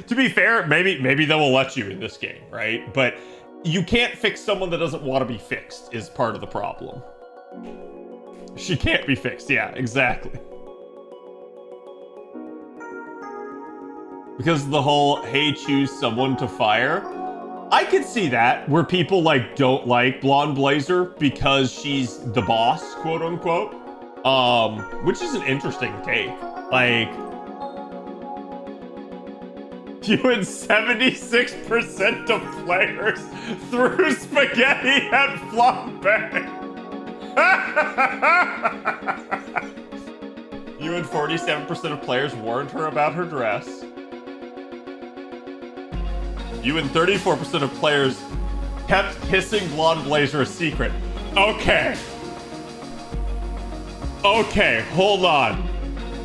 To be fair, maybe they will let you in this game, right? But you can't fix someone that doesn't want to be fixed is part of the problem. She can't be fixed. Yeah, exactly. Because of the whole, hey, choose someone to fire. I could see that, where people like don't like Blonde Blazer because she's the boss, quote unquote. Which is an interesting take. Like, you and 76% of players threw spaghetti at flambe. You and 47% of players warned her about her dress. You and 34% of players kept kissing Blonde Blazer a secret. Okay. Okay, hold on.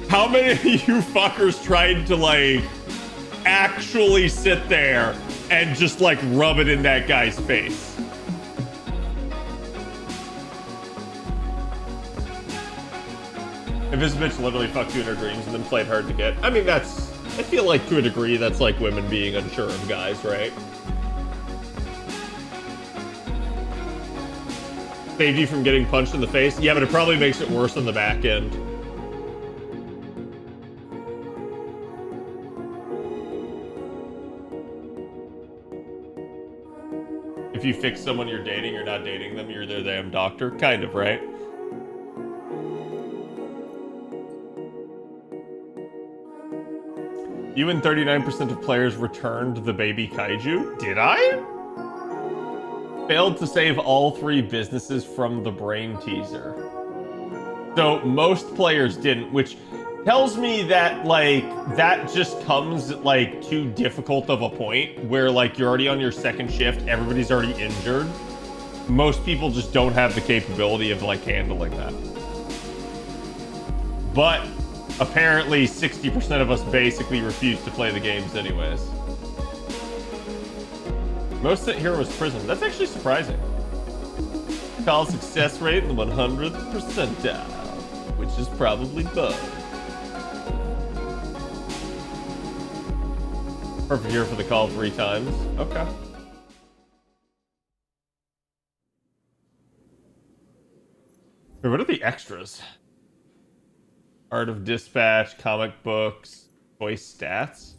How many of you fuckers tried to, like, actually sit there and just, like, rub it in that guy's face? If this bitch literally fucked you in her dreams and then played hard to get. I mean, that's... I feel like to a degree that's like women being unsure of guys, right? Saved you from getting punched in the face? Yeah, but it probably makes it worse on the back end. If you fix someone you're dating, you're not dating them, you're their damn doctor. Kind of, right? You and 39% of players returned the baby kaiju? Did I? Failed to save all 3 businesses from the brain teaser. So most players didn't, which tells me that, like, that just comes, like, too difficult of a point where, like, you're already on your second shift, everybody's already injured. Most people just don't have the capability of, like, handling that. But apparently 60% of us basically refuse to play the games anyways. Most that hero was prison. That's actually surprising. College success rate in the 100th percentile, which is probably bug. Perfect hero for the call 3 times. Okay. Wait, what are the extras? Art of Dispatch, comic books, choice stats?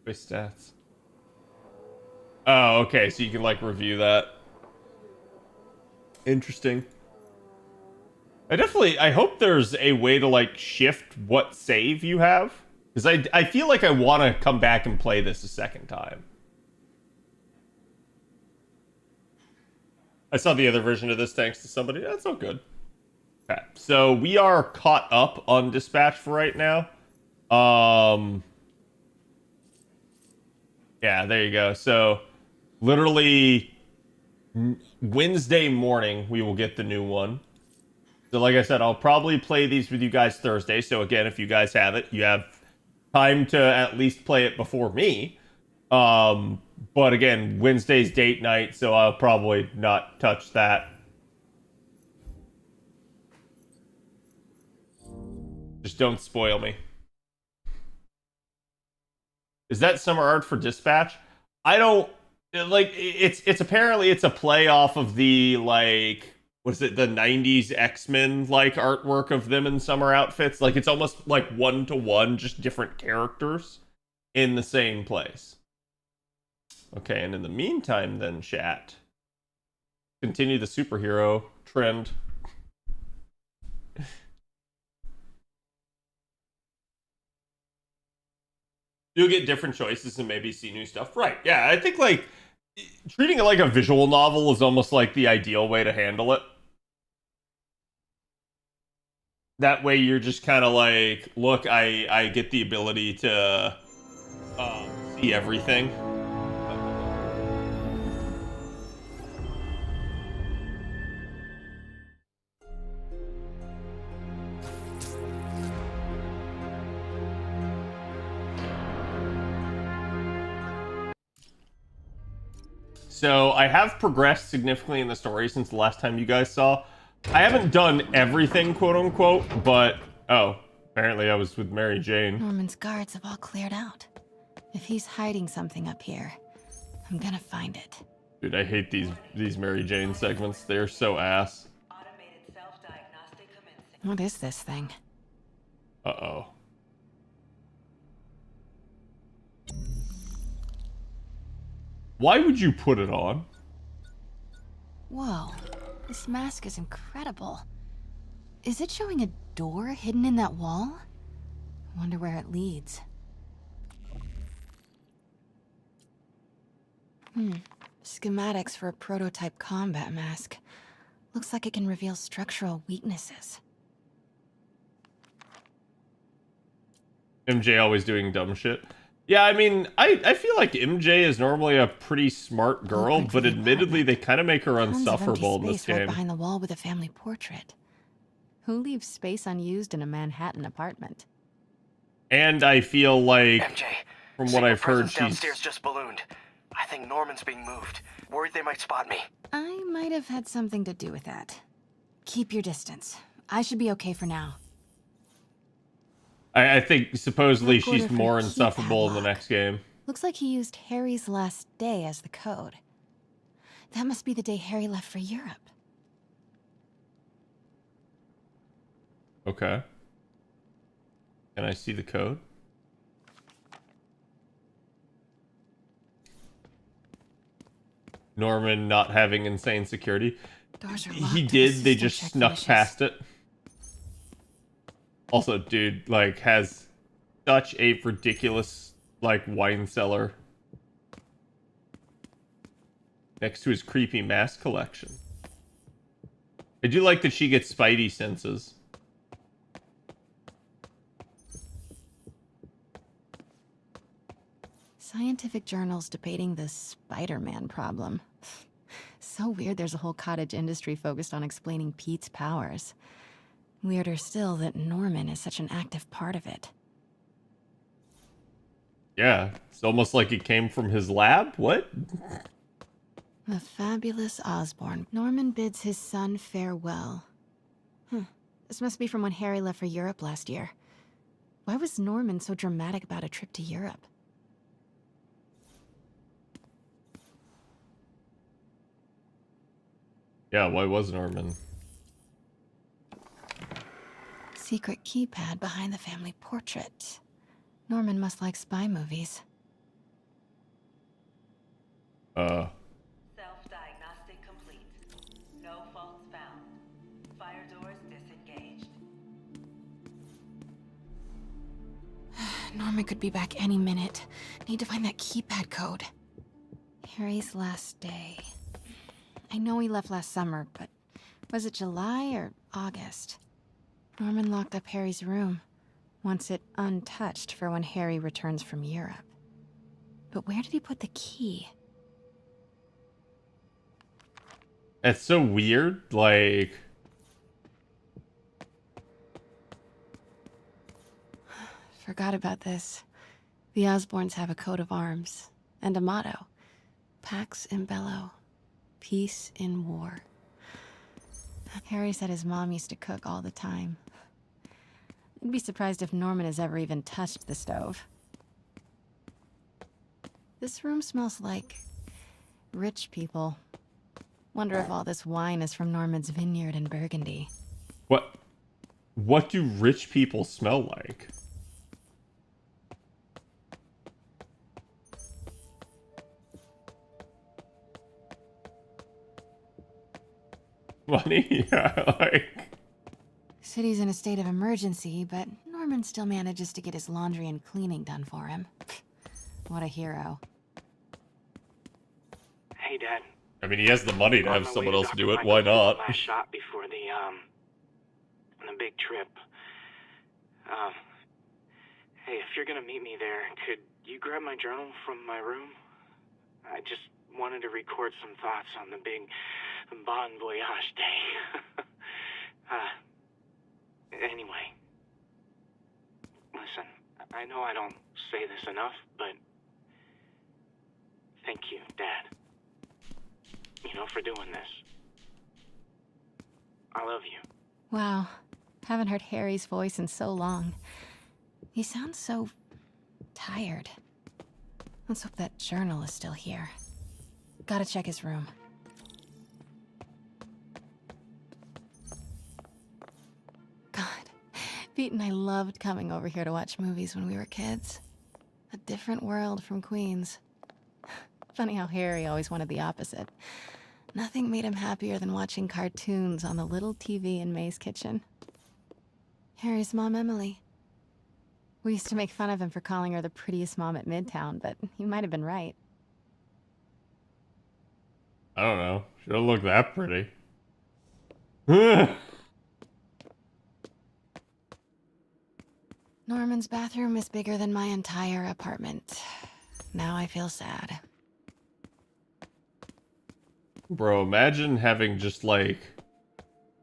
Choice stats. Oh, okay, so you can, like, review that. Interesting. I hope there's a way to, like, shift what save you have. Because I feel like I want to come back and play this a second time. I saw the other version of this thanks to somebody. That's all good. Okay, so we are caught up on Dispatch for right now. Yeah, there you go. So, literally, Wednesday morning, we will get the new one. So, like I said, I'll probably play these with you guys Thursday. So, again, if you guys have it, you have time to at least play it before me. But, again, Wednesday's date night, so I'll probably not touch that. Just don't spoil me. Is that summer art for Dispatch? I don't like it's apparently it's a play off of the, like, what is it, the 90s X-Men like artwork of them in summer outfits. Like, it's almost like 1-to-1, just different characters in the same place. Okay, and in the meantime then, chat, continue the superhero trend. You'll get different choices and maybe see new stuff. Right, yeah, I think, like, treating it like a visual novel is almost like the ideal way to handle it. That way you're just kind of like, look, I get the ability to see everything. So I have progressed significantly in the story since the last time you guys saw. I haven't done everything, quote unquote, but oh, apparently I was with Mary Jane. Norman's guards have all cleared out. If he's hiding something up here, I'm gonna find it. Dude, I hate these Mary Jane segments. They're so ass. What is this thing? Uh-oh. Why would you put it on? Whoa, this mask is incredible. Is it showing a door hidden in that wall? I wonder where it leads. Schematics for a prototype combat mask. Looks like it can reveal structural weaknesses. MJ always doing dumb shit. Yeah, I mean, I feel like MJ is normally a pretty smart girl, but admittedly they kind of make her unsufferable in this game. Right behind the wall with a family portrait. Who leaves space unused in a Manhattan apartment? And I feel like, MJ, from what I've heard, she's downstairs just ballooned. I think Norman's being moved. Worried they might spot me. I might have had something to do with that. Keep your distance. I should be okay for now. I think supposedly Recorder she's for more keypad insufferable in the lock. next game. Looks like he used Harry's last day as the code. That must be the day Harry left for Europe. Okay. Can I see the code? Norman not having insane security. Doors are He locked. did, The they system just check snuck malicious. past it. Also, dude, like, has such a ridiculous, like, wine cellar next to his creepy mask collection. I do like that she gets spidey senses. Scientific journals debating the Spider-Man problem. So weird there's a whole cottage industry focused on explaining Pete's powers. Weirder still that Norman is such an active part of it. Yeah, it's almost like it came from his lab? What? The fabulous Osborn. Norman bids his son farewell. This must be from when Harry left for Europe last year. Why was Norman so dramatic about a trip to Europe? Yeah, why was Norman? Secret keypad behind the family portrait. Norman must like spy movies. Self-diagnostic complete. No faults found. Fire doors disengaged. Norman could be back any minute. Need to find that keypad code. Harry's last day. I know he left last summer, but was it July or August? Norman locked up Harry's room, wants it untouched for when Harry returns from Europe. But where did he put the key? It's so weird, like... Forgot about this. The Osborns have a coat of arms and a motto. Pax in bello. Peace in war. Harry said his mom used to cook all the time. I'd be surprised if Norman has ever even touched the stove. This room smells like rich people. Wonder if all this wine is from Norman's vineyard in Burgundy. What do rich people smell like? Money? Yeah, like... City's in a state of emergency, but Norman still manages to get his laundry and cleaning done for him. What a hero. Hey, Dad. I mean, he has the money to On have my someone way to else do Dr. it. Why Michael's not? last shot before the big trip. Hey, if you're gonna meet me there, could you grab my journal from my room? I just wanted to record some thoughts on the big Bon Voyage day. Anyway. Listen, I know I don't say this enough, but thank you, Dad. You know, for doing this. I love you. Wow. Haven't heard Harry's voice in so long. He sounds so tired. Let's hope that journal is still here. Gotta check his room. God, Pete and I loved coming over here to watch movies when we were kids. A different world from Queens. Funny how Harry always wanted the opposite. Nothing made him happier than watching cartoons on the little TV in May's kitchen. Harry's mom, Emily. We used to make fun of him for calling her the prettiest mom at Midtown, but he might have been right. I don't know. She don't look that pretty. Norman's bathroom is bigger than my entire apartment. Now I feel sad. Bro, imagine having just, like,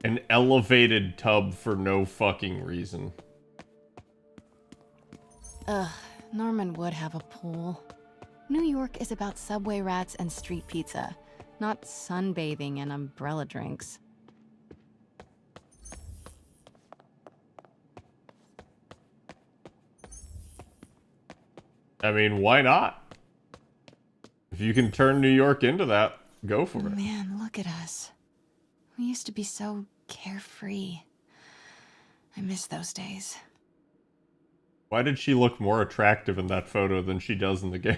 an elevated tub for no fucking reason. Ugh, Norman would have a pool. New York is about subway rats and street pizza, not sunbathing and umbrella drinks. I mean, why not? If you can turn New York into that, go for it. Man, look at us. We used to be so carefree. I miss those days. Why did she look more attractive in that photo than she does in the game?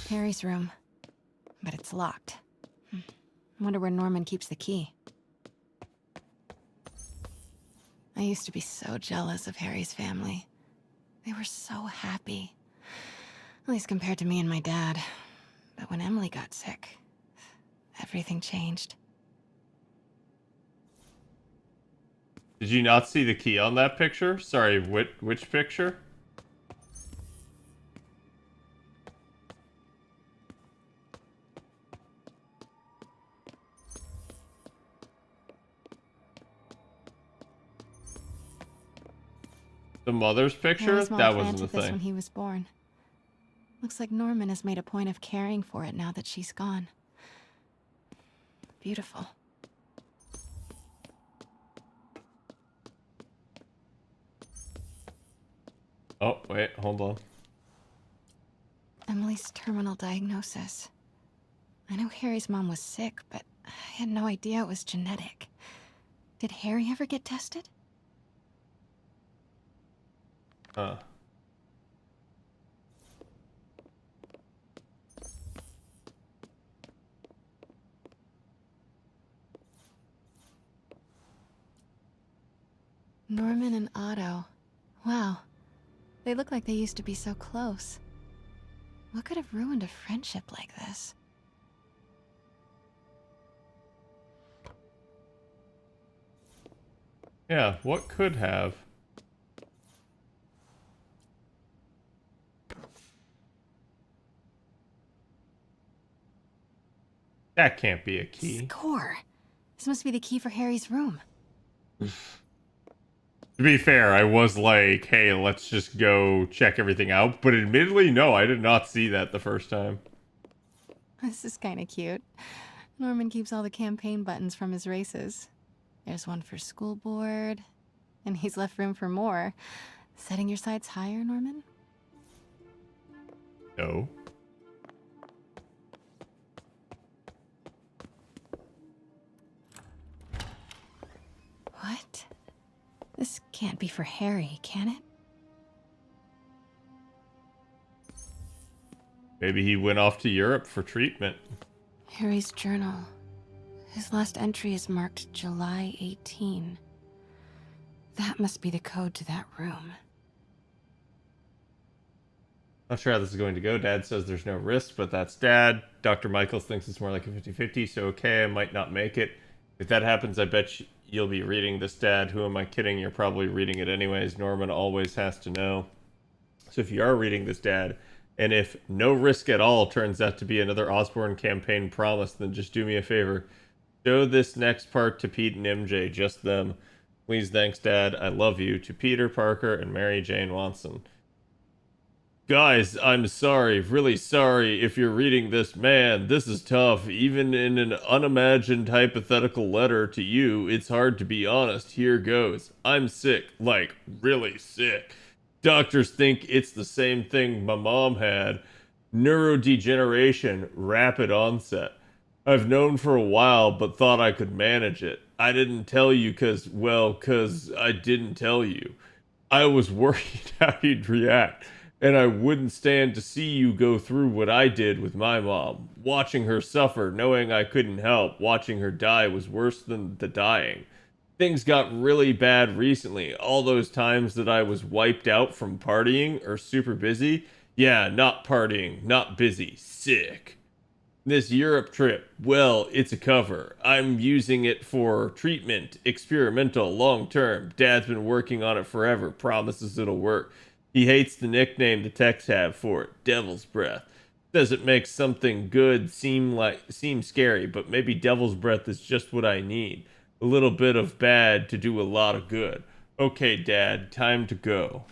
Harry's room. But it's locked. I wonder where Norman keeps the key. I used to be so jealous of Harry's family. They were so happy. At least compared to me and my dad. But when Emily got sick, everything changed. Did you not see the key on that picture? Sorry, which picture? The mother's picture? Harry's mom That wasn't planted the this thing. when he was born. Looks like Norman has made a point of caring for it now that she's gone. Beautiful. Oh, wait, hold on. Emily's terminal diagnosis. I know Harry's mom was sick, but I had no idea it was genetic. Did Harry ever get tested? Huh. Norman and Otto. Wow. They look like they used to be so close. What could have ruined a friendship like this? Yeah, what could have? That can't be a key. Score. This must be the key for Harry's room. To be fair, I was like, hey, let's just go check everything out. But admittedly, no, I did not see that the first time. This is kind of cute. Norman keeps all the campaign buttons from his races. There's one for school board, and he's left room for more. Setting your sights higher, Norman? No. What? This can't be for Harry, can it? Maybe he went off to Europe for treatment. Harry's journal. His last entry is marked July 18. That must be the code to that room. Not sure how this is going to go. Dad says there's no risk, but that's Dad. Dr. Michaels thinks it's more like a 50-50, so okay, I might not make it. If that happens, I bet you'll be reading this, Dad. Who am I kidding? You're probably reading it anyways. Norman always has to know. So if you are reading this, Dad, and if no risk at all turns out to be another Osborn campaign promise, then just do me a favor. Show this next part to Pete and MJ, just them. Please, thanks, Dad. I love you. To Peter Parker and Mary Jane Watson. Guys, I'm sorry, really sorry if you're reading this. Man, this is tough. Even in an unimagined hypothetical letter to you, it's hard to be honest. Here goes. I'm sick, like really sick. Doctors think it's the same thing my mom had. Neurodegeneration, rapid onset. I've known for a while, but thought I could manage it. I didn't tell you cause I didn't tell you. I was worried how you'd react. And I wouldn't stand to see you go through what I did with my mom. Watching her suffer, knowing I couldn't help, watching her die was worse than the dying. Things got really bad recently. All those times that I was wiped out from partying or super busy. Yeah, not partying, not busy, sick. This Europe trip, well, it's a cover. I'm using it for treatment, experimental, long term. Dad's been working on it forever, promises it'll work. He hates the nickname the techs have for it, Devil's Breath. Says it makes something good seem scary, but maybe Devil's Breath is just what I need. A little bit of bad to do a lot of good. Okay, Dad, time to go.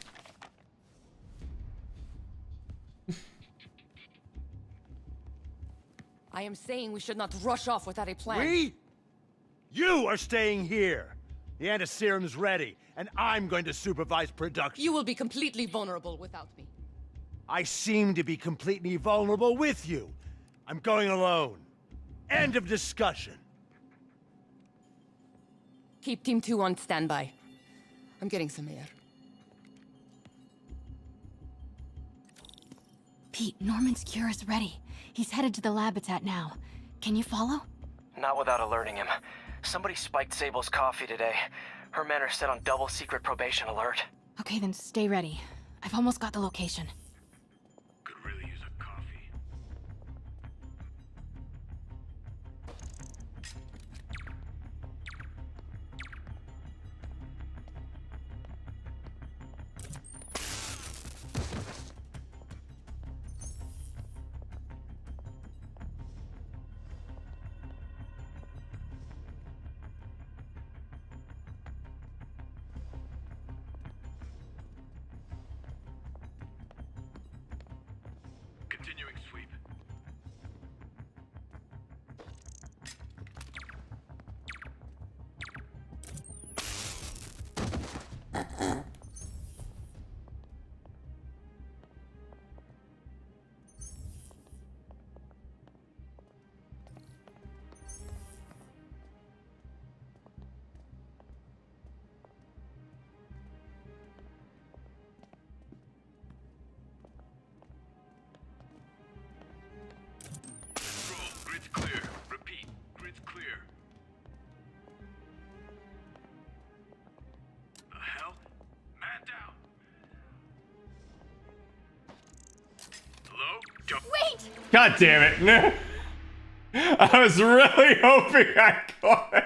I am saying we should not rush off without a plan. We? You are staying here. The antiserum's ready, and I'm going to supervise production. You will be completely vulnerable without me. I seem to be completely vulnerable with you. I'm going alone. End of discussion. Keep Team 2 on standby. I'm getting some air. Pete, Norman's cure is ready. He's headed to the lab it's at now. Can you follow? Not without alerting him. Somebody spiked Sable's coffee today. Her men are set on double secret probation alert. Okay, then stay ready. I've almost got the location. Could really use a coffee. Continuing sweep. Grid's clear. Repeat, grid's clear. The hell? Man down. Hello? Jump. Wait! God damn it. I was really hoping I could.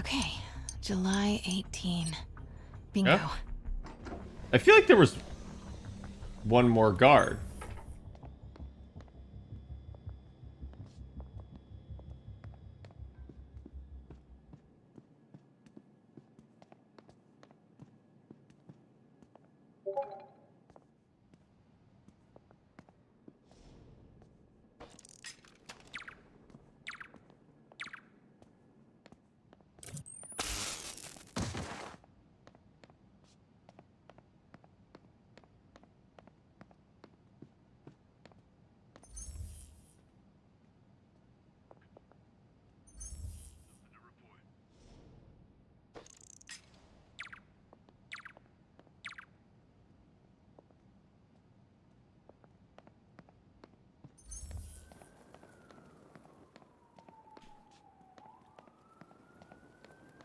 Okay, July 18. Bingo. Yeah. I feel like there was one more guard.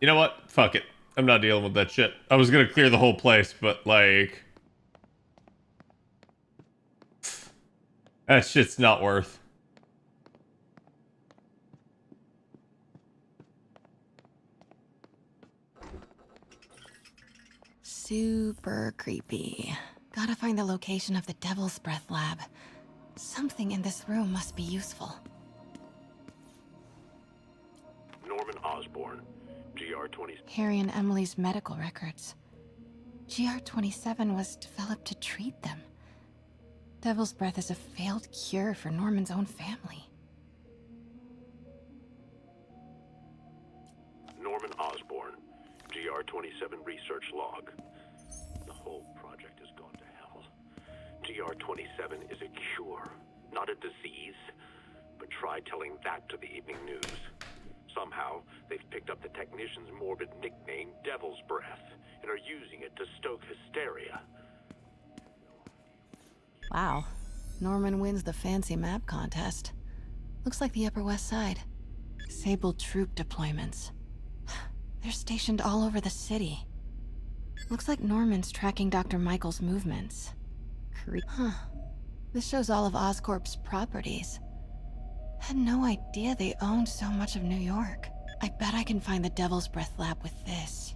You know what? Fuck it. I'm not dealing with that shit. I was gonna clear the whole place, but like... that shit's not worth. Super creepy. Gotta find the location of the Devil's Breath lab. Something in this room must be useful. Norman Osborn, GR-20. Harry and Emily's medical records. GR-27 was developed to treat them. Devil's Breath is a failed cure for Norman's own family. Norman Osborn, GR-27 research log. The whole project has gone to hell. GR-27 is a cure, not a disease. But try telling that to the evening news. Somehow, they've picked up the technician's morbid nickname, Devil's Breath, and are using it to stoke hysteria. Wow. Norman wins the fancy map contest. Looks like the Upper West Side. Sable troop deployments. They're stationed all over the city. Looks like Norman's tracking Dr. Michael's movements. Huh. This shows all of Oscorp's properties. Had no idea they owned so much of New York. I bet I can find the Devil's Breath lab with this.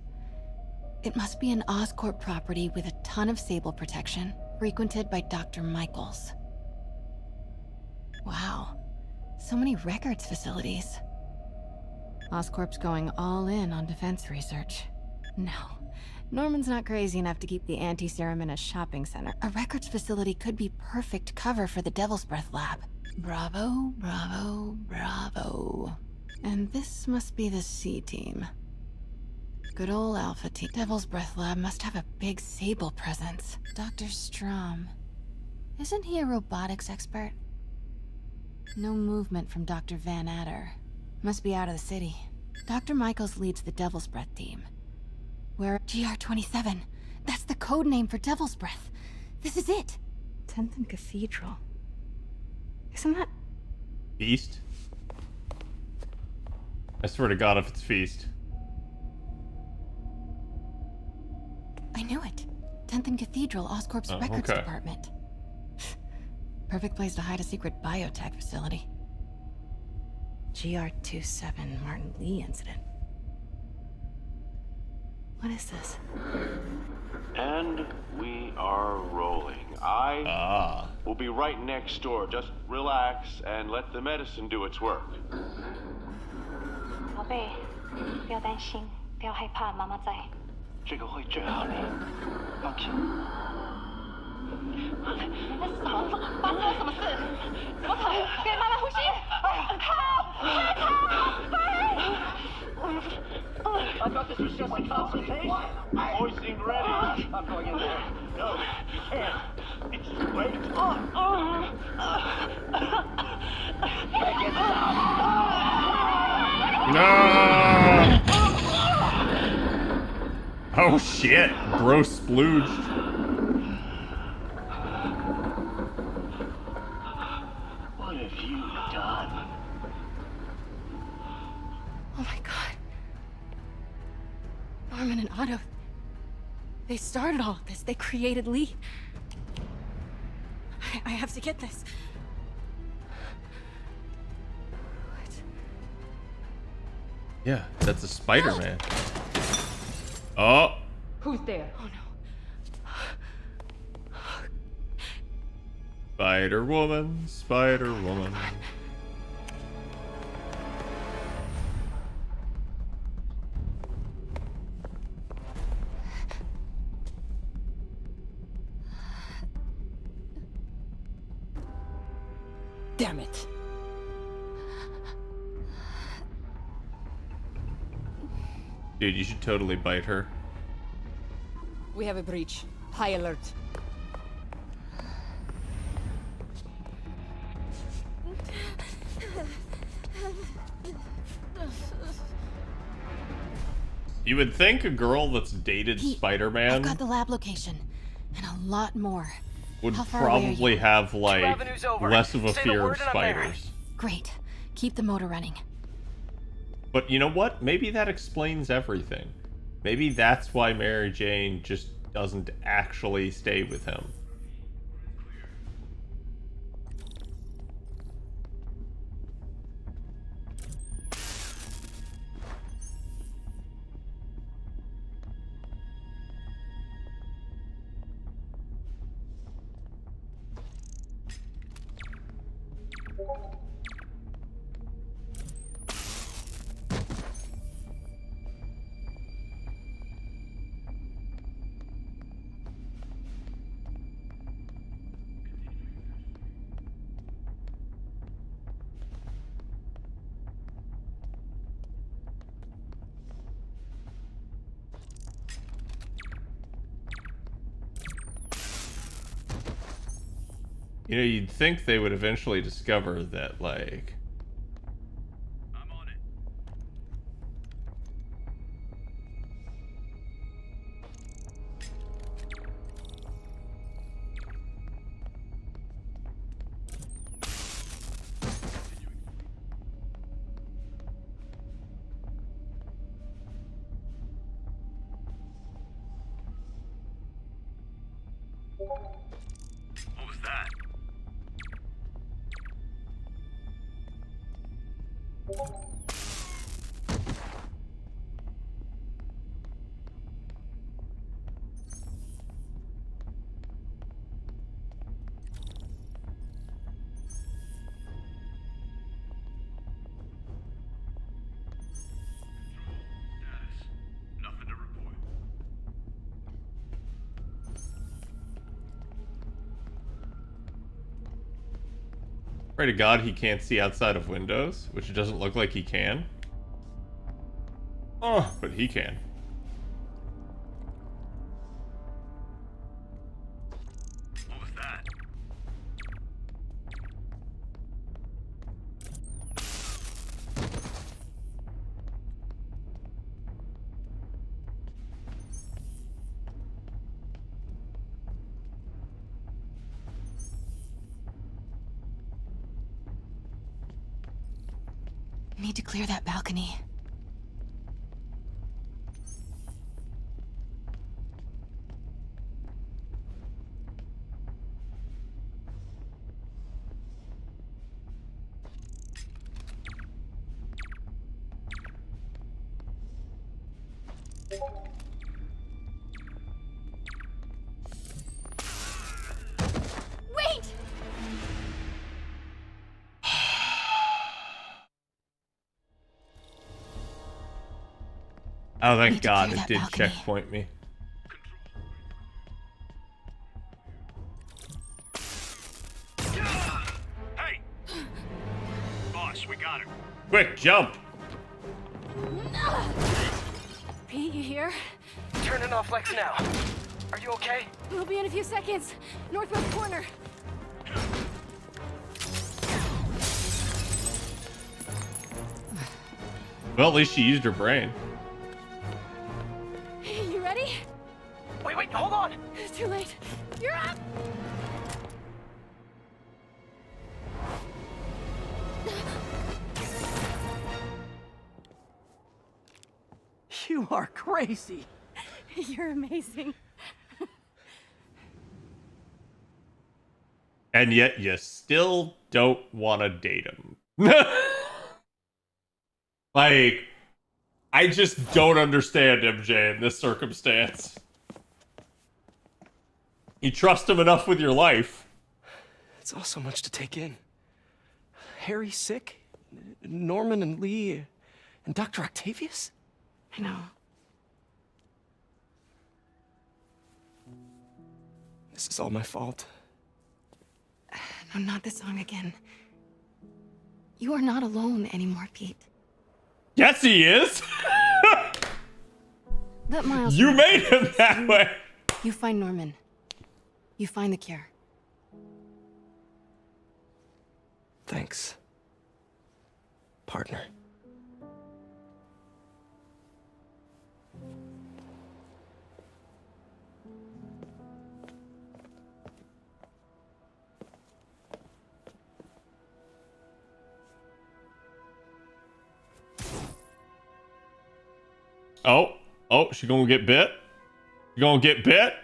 It must be an Oscorp property with a ton of Sable protection, frequented by Dr. Michaels. Wow. So many records facilities. Oscorp's going all in on defense research. No, Norman's not crazy enough to keep the anti-serum in a shopping center. A records facility could be perfect cover for the Devil's Breath lab. Bravo, bravo, bravo. And this must be the C team. Good old Alpha team. Devil's Breath lab must have a big Sable presence. Dr. Strom. Isn't he a robotics expert? No movement from Dr. Van Adder. Must be out of the city. Dr. Michaels leads the Devil's Breath team. We're GR-27. That's the code name for Devil's Breath. This is it. 10th and Cathedral. Isn't that... Feast? I swear to God if it's Feast. I knew it. 10th and Cathedral, Oscorp's records department. Perfect place to hide a secret biotech facility. GR-27 Martin Lee incident. What is this? And we are rolling. I will be right next door. Just relax and let the medicine do its work. 宝贝，不要担心，不要害怕，妈妈在。这个会治好你，放心。那是什么？发生了什么事？怎么可能？给妈妈呼吸！I thought this was just a consultation. Boys seemed ready. I'm going in there. No, you can't. It's too late. Make it No! Oh shit, bro splooged. What have you done? Oh my God. Norman and Otto. They started all of this. They created Lee. I have to get this. Yeah, that's a Spider-Man. Oh. Who's there? Oh no. Spider-Woman, Spider-Woman. Damn it. Dude, you should totally bite her. We have a breach. High alert. You would think a girl that's dated Pete, Spider-Man I've got the lab location. And a lot more. would How far away are probably you? have, like, avenues over. less of a Say the fear word of and I'm there. spiders. Great. Keep the motor running. But you know what? Maybe that explains everything. Maybe that's why Mary Jane just doesn't actually stay with him. You know, you'd think they would eventually discover that, like... I'm on it. What was that? Nothing to report. Pray to God he can't see outside of windows, which it doesn't look like he can. Oh, but he can. What was that? Need to clear that balcony. Wait! Oh, thank God it did checkpoint me. Hey! Boss, we got her. Quick, jump! Pete, you here? Turning off Lex now. Are you okay? We'll be in a few seconds. Northwest corner. Well, at least she used her brain. You ready? Wait, hold on! It's too late. You're up! You are crazy. You're amazing. And yet you still don't want to date him. Like, I just don't understand MJ in this circumstance. You trust him enough with your life. It's all so much to take in. Harry sick, Norman and Lee, and Dr. Octavius? I know. This is all my fault. No, not this song again. You are not alone anymore, Pete. Yes, he is. Let Miles. You made him that way. You find Norman. You find the cure. Thanks, partner. Oh, she gonna get bit? You gonna get bit?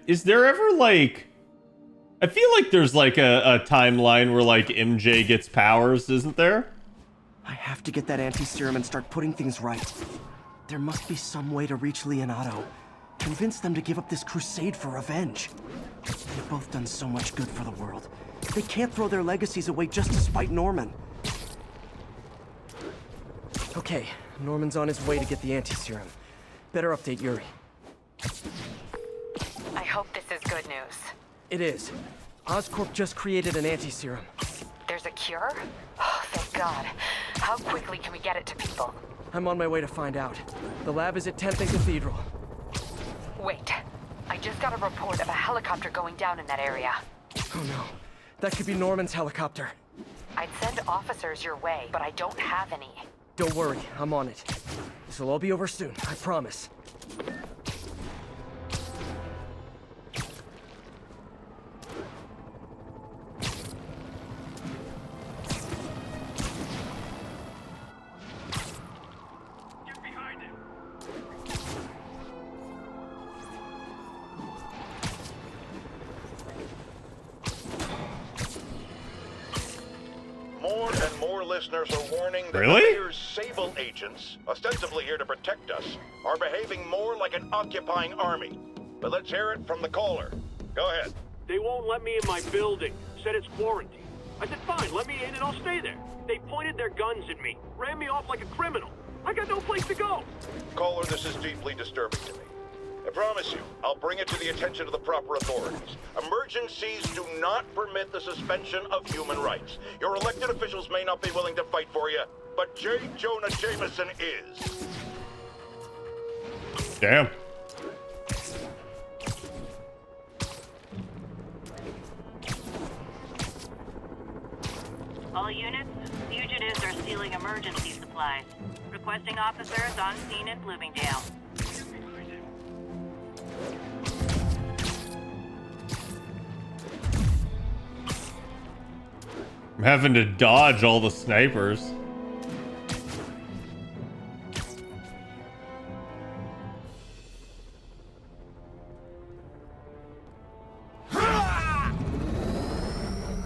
Is there ever like... I feel like there's like a timeline where like MJ gets powers, isn't there? I have to get that anti-serum and start putting things right. There must be some way to reach Leonardo. Convince them to give up this crusade for revenge. They've both done so much good for the world. They can't throw their legacies away just to spite Norman. Okay, Norman's on his way to get the anti-serum. Better update Yuri. I hope this is good news. It is. Oscorp just created an anti-serum. There's a cure? Oh, thank God. How quickly can we get it to people? I'm on my way to find out. The lab is at 10th and Cathedral. Wait. I just got a report of a helicopter going down in that area. Oh no. That could be Norman's helicopter. I'd send officers your way, but I don't have any. Don't worry, I'm on it. This will all be over soon, I promise. more listeners are warning that Really? the mayor's Sable agents, ostensibly here to protect us, are behaving more like an occupying army. But let's hear it from the caller. Go ahead. They won't let me in my building. Said it's quarantined. I said, fine, let me in and I'll stay there. They pointed their guns at me, ran me off like a criminal. I got no place to go. Caller, this is deeply disturbing to me. I promise you, I'll bring it to the attention of the proper authorities. Emergencies do not permit the suspension of human rights. Your elected officials may not be willing to fight for you, but J. Jonah Jameson is. Damn. All units, fugitives are stealing emergency supplies. Requesting officers on scene in Bloomingdale. I'm having to dodge all the snipers.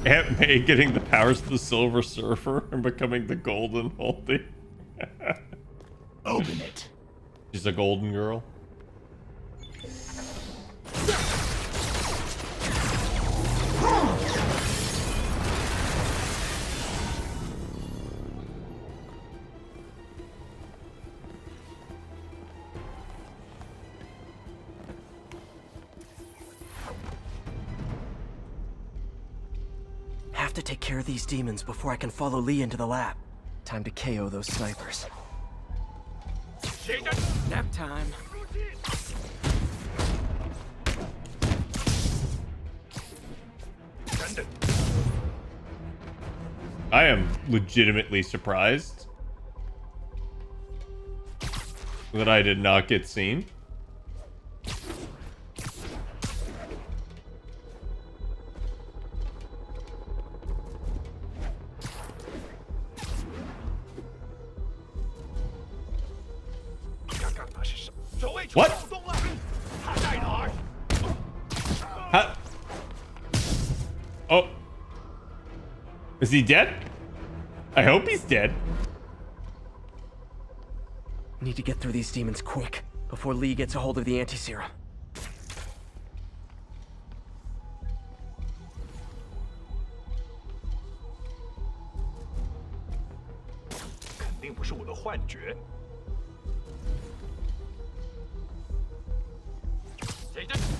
Aunt May getting the powers of the Silver Surfer and becoming the Golden Holding. Open it. She's a golden girl. Have to take care of these demons before I can follow Lee into the lab. Time to KO those snipers. Nap time. I am legitimately surprised that I did not get seen. What? Huh? Oh. Is he dead? I hope he's dead. Need to get through these demons quick before Lee gets a hold of the anti-serum.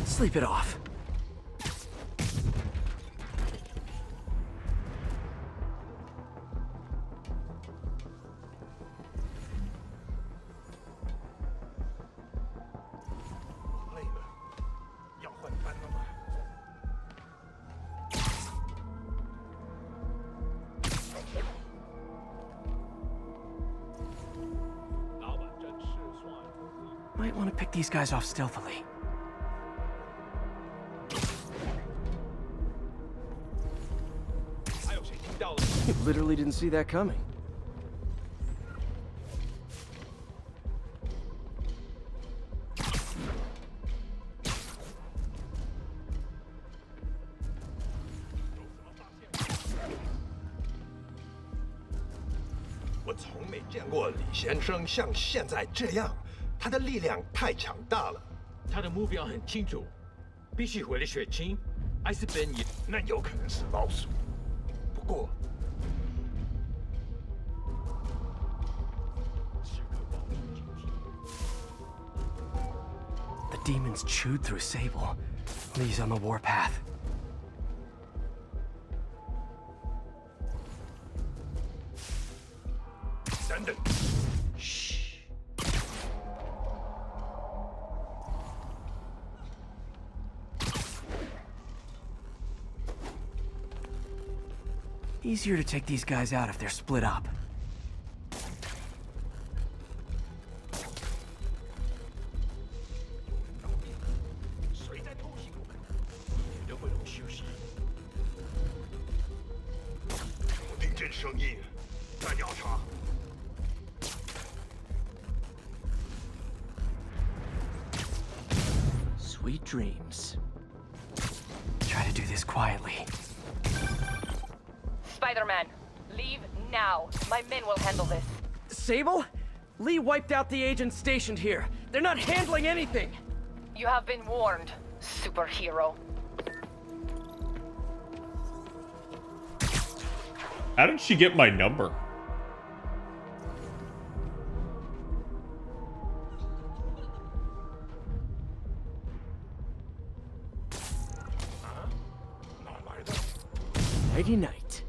Sleep it off. Might want to pick these guys off stealthily. Literally didn't see that coming. The demons chewed through Sable. Lee's on the warpath. Shh. Easier to take these guys out if they're split up. Sweet dreams. Try to do this quietly. Spider-Man, Leave now. My men will handle this. Sable? Lee wiped out the agents stationed here. They're not handling anything. You have been warned, superhero. How did she get my number? Nighty night.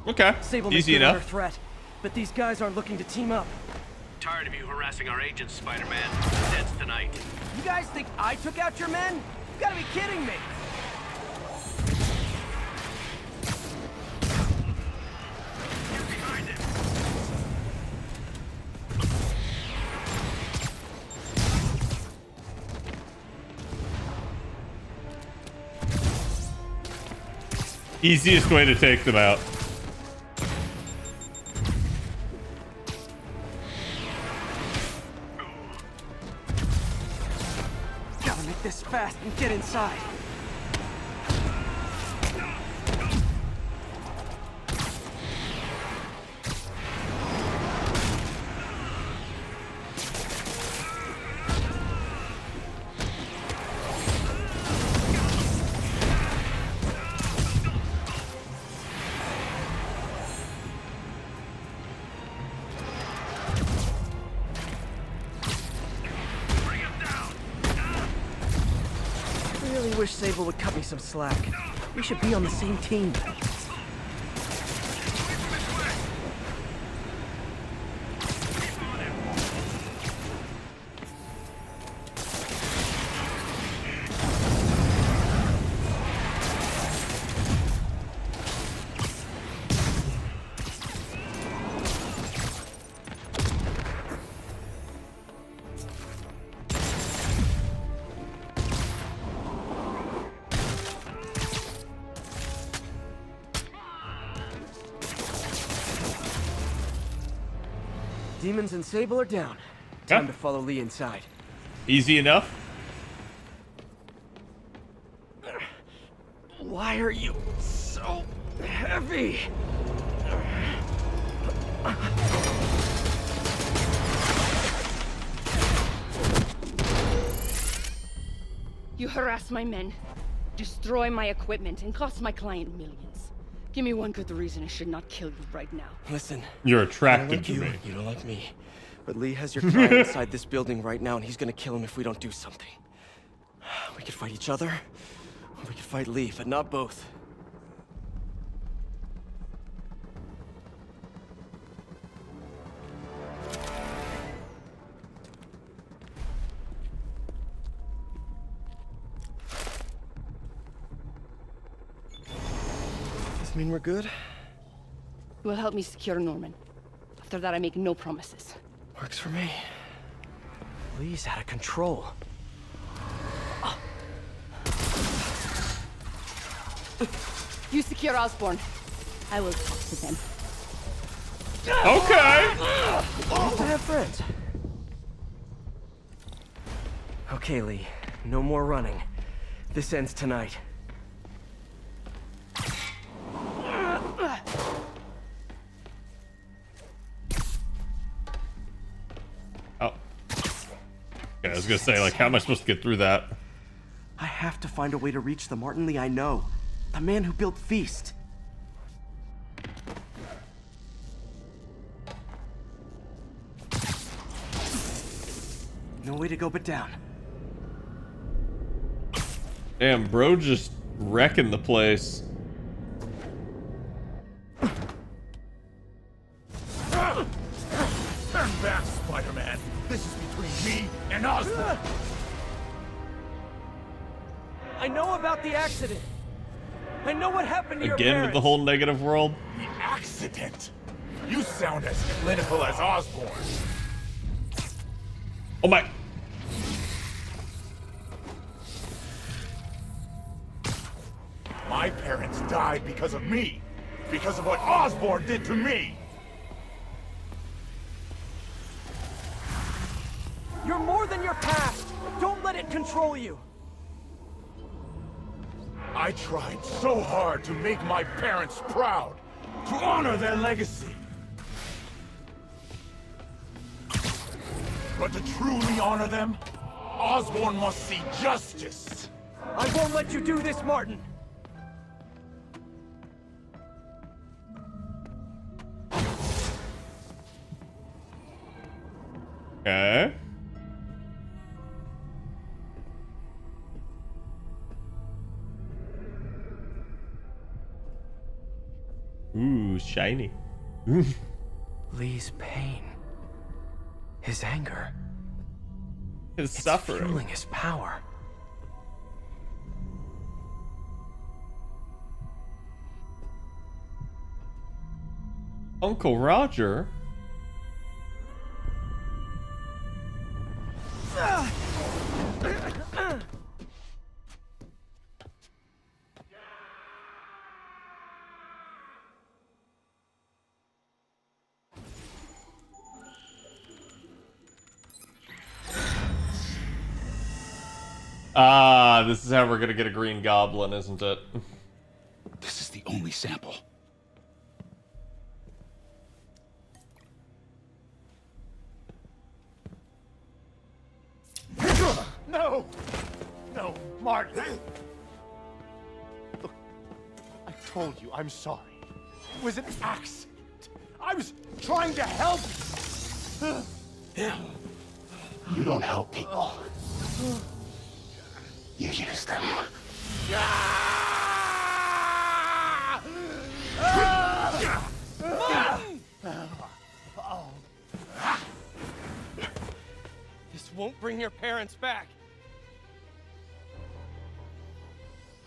Okay, Sable easy may be under enough. threat, but these guys aren't looking to team up. Tired of you harassing our agents, Spider-Man. Dead's tonight. You guys think I took out your men? You gotta be kidding me! Easiest way to take them out. Gotta make this fast and get inside. I wish Sable would cut me some slack. We should be on the same team. Demons and Sable are down. Time to follow Lee inside. Easy enough. Why are you so heavy? You harass my men, destroy my equipment, and cost my client millions. Give me one good reason I should not kill you right now. Listen. You're I don't attracted like to you. me. You don't like me. But Lee has your client inside this building right now, and he's gonna kill him if we don't do something. We could fight each other, or we could fight Lee, but not both. Does this mean we're good? You will help me secure Norman. After that, I make no promises. Works for me. Lee's out of control. You secure Osborn. I will talk to them. Okay. Nice to have friends. Okay, Lee. No more running. This ends tonight. Oh. Okay, I was gonna say, like, how am I supposed to get through that? I have to find a way to reach the Martin Lee I know. The man who built Feast. No way to go but down. Damn, bro, just wrecking the place. Turn back, Spider-Man. This is between me and Osborn. I know about the accident. I know what happened to your Again parents. with the whole negative world. The accident? You sound as clinical as Osborn. Oh my. My parents died because of me. Because of what Osborn did to me. You're more than your past. Don't let it control you. I tried so hard to make my parents proud, to honor their legacy. But to truly honor them, Osborn must see justice. I won't let you do this, Martin. Okay. Ooh, shiny. Lee's pain. His anger. His it's suffering. Fueling his power. Uncle Roger? Ah, this is how we're gonna get a Green Goblin, isn't it? This is the only sample. No! No, Martin! Look, I told you I'm sorry. It was an accident. I was trying to help. You don't help people. You use them. This won't bring your parents back.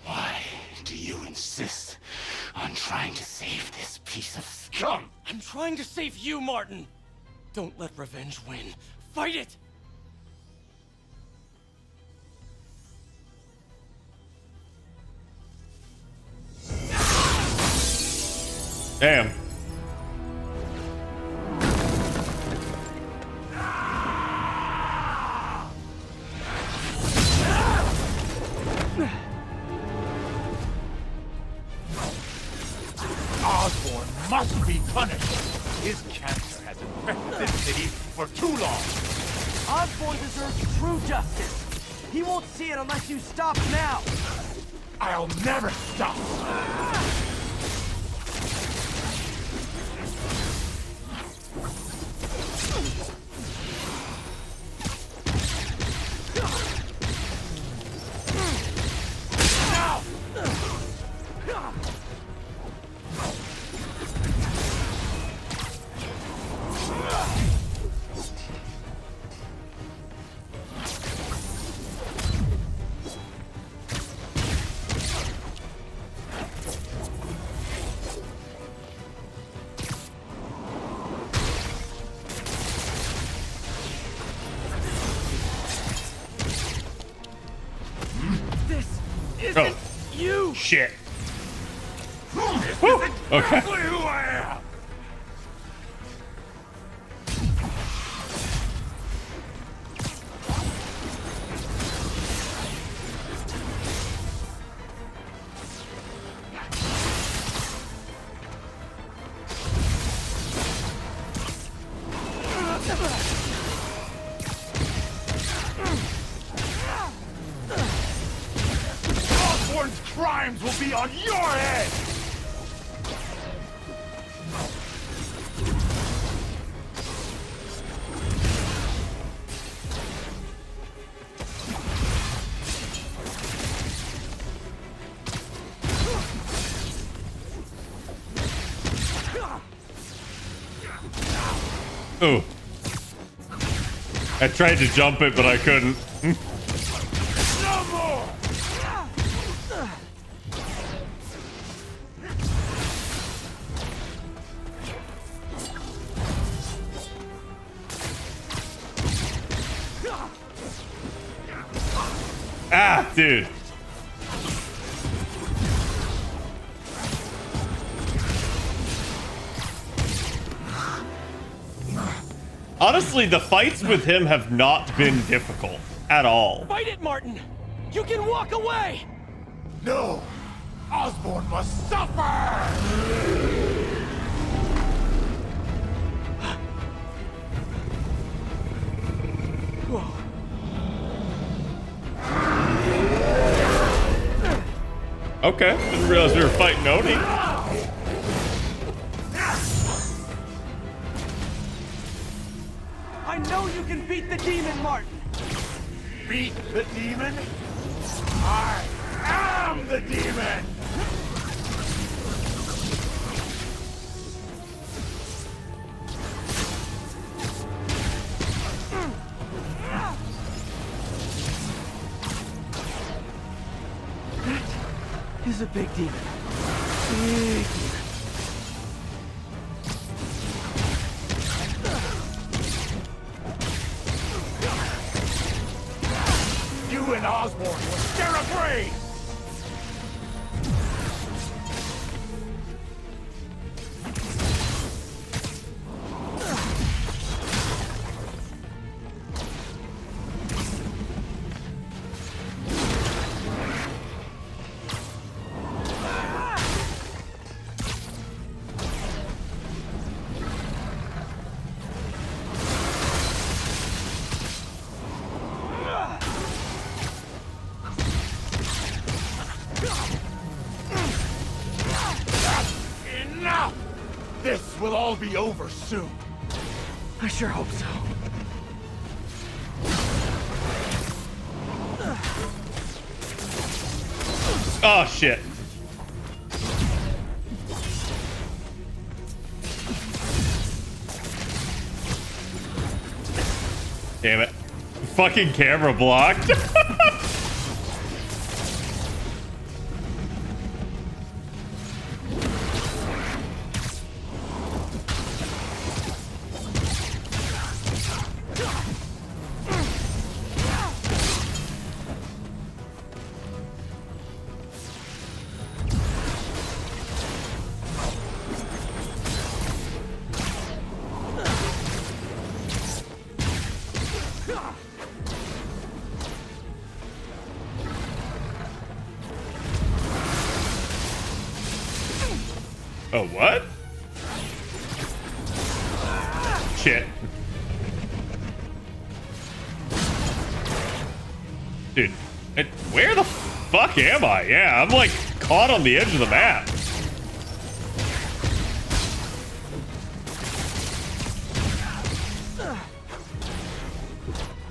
Why do you insist on trying to save this piece of scum? I'm trying to save you, Martin. Don't let revenge win. Fight it! Damn. Osborn must be punished. His cancer has infected this city for too long. Osborn deserves true justice. He won't see it unless you stop now. I'll never stop. Oh, you shit. Woo. Okay. Exactly who I am. Osborn's crimes will be on your head! Ooh. I tried to jump it, but I couldn't. No more! Ah, dude. Honestly, the fights with him have not been difficult. at all. Fight it, Martin! You can walk away! No! Osborn must suffer! Okay, didn't realize we were fighting Oni. I know you can beat the demon, Martin! Beat the demon? I am the demon! That is a big demon. Big demon. You and Osborn will share a grave! Enough! This will all be over soon. I sure hope so. Oh shit. Damn it. Fucking camera blocked. Oh, what? Shit. Dude, where the fuck am I? Yeah, I'm like caught on the edge of the map.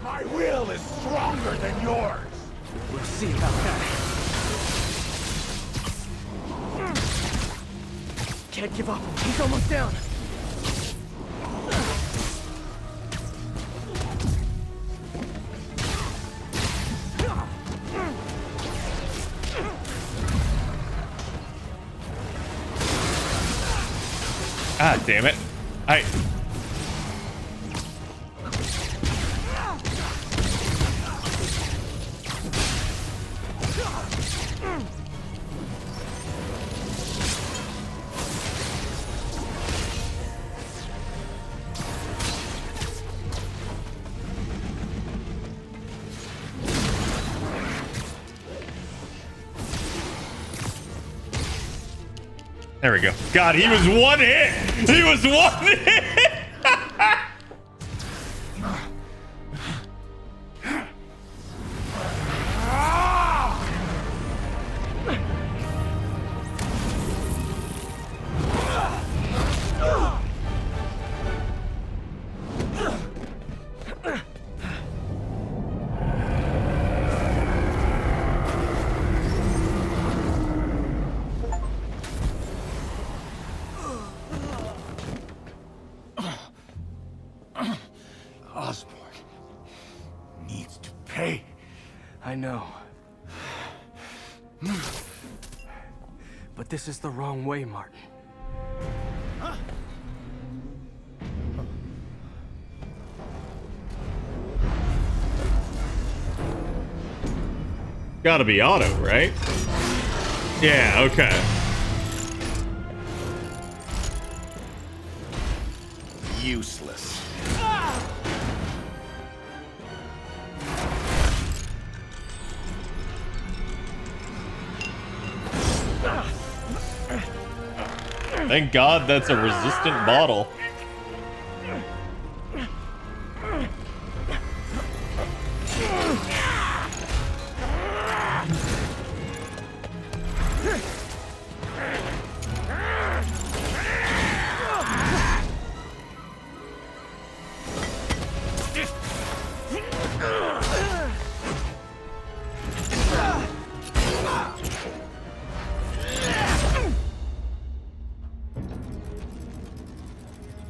My will is stronger than yours. We'll see about that. Can't give up. He's almost down. Ah, damn it. There we go. God, he was one hit. He was one hit. Osborn needs to pay. I know. But this is the wrong way, Martin. Gotta be Otto, right? Yeah, okay. Useless. Thank God that's a resistant bottle.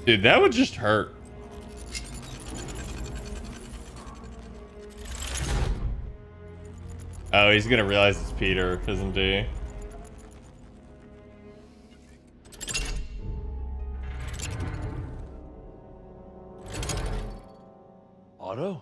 Dude, that would just hurt. Oh, he's gonna realize it's Peter, isn't he? Otto?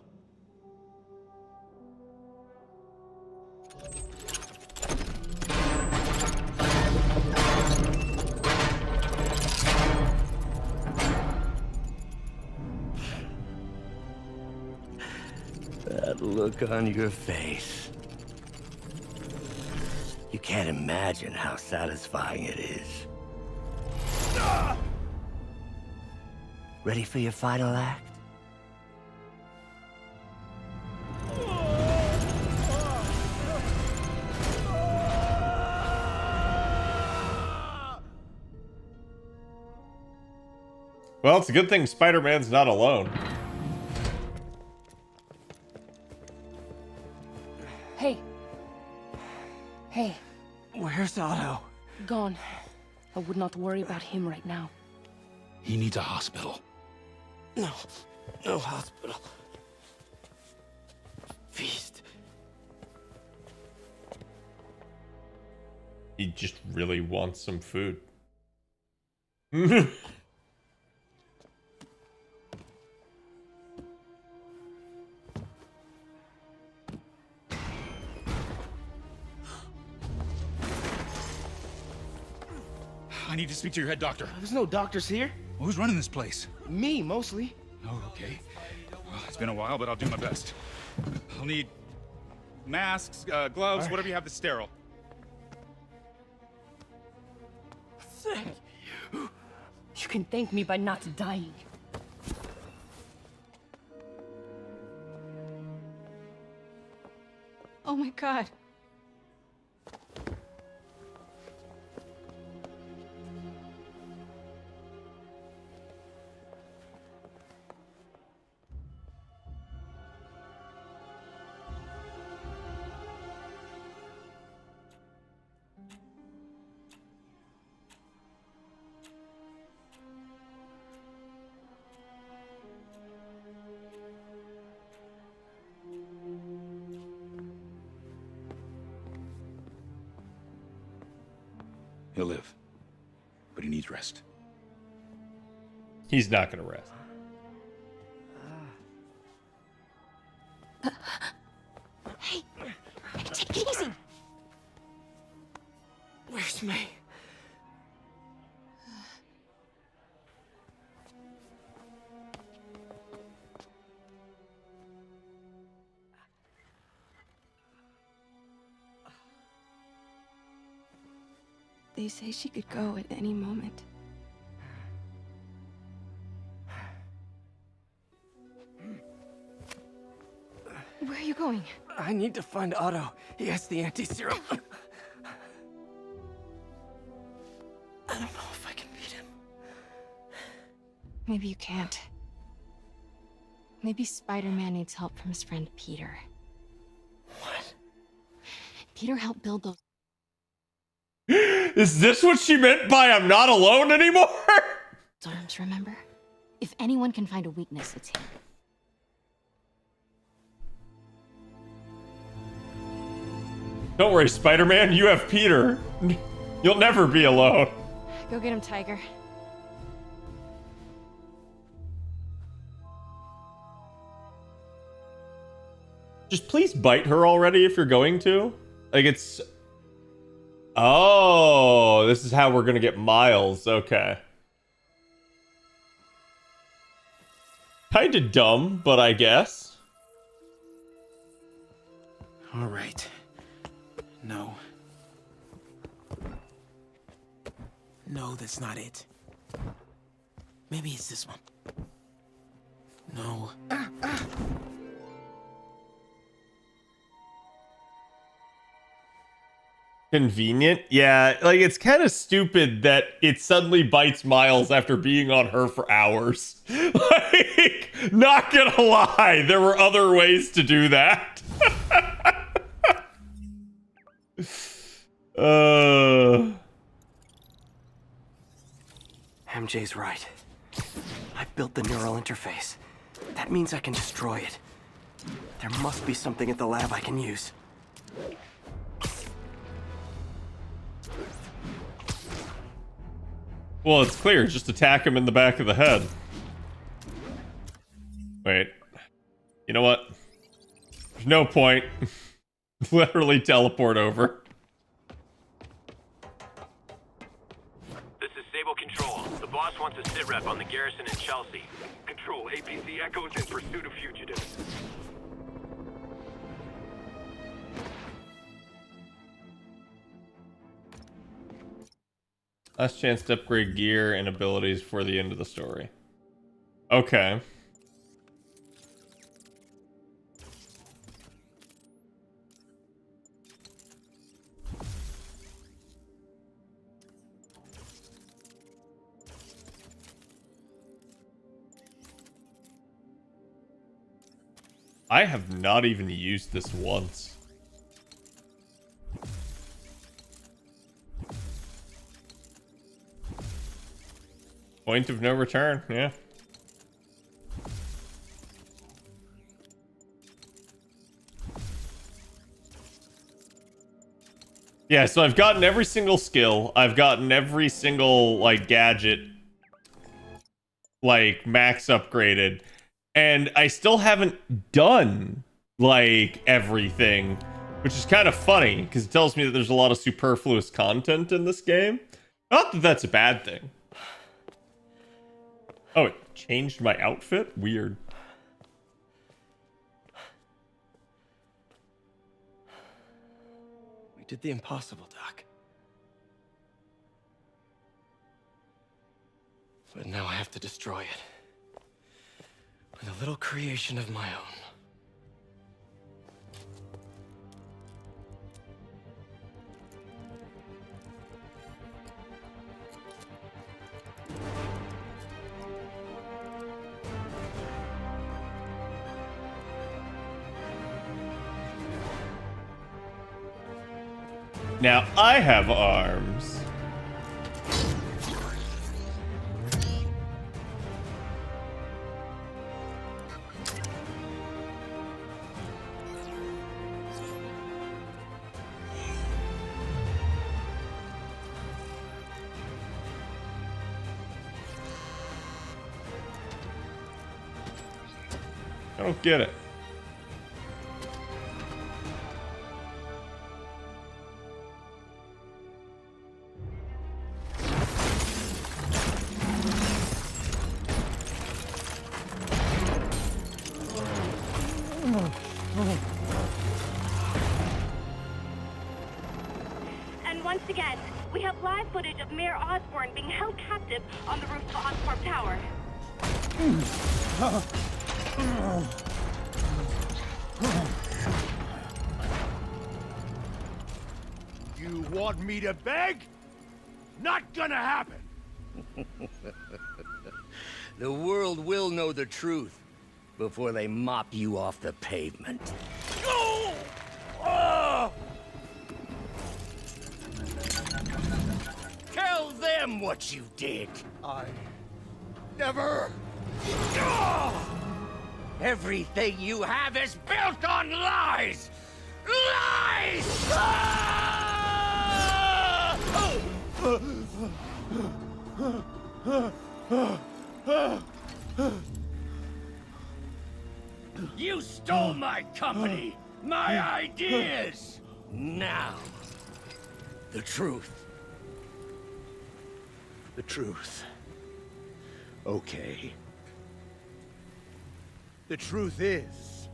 That look on your face. You can't imagine how satisfying it is. Ready for your final act? Well, it's a good thing Spider-Man's not alone. Hey. Hey. Where's Otto? Gone. I would not worry about him right now. He needs a hospital. No. No hospital. Feast. He just really wants some food. I need to speak to your head doctor. There's no doctors here. Who's running this place? Me, mostly. Oh, okay. Well, it's been a while, but I'll do my best. I'll need masks, gloves, right. whatever you have that's sterile. Thank you. You can thank me by not dying. Oh my God. He'll live, but he needs rest. He's not gonna rest. Hey, take it easy. Where's May? They say she could go at any moment. Where are you going? I need to find Otto. He has the anti-serum. I don't know if I can beat him. Maybe you can't. Maybe Spider-Man needs help from his friend Peter. What? Peter helped build those. Is this what she meant by I'm not alone anymore? Arms, remember? If anyone can find a weakness, it's him. Don't worry, Spider-Man, you have Peter. You'll never be alone. Go get him, Tiger. Just please bite her already if you're going to. Like, it's... Oh, this is how we're gonna get Miles. Okay. Kinda dumb, but I guess. All right. No. No, that's not it. Maybe it's this one. No. Convenient? Yeah, like it's kind of stupid that it suddenly bites Miles after being on her for hours. Like, not gonna lie, there were other ways to do that. MJ's right. I built the neural interface. That means I can destroy it. There must be something at the lab I can use. Well, it's clear. Just attack him in the back of the head. Wait. You know what? There's no point. Literally teleport over. This is Sable Control. The boss wants a sit rep on the garrison in Chelsea. Control, APC Echoes in pursuit of fugitives. Last chance to upgrade gear and abilities before the end of the story. Okay. I have not even used this once. Point of no return, yeah. Yeah, so I've gotten every single skill. I've gotten every single, like, gadget, like, max upgraded. And I still haven't done, like, everything. Which is kind of funny, because it tells me that there's a lot of superfluous content in this game. Not that that's a bad thing. Oh, it changed my outfit? Weird. We did the impossible, Doc. But now I have to destroy it. With a little creation of my own. Now I have arms. I don't get it. And once again, we have live footage of Mayor Osborn being held captive on the roof of Oscorp Tower. You want me to beg? Not gonna happen! The world will know the truth before they mop you off the pavement. Oh! Oh! Tell them what you did. I never... Everything you have is built on lies! Lies! You stole my company, my ideas! Now, the truth. The truth. Okay. The truth is,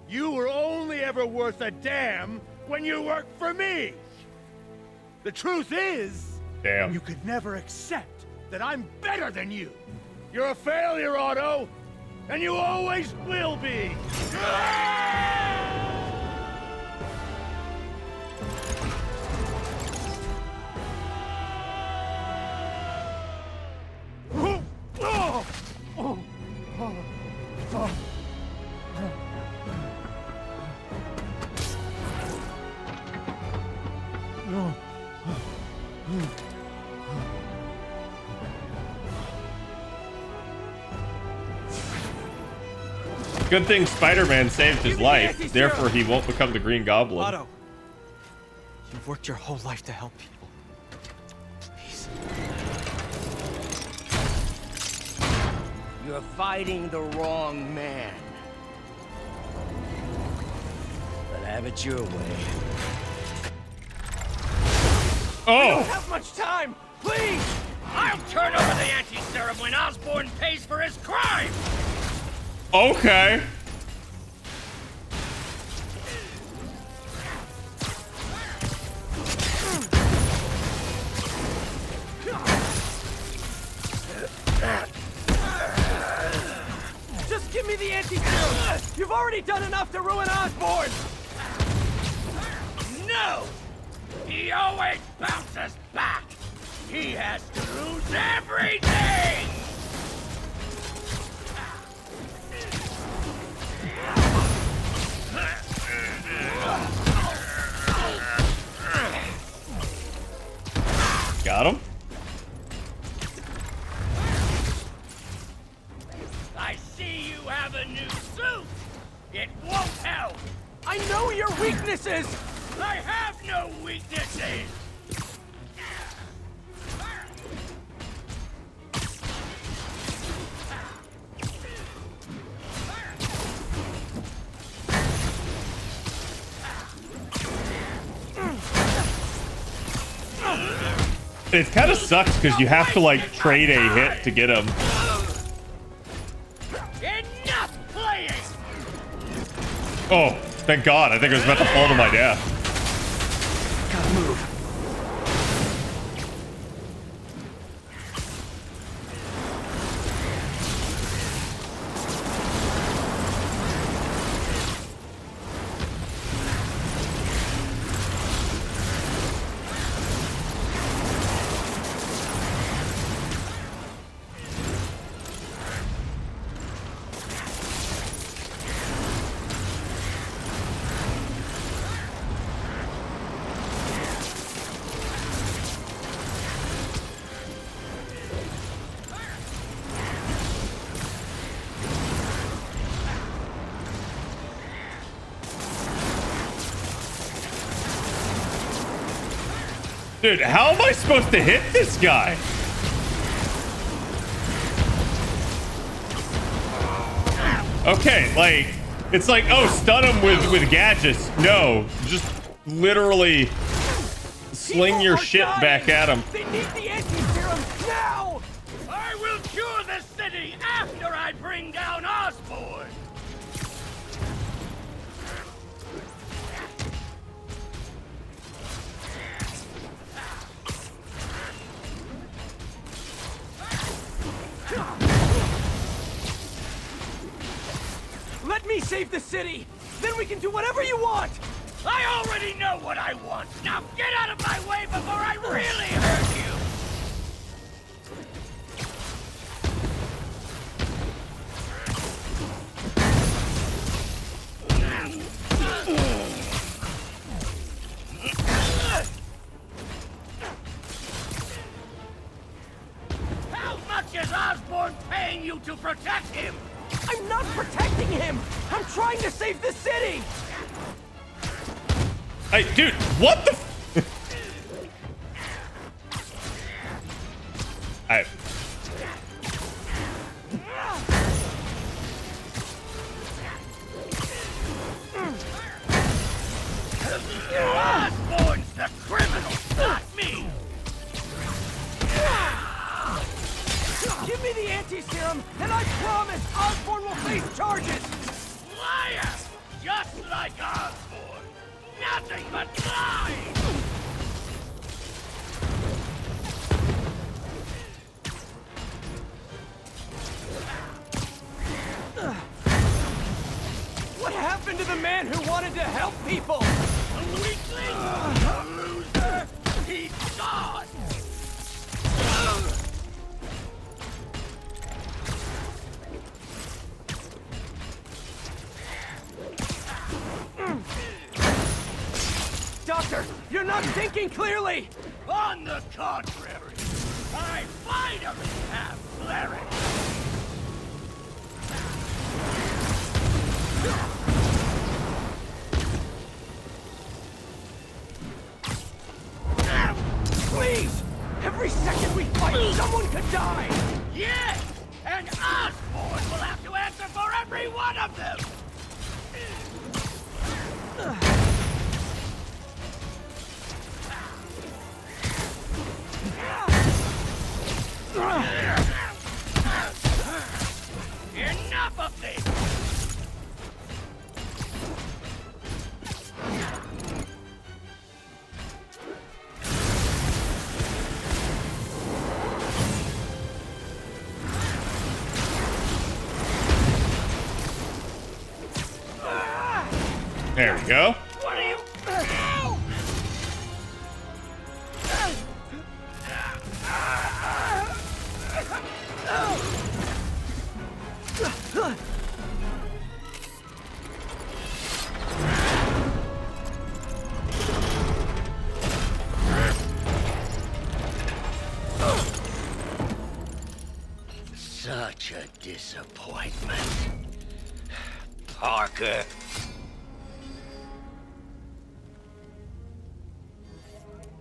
you were only ever worth a damn when you worked for me! The truth is, Damn. You could never accept that I'm better than you. You're a failure, Otto, and you always will be. Good thing Spider-Man saved his life, therefore he won't become the Green Goblin. Otto, you've worked your whole life to help people. Please. You're fighting the wrong man. But have it your way. I don't have much time! Please! I'll turn over the anti-serum when Osborn pays for his crime! Okay. Just give me the anti-serum! You've already done enough to ruin Osborn! No! He always bounces back! He has to lose everything! Got him. I see you have a new suit! It won't help! I know your weaknesses! I have no weaknesses! It kind of sucks because you have to like trade a hit to get him. Enough playing! Oh, thank God. I think I was about to fall to my death. Gotta move. Dude, how am I supposed to hit this guy? Okay, like, it's like, oh, stun him with gadgets. No, just literally sling your shit back at him. They need the anti-serum now! I will cure the city after I bring down Osborn! Let me save the city! Then we can do whatever you want! I already know what I want! Now get out of my way before I really hurt you! How much is Osborn paying you to protect him? I'm not protecting him! I'm trying to save the city! Hey, dude, what the Alright. Osborn's the criminal, not me! Give me the anti-serum, and I promise Osborn will face charges! Liar! Just like Osborn! Nothing but lies! happened to the man who wanted to help people? A weakling! A loser! He's gone! Doctor, you're not thinking clearly! On the contrary, I finally have clarity! Please! Every second we fight, someone could die! Yes! And Osborn will have to answer for every one of them! Enough of this! There we go. What are you... Such a disappointment. Parker.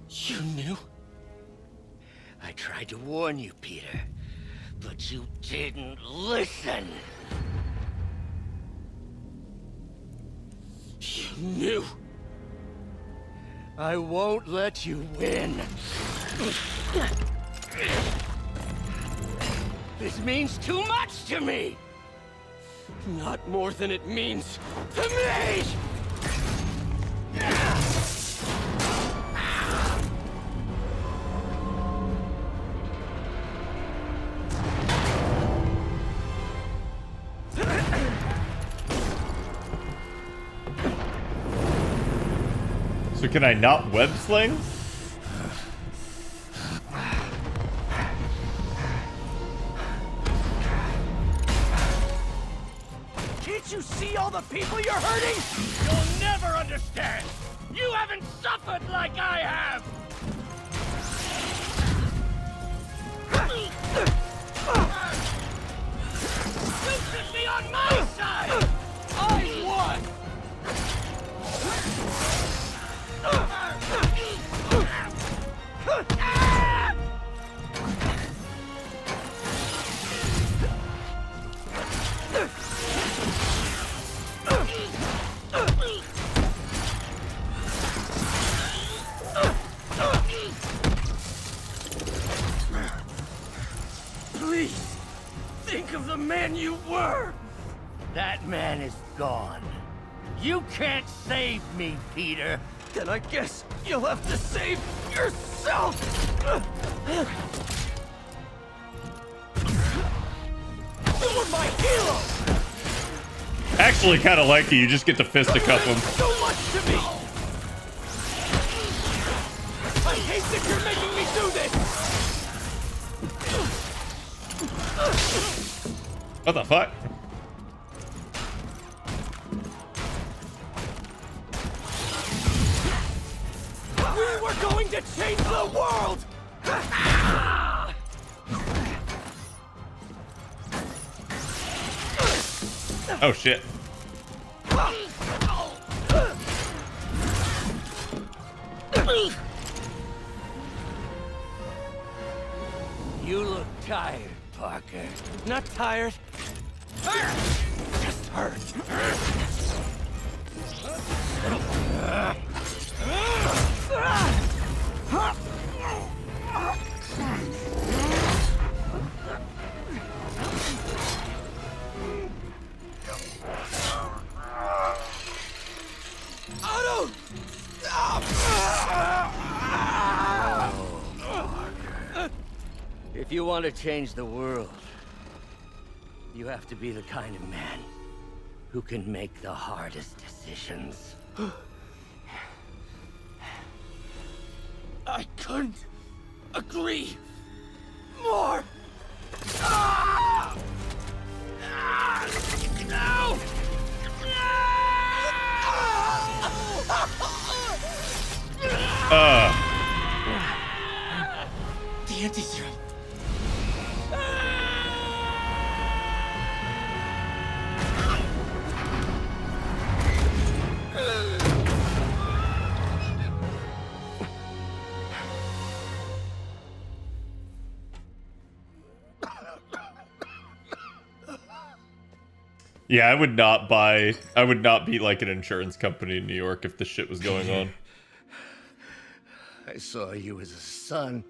You knew? I tried to warn you, Peter, but you didn't listen. You knew. I won't let you win. This means too much to me. Not more than it means to me! So can I not web sling? Can't you see all the people you're hurting? You'll never understand! You haven't suffered like I have! You should be on my side! I won! Please, think of the man you were! That man is gone. You can't save me, Peter. Then I guess you'll have to save yourself! You were my hero! Actually, kind of like you. You just get to fisticuff him. So much to me! I hate that you're making me do this! What the fuck? We were going to change the world! Oh shit. You look tired, Parker. Not tired. Just hurt. Otto! If you want to change the world, you have to be the kind of man who can make the hardest decisions. I couldn't agree more. Ah! Ah! No! The anti-serum. Yeah, I would not be like an insurance company in New York if this shit was going on. I saw you as a son.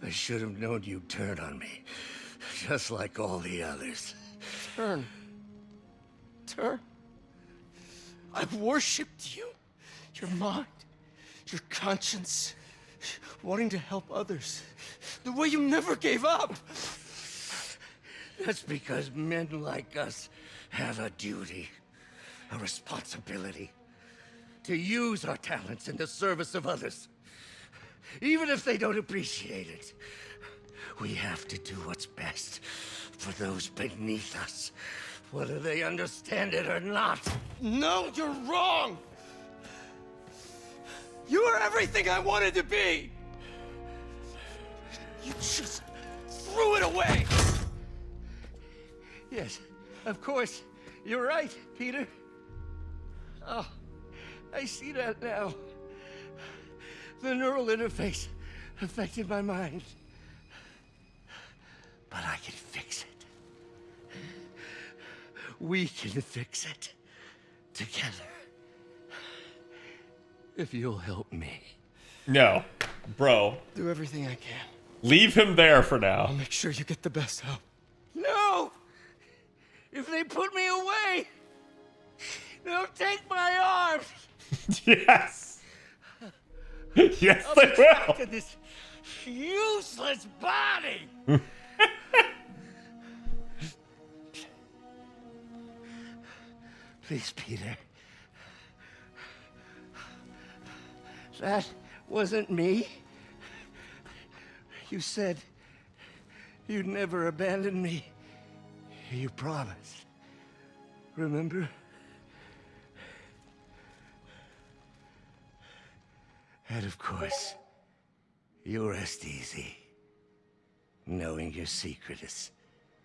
I should have known you'd turn on me, just like all the others. Turn. I've worshipped you. Your mind, your conscience, wanting to help others. The way you never gave up. That's because men like us have a duty, a responsibility, to use our talents in the service of others. Even if they don't appreciate it, we have to do what's best for those beneath us, whether they understand it or not. No, you're wrong! You are everything I wanted to be! You just threw it away! Yes, of course. You're right, Peter. Oh, I see that now. The neural interface affected my mind. But I can fix it. We can fix it. Together. If you'll help me. No, bro. Do everything I can. Leave him there for now. I'll make sure you get the best help. No! If they put me away, they'll take my arms. Yes. Yes, I'll they be will. trapped in this useless body. Please, Peter. That wasn't me. You said you'd never abandon me. You promised. Remember? And of course, you rest easy, knowing your secret is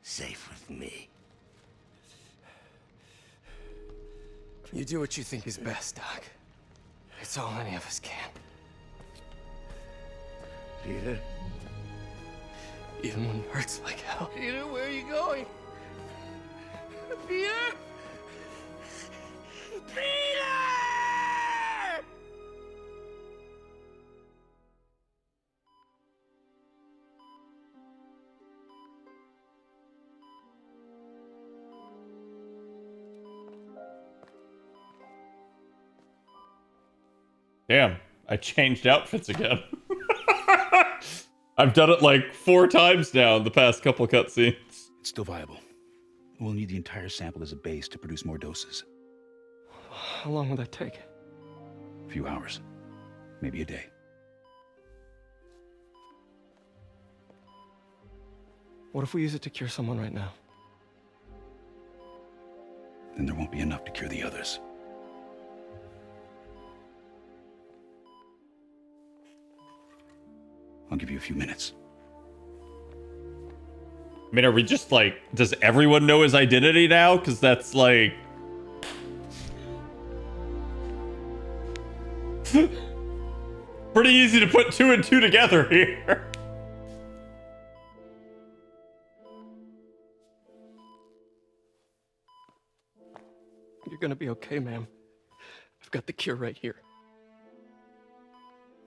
safe with me. You do what you think is best, Doc. It's all any of us can. Peter? Even when it hurts like hell. Peter, where are you going? Peter? Peter! Damn, I changed outfits again. I've done it like 4 times now in the past couple cutscenes. It's still viable. We'll need the entire sample as a base to produce more doses. How long will that take? A few hours. Maybe a day. What if we use it to cure someone right now? Then there won't be enough to cure the others. I'll give you a few minutes. I mean, are we just like, does everyone know his identity now? Because that's like... pretty easy to put 2 and 2 together here. You're gonna be okay, ma'am. I've got the cure right here.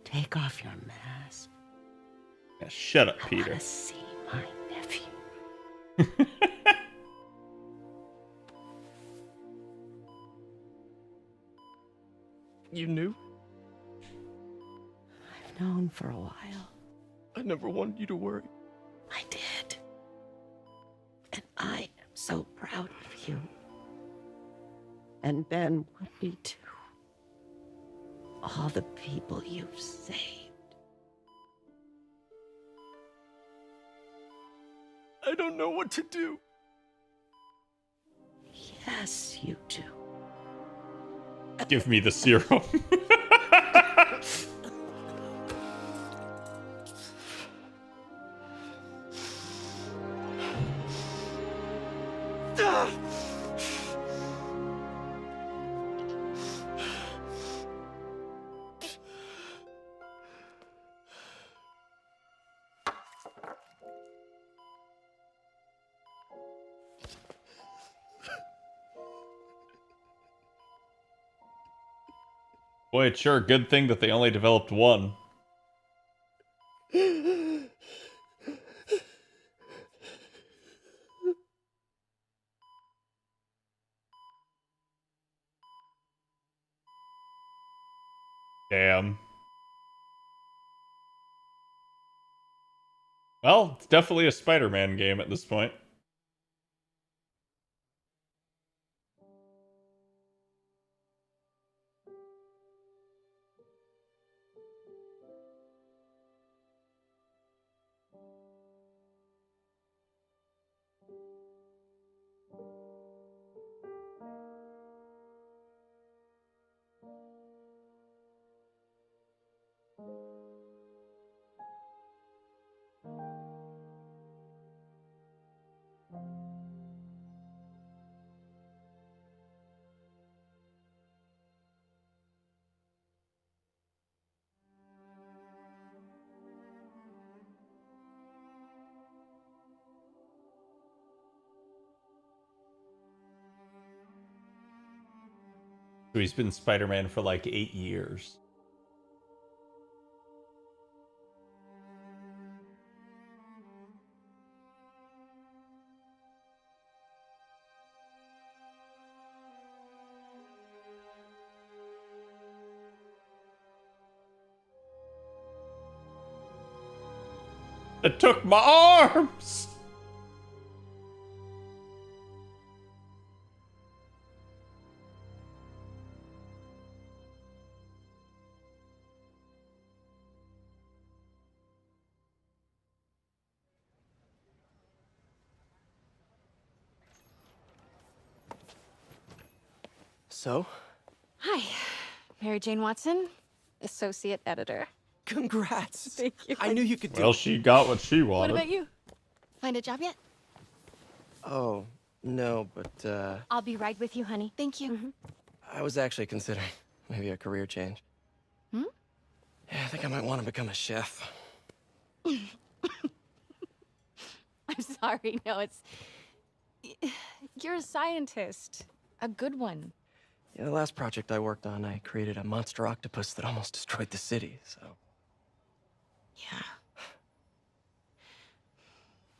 Take off your mask. Yeah, shut up, I Peter. wanna see my nephew. You knew? I've known for a while. I never wanted you to worry. I did. And I am so proud of you. And Ben would be too. All the people you've saved. I don't know what to do. Yes, you do. Give me the serum. Boy, it's sure a good thing that they only developed one. Damn. Well, it's definitely a Spider-Man game at this point. So he's been Spider-Man for like 8 years. It took my arms! So? Hi, Mary Jane Watson, associate editor. Congrats. Thank you. I knew you could do Well, it. she got what she wanted. What about you? Find a job yet? Oh, no, but, I'll be right with you, honey. Thank you. I was actually considering maybe a career change. Hmm? Yeah, I think I might want to become a chef. I'm sorry. No, it's... You're a scientist. A good one. Yeah, the last project I worked on, I created a monster octopus that almost destroyed the city, so... Yeah.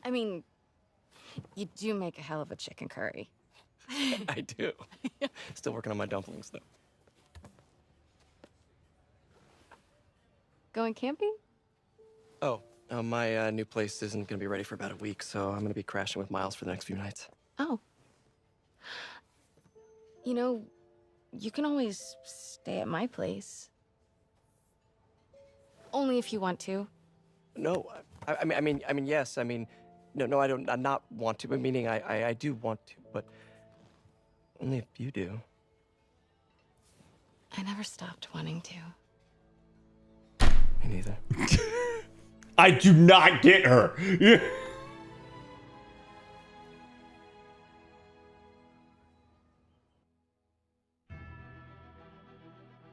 I mean, you do make a hell of a chicken curry. I do. Still working on my dumplings, though. Going camping? Oh, my new place isn't gonna be ready for about a week, so I'm gonna be crashing with Miles for the next few nights. Oh. You know, you can always stay at my place. Only if you want to. No, I mean, yes. I mean, no, I don't. I not want to. But meaning, I do want to, but only if you do. I never stopped wanting to. Me neither. I do not get her.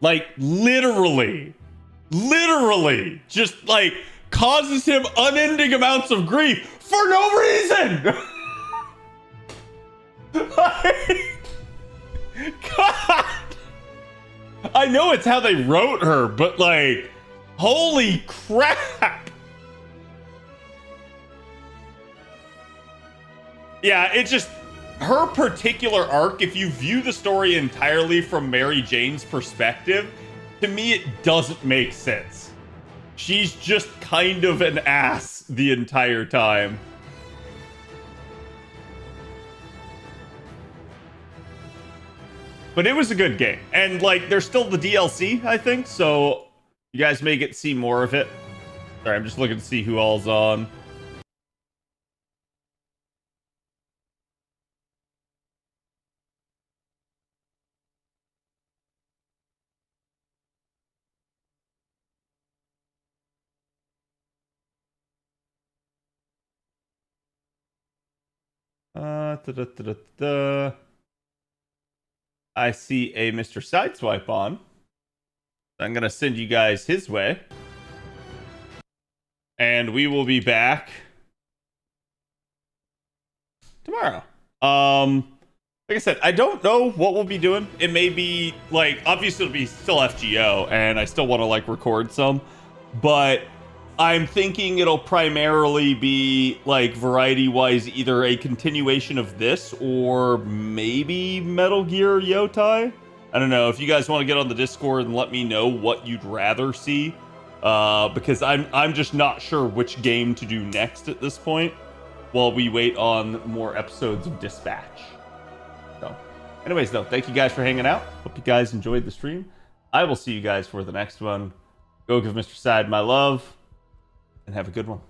Like, literally, just like causes him unending amounts of grief for no reason. Like, God, I know it's how they wrote her, but like, holy crap. Yeah, it just, her particular arc, if you view the story entirely from Mary Jane's perspective, to me it doesn't make sense. She's just kind of an ass the entire time. But it was a good game. And, like, there's still the DLC, I think, so you guys may get to see more of it. Sorry, I'm just looking to see who all's on. I see a Mr. Sideswipe on. I'm going to send you guys his way. And we will be back tomorrow. Like I said, I don't know what we'll be doing. It may be, like, obviously it'll be still FGO, and I still want to, like, record some. But I'm thinking it'll primarily be, like, variety-wise, either a continuation of this or maybe Metal Gear Yotai. I don't know. If you guys want to get on the Discord and let me know what you'd rather see, because I'm just not sure which game to do next at this point while we wait on more episodes of Dispatch. So, anyways, though, thank you guys for hanging out. Hope you guys enjoyed the stream. I will see you guys for the next one. Go give Mr. Side my love, and have a good one.